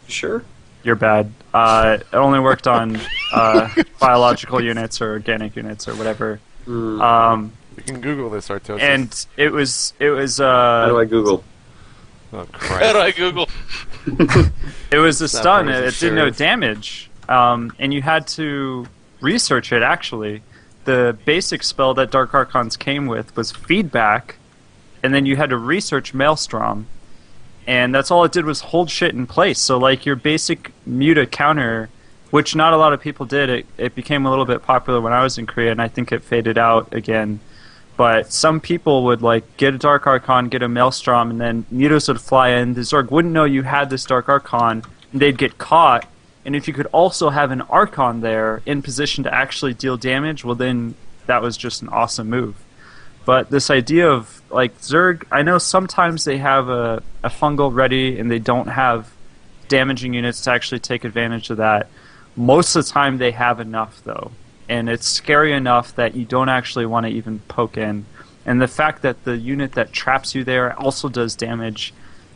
Sure. You're bad. It only worked on biological units or organic units or whatever. You can Google this, Artosis. And it was. How do I Google? Oh, Christ. How do I Google? It was a stun. part is It did no sheriff. damage, and you had to research it. Actually, the basic spell that Dark Archons came with was feedback, and then you had to research Maelstrom. And that's all it did was hold shit in place. So like your basic muta counter, which not a lot of people did, it became a little bit popular when I was in Korea, and I think it faded out again. But some people would like get a Dark Archon, get a Maelstrom, and then mutas would fly in. The Zerg wouldn't know you had this Dark Archon, and they'd get caught. And if you could also have an Archon there in position to actually deal damage, well then that was just an awesome move. But this idea of, like, Zerg, I know sometimes they have a fungal ready and they don't have damaging units to actually take advantage of that. Most of the time they have enough, though. And it's scary enough that you don't actually want to even poke in. And the fact that the unit that traps you there also does damage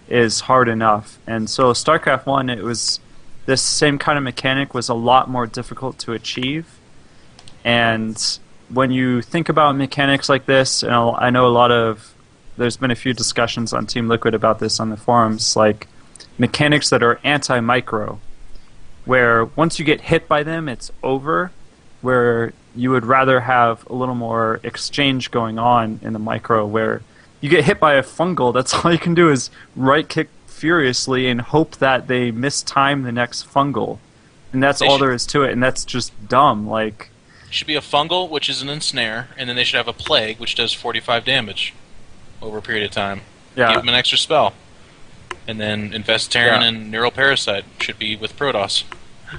is hard enough. And so StarCraft 1, it was this same kind of mechanic was a lot more difficult to achieve. And when you think about mechanics like this, and I know there's been a few discussions on Team Liquid about this on the forums, like mechanics that are anti-micro, where once you get hit by them, it's over, where you would rather have a little more exchange going on in the micro, where you get hit by a fungal, that's all you can do is right-click furiously and hope that they mistime the next fungal. And that's all there is to it, and that's just dumb, like... Should be a fungal, which is an ensnare, and then they should have a plague, which does 45 damage over a period of time. Yeah. Give them an extra spell. And then Infestarin and Neural Parasite should be with Protoss.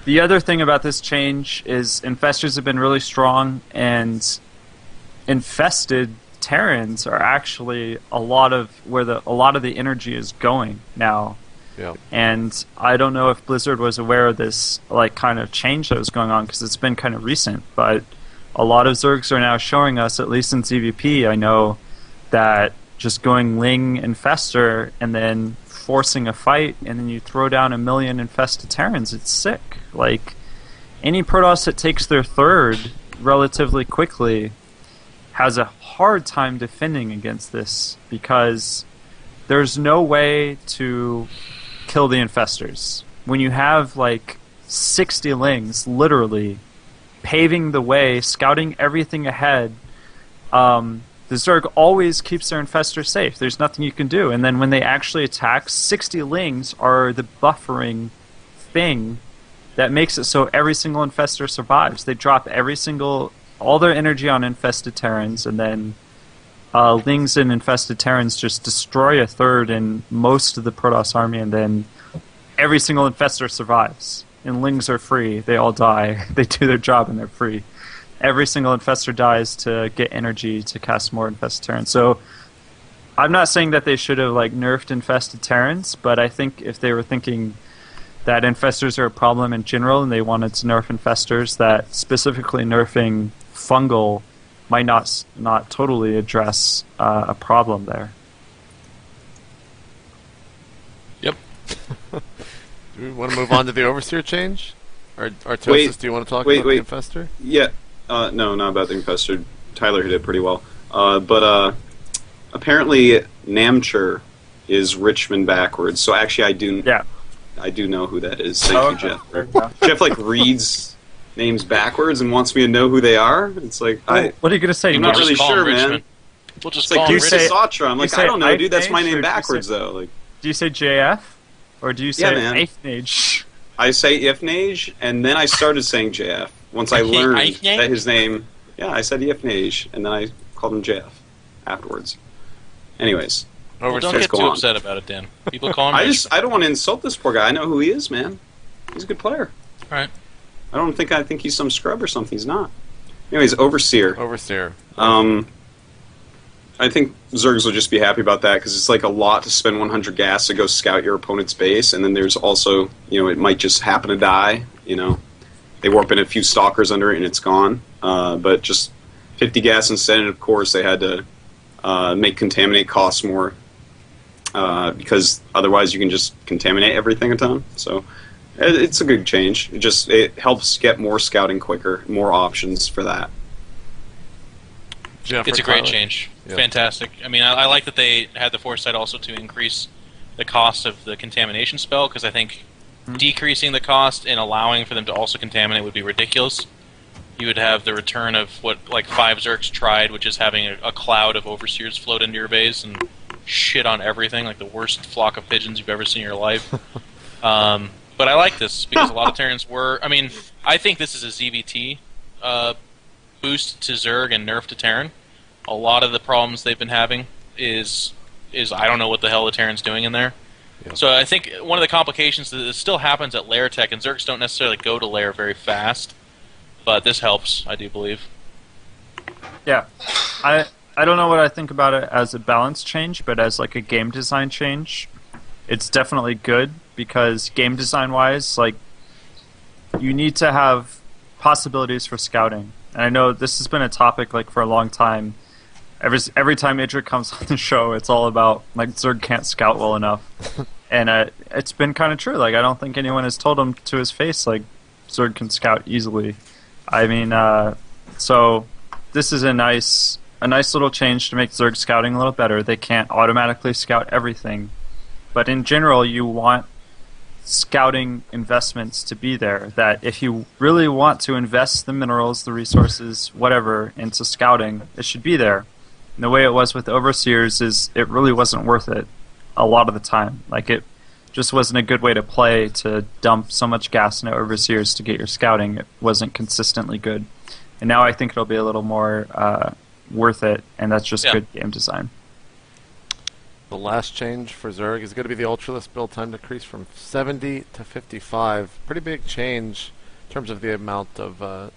The other thing about this change is Infestors have been really strong, and infested Terrans are actually a lot of the energy is going now. Yeah. And I don't know if Blizzard was aware of this like kind of change that was going on because it's been kind of recent, but a lot of Zergs are now showing us, at least in ZVP, I know that just going Ling Infestor and then forcing a fight and then you throw down 1 million infested Terrans, it's sick. Like any Protoss that takes their third relatively quickly has a hard time defending against this because there's no way to kill the infestors. When you have like 60 Lings literally paving the way, scouting everything ahead, the Zerg always keeps their infestors safe. There's nothing you can do. And then when they actually attack, 60 Lings are the buffering thing that makes it so every single infestor survives. They drop all their energy on infested Terrans, and then Lings and infested Terrans just destroy a third in most of the Protoss army, and then every single infestor survives. And Lings are free. They all die. They do their job and they're free. Every single infestor dies to get energy to cast more infested Terrans. So I'm not saying that they should have like nerfed infested Terrans, but I think if they were thinking that infestors are a problem in general and they wanted to nerf infestors, that specifically nerfing fungal might not totally address a problem there. Yep. Do we want to move on to the Overseer change? Or Artosis, do you want to talk about the Infestor? Yeah. No, not about the Infestor. Tyler hit it pretty well. But apparently Namcher is Richmond backwards. So actually, I do know who that is. Thank you, Jeff. Jeff like reads names backwards and wants me to know who they are. It's like what are you gonna say? I'm not really sure, man. We'll just It's like call him Duce Richmond. Satra. I'm like, I don't know, dude. That's my name backwards, though. Like, do you say JF or do you say man. Ifnage? I say Ifnage, and then I started saying JF once I learned that his name. Yeah, I said Ifnage, and then I called him JF afterwards. Anyways, Well, don't get too upset about it, Dan. People call him. I don't want to insult this poor guy. I know who he is, man. He's a good player. All right. I think he's some scrub or something. He's not. Anyways, Overseer. I think Zergs will just be happy about that because it's like a lot to spend 100 gas to go scout your opponent's base, and then there's also, it might just happen to die. They warp in a few stalkers under it and it's gone. But just 50 gas instead, and of course they had to make contaminate costs more because otherwise you can just contaminate everything a ton. So it's a good change. It helps get more scouting quicker, more options for that. It's a great change. Yeah. Fantastic. I mean, I like that they had the foresight also to increase the cost of the contamination spell, because I think decreasing the cost and allowing for them to also contaminate would be ridiculous. You would have the return of what 5 Zergs tried, which is having a cloud of Overseers float into your base and shit on everything, like the worst flock of pigeons you've ever seen in your life. But I like this, because a lot of Terrans were... I mean, I think this is a ZVT boost to Zerg and nerf to Terran. A lot of the problems they've been having is I don't know what the hell the Terran's doing in there. Yeah. So I think one of the complications that still happens at lair tech, and Zergs don't necessarily go to lair very fast, but this helps, I do believe. Yeah. I don't know what I think about it as a balance change, but as like a game design change, it's definitely good, because game design wise, you need to have possibilities for scouting. And I know this has been a topic for a long time. Every time Idra comes on the show, it's all about Zerg can't scout well enough, and it's been kind of true. I don't think anyone has told him to his face Zerg can scout easily. I mean, so this is a nice little change to make Zerg scouting a little better. They can't automatically scout everything, but in general, you want scouting investments to be there. That if you really want to invest the minerals, the resources, whatever, into scouting, it should be there. And the way it was with Overseers is it really wasn't worth it a lot of the time. It just wasn't a good way to play, to dump so much gas into Overseers to get your scouting. It wasn't consistently good. And now I think it'll be a little more worth it, and that's just good game design. The last change for Zerg is going to be the Ultralist build time decrease from 70 to 55. Pretty big change in terms of the amount of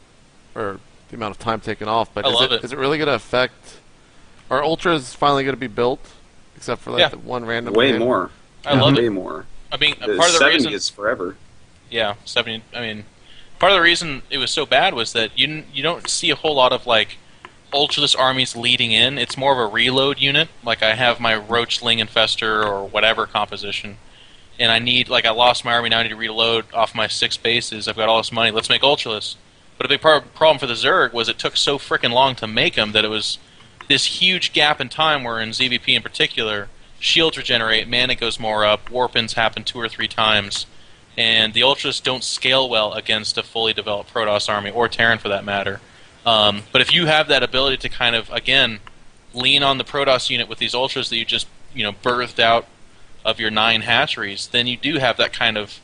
time taken off. But is it really going to affect? Are Ultras finally going to be built, except for the one random? Way more. I love way it. more. I mean, part of the 70 reason is forever. Yeah, 70. I mean, part of the reason it was so bad was that you don't see a whole lot of Ultralist armies leading in. It's more of a reload unit. I have my Roachling Infestor or whatever composition, and I need I lost my army, now I need to reload off my 6 bases. I've got all this money. Let's make Ultralist. But a big problem for the Zerg was it took so frickin' long to make them that it was this huge gap in time where in ZVP in particular, shields regenerate, mana goes more up, warp-ins happen 2 or 3 times, and the Ultras don't scale well against a fully developed Protoss army, or Terran for that matter. But if you have that ability to kind of, again, lean on the Protoss unit with these Ultras that you just, birthed out of your 9 hatcheries, then you do have that kind of,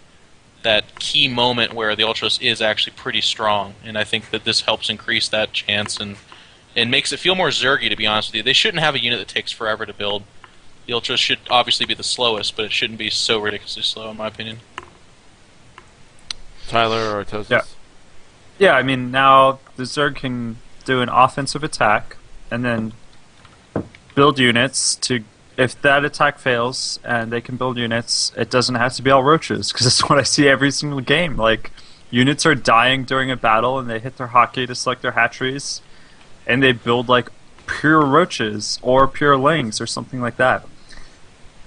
that key moment where the Ultras is actually pretty strong, and I think that this helps increase that chance and makes it feel more Zergy, to be honest with you. They shouldn't have a unit that takes forever to build. The Ultras should obviously be the slowest, but it shouldn't be so ridiculously slow, in my opinion. Tyler or Tosis? Yeah, I mean, now the Zerg can do an offensive attack and then build units to... If that attack fails and they can build units, it doesn't have to be all roaches, because that's what I see every single game. Units are dying during a battle and they hit their hotkey to select their hatcheries, and they build pure roaches or pure lings or something like that.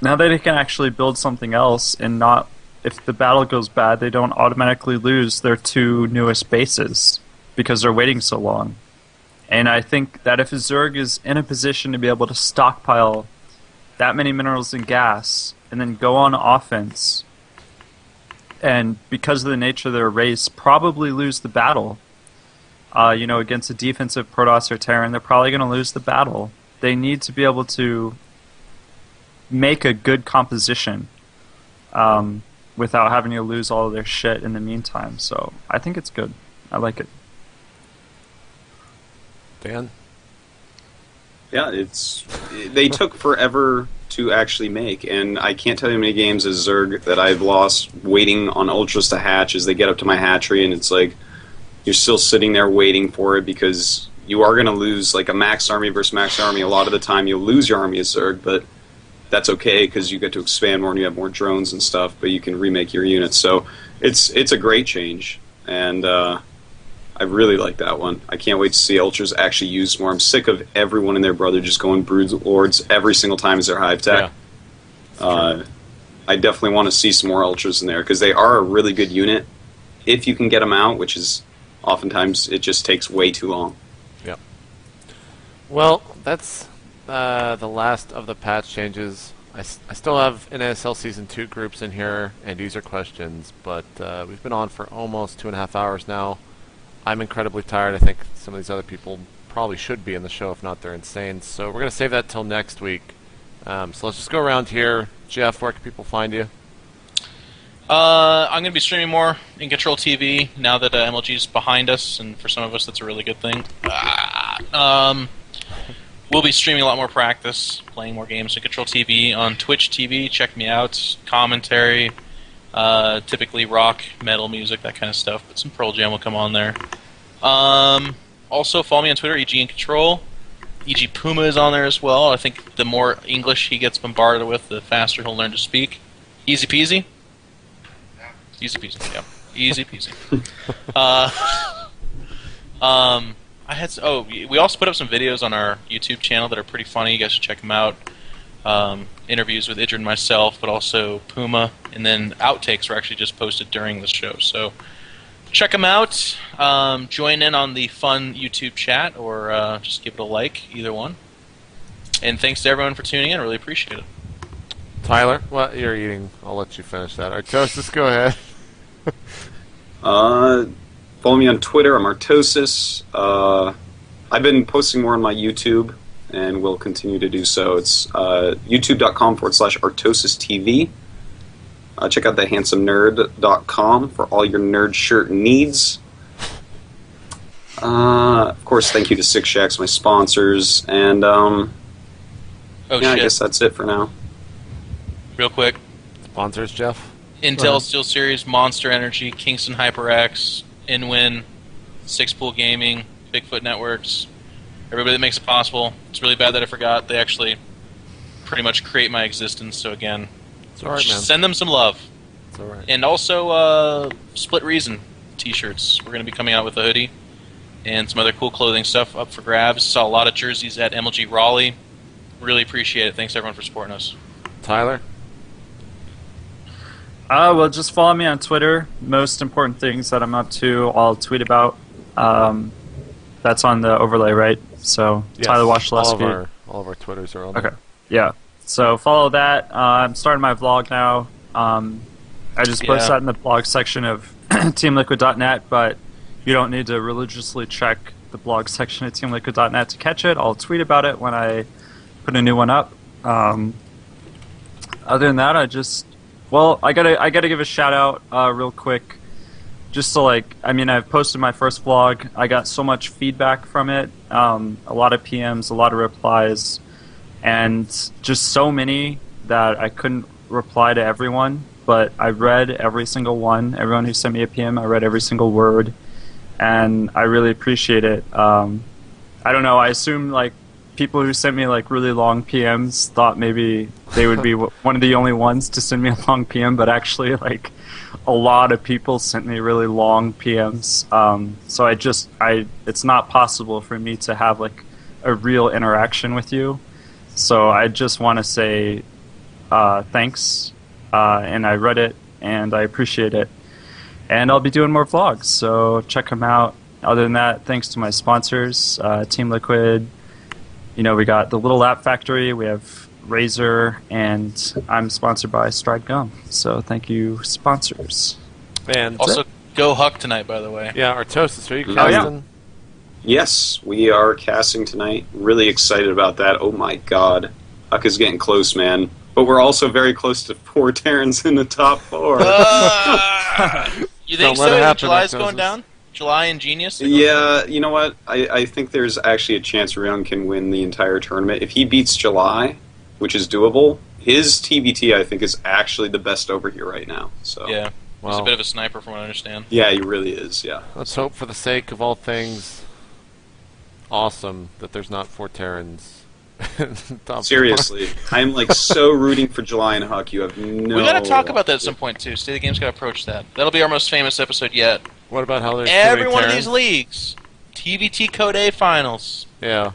Now that they can actually build something else and not... If the battle goes bad, they don't automatically lose their 2 newest bases. because they're waiting so long. And I think that if a Zerg is in a position to be able to stockpile that many minerals and gas and then go on offense, and because of the nature of their race, probably lose the battle, against a defensive Protoss or Terran, they're probably going to lose the battle. They need to be able to make a good composition without having to lose all of their shit in the meantime. So I think it's good. I like it. Dan? Yeah, they took forever to actually make, and I can't tell you how many games as Zerg that I've lost waiting on Ultras to hatch as they get up to my hatchery, and it's like you're still sitting there waiting for it because you are going to lose, like a max army versus max army. A lot of the time you'll lose your army as Zerg, but that's okay because you get to expand more and you have more drones and stuff, but you can remake your units. So it's a great change, and I really like that one. I can't wait to see Ultras actually used more. I'm sick of everyone and their brother just going Brood Lords every single time as their hive tech. Yeah. I definitely want to see some more Ultras in there because they are a really good unit if you can get them out, which is oftentimes it just takes way too long. Yeah. Well, that's the last of the patch changes. I still have NASL Season 2 groups in here and user questions, but we've been on for almost 2.5 hours now. I'm incredibly tired. I think some of these other people probably should be in the show. If not, they're insane. So we're going to save that till next week. So let's just go around here. Jeff, where can people find you? I'm going to be streaming more in Control TV now that MLG is behind us, and for some of us that's a really good thing. We'll be streaming a lot more practice, playing more games in Control TV on Twitch TV. Check me out. Commentary. Typically rock, metal music, that kind of stuff, but some Pearl Jam will come on there. Also, follow me on Twitter, EG in Control. EG Puma is on there as well. I think the more English he gets bombarded with, the faster he'll learn to speak. Easy peasy? Easy peasy, yeah. Easy peasy. We also put up some videos on our YouTube channel that are pretty funny. You guys should check them out. Interviews with Idra and myself, but also Puma, and then outtakes were actually just posted during the show. So check them out. Join in on the fun YouTube chat, or just give it a like, either one. And thanks to everyone for tuning in. I really appreciate it. Tyler, what you're eating? I'll let you finish that. Artosis, go ahead. Follow me on Twitter. I'm Artosis. I've been posting more on my YouTube, and will continue to do so. It's youtube.com/ArtosisTV. Check out thehandsomernerd.com for all your nerd shirt needs. Of course, thank you to Six Shacks, my sponsors, and I guess that's it for now. Real quick. Sponsors, Jeff? Intel SteelSeries, Monster Energy, Kingston HyperX, Inwin, Six Pool Gaming, Bigfoot Networks, everybody that makes it possible. It's really bad that I forgot. They actually pretty much create my existence, so again, it's all right, man. Send them some love. It's all right. And also, Split Reason t-shirts. We're going to be coming out with a hoodie and some other cool clothing stuff up for grabs. Saw a lot of jerseys at MLG Raleigh. Really appreciate it. Thanks, everyone, for supporting us. Tyler? Well, just follow me on Twitter. Most important things that I'm up to, I'll tweet about. That's on the overlay, right? So, Yes, Tyler Washleski. All of our Twitters are on Okay. there. Yeah. So, follow that. I'm starting my vlog now. I just post that in the blog section of teamliquid.net, but you don't need to religiously check the blog section at teamliquid.net to catch it. I'll tweet about it when I put a new one up. Other than that, I gotta give a shout out real quick. Just to I've posted my first vlog. I got so much feedback from it. A lot of PMs, a lot of replies, and just so many that I couldn't reply to everyone. But I read every single one. Everyone who sent me a PM, I read every single word, and I really appreciate it. I don't know. I assume people who sent me really long PMs thought maybe they would be one of the only ones to send me a long PM, but actually a lot of people sent me really long PMs. So it's not possible for me to have a real interaction with you. So I just want to say thanks, and I read it and I appreciate it. And I'll be doing more vlogs, so check them out. other than that, thanks to my sponsors, Team Liquid. You know, we got the Little Lap Factory, we have Razer, and I'm sponsored by Stride Gum. So thank you, sponsors. And Also, go Huck tonight, by the way. yeah, Artosis, are you Oh, yeah. casting? Yes, we are casting tonight. Really excited about that. Oh my god. Huck is getting close, man. But we're also very close to 4 Terrans in the top 4. You Don't think let it so? happen, July's Artosis. going down? July and Genius? Yeah, you know what? I think there's actually a chance Ryung can win the entire tournament. If he beats July, which is doable, his TBT I think is actually the best over here right now. So Yeah. He's Well, a bit of a sniper from what I understand. yeah, he really is, yeah. let's hope for the sake of all things awesome that there's not 4 Terrans. in the top Seriously, I'm like so rooting for July and Huck. You have no. We gotta talk about that at some point, too. State of the Game's gotta approach that. That'll be our most famous episode yet. 4. What about how there's Every too many one of Terrans? these leagues. TVT Code A finals. Yeah.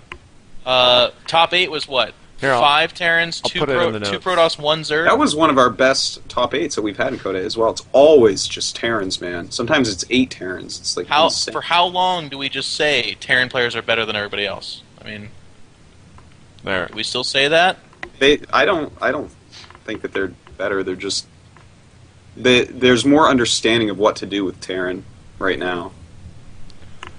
Top 8 was what? Here, 5 Terrans, I'll 2 put it in the 2 notes. Protoss, 1 Zerg. That was one of our best top 8s that we've had in Coda as well. It's always just Terrans, man. Sometimes it's 8 Terrans. It's like insane. For how long do we just say Terran players are better than everybody else? I mean, There. do we still say that? I don't think that they're better. They're just there's more understanding of what to do with Terran right now.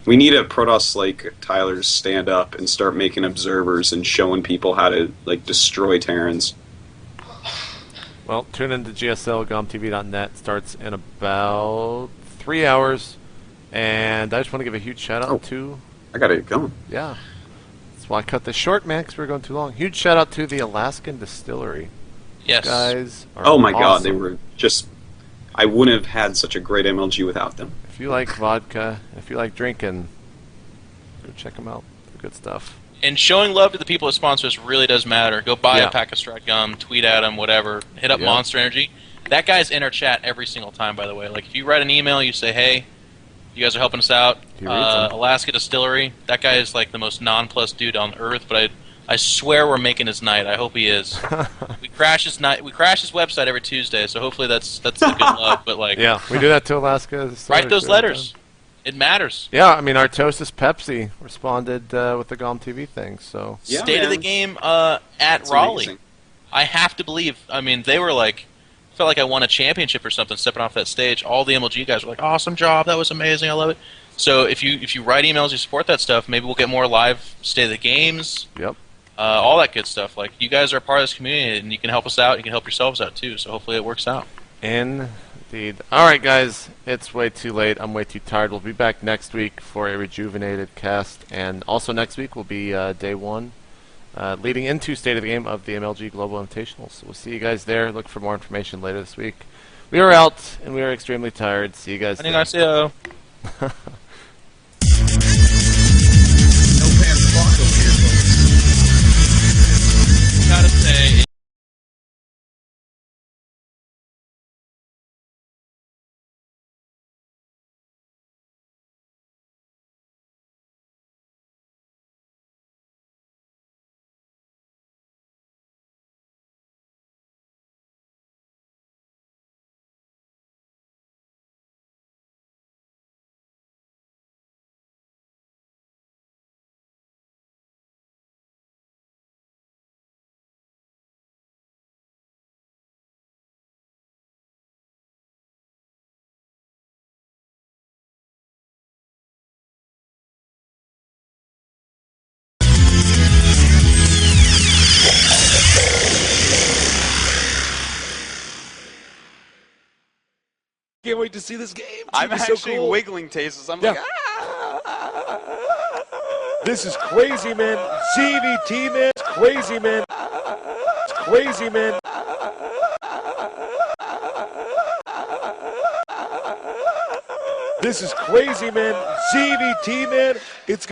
We need a Protoss like Tyler stand up and start making observers and showing people how to like destroy Terrans. Well, tune into GSL, gomtv.net. Starts in about 3 hours. And I just want to give a huge shout out to... I gotta get going. Yeah. That's why I cut this short, man, because we were going too long. Huge shout out to the Alaskan Distillery. Yes. Guys are Oh my god, they awesome. were just... I wouldn't have had such a great MLG without them. If you like vodka, if you like drinking, go check them out. They're good stuff. And showing love to the people that sponsor us really does matter. Go buy Yeah. a pack of Strat Gum, tweet at them, whatever. Hit up Yeah. Monster Energy. That guy's in our chat every single time, by the way. Like, if you write an email, you say, hey, you guys are helping us out. He reads 'em. Alaska Distillery. That guy is like the most nonplussed dude on earth, but I swear we're making his night. I hope he is. We crash his website every Tuesday, so hopefully that's a good love. But like, Yeah, we do that to Alaska Distillery. write those all the letters. time. It matters. Yeah, I mean, Artosis Pepsi responded with the GOM TV thing, so... Yeah, State of the man. game at That's Raleigh. amazing. I have to believe. I mean, they were like, felt like I won a championship or something stepping off that stage. All the MLG guys were like, awesome job, that was amazing, I love it. So if you write emails, you support that stuff, maybe we'll get more live State of the Games, Yep. all that good stuff. Like, you guys are a part of this community, and you can help us out, you can help yourselves out too, so hopefully it works out. Indeed. Alright, guys, it's way too late. I'm way too tired. We'll be back next week for a rejuvenated cast, and also next week will be day 1, leading into State of the Game of the MLG Global Invitational. So we'll see you guys there. Look for more information later this week. We are out, and we are extremely tired. See you guys then. 안녕하세요. No fans blocked over here, folks. Gotta say, Can't wait to see this game. It's I'm gonna be so actually cool. wiggling tastes. I'm Yeah. like, This is crazy, man. CVT, man. It's crazy, man. It's crazy, man. This is crazy, man. CVT, man. It's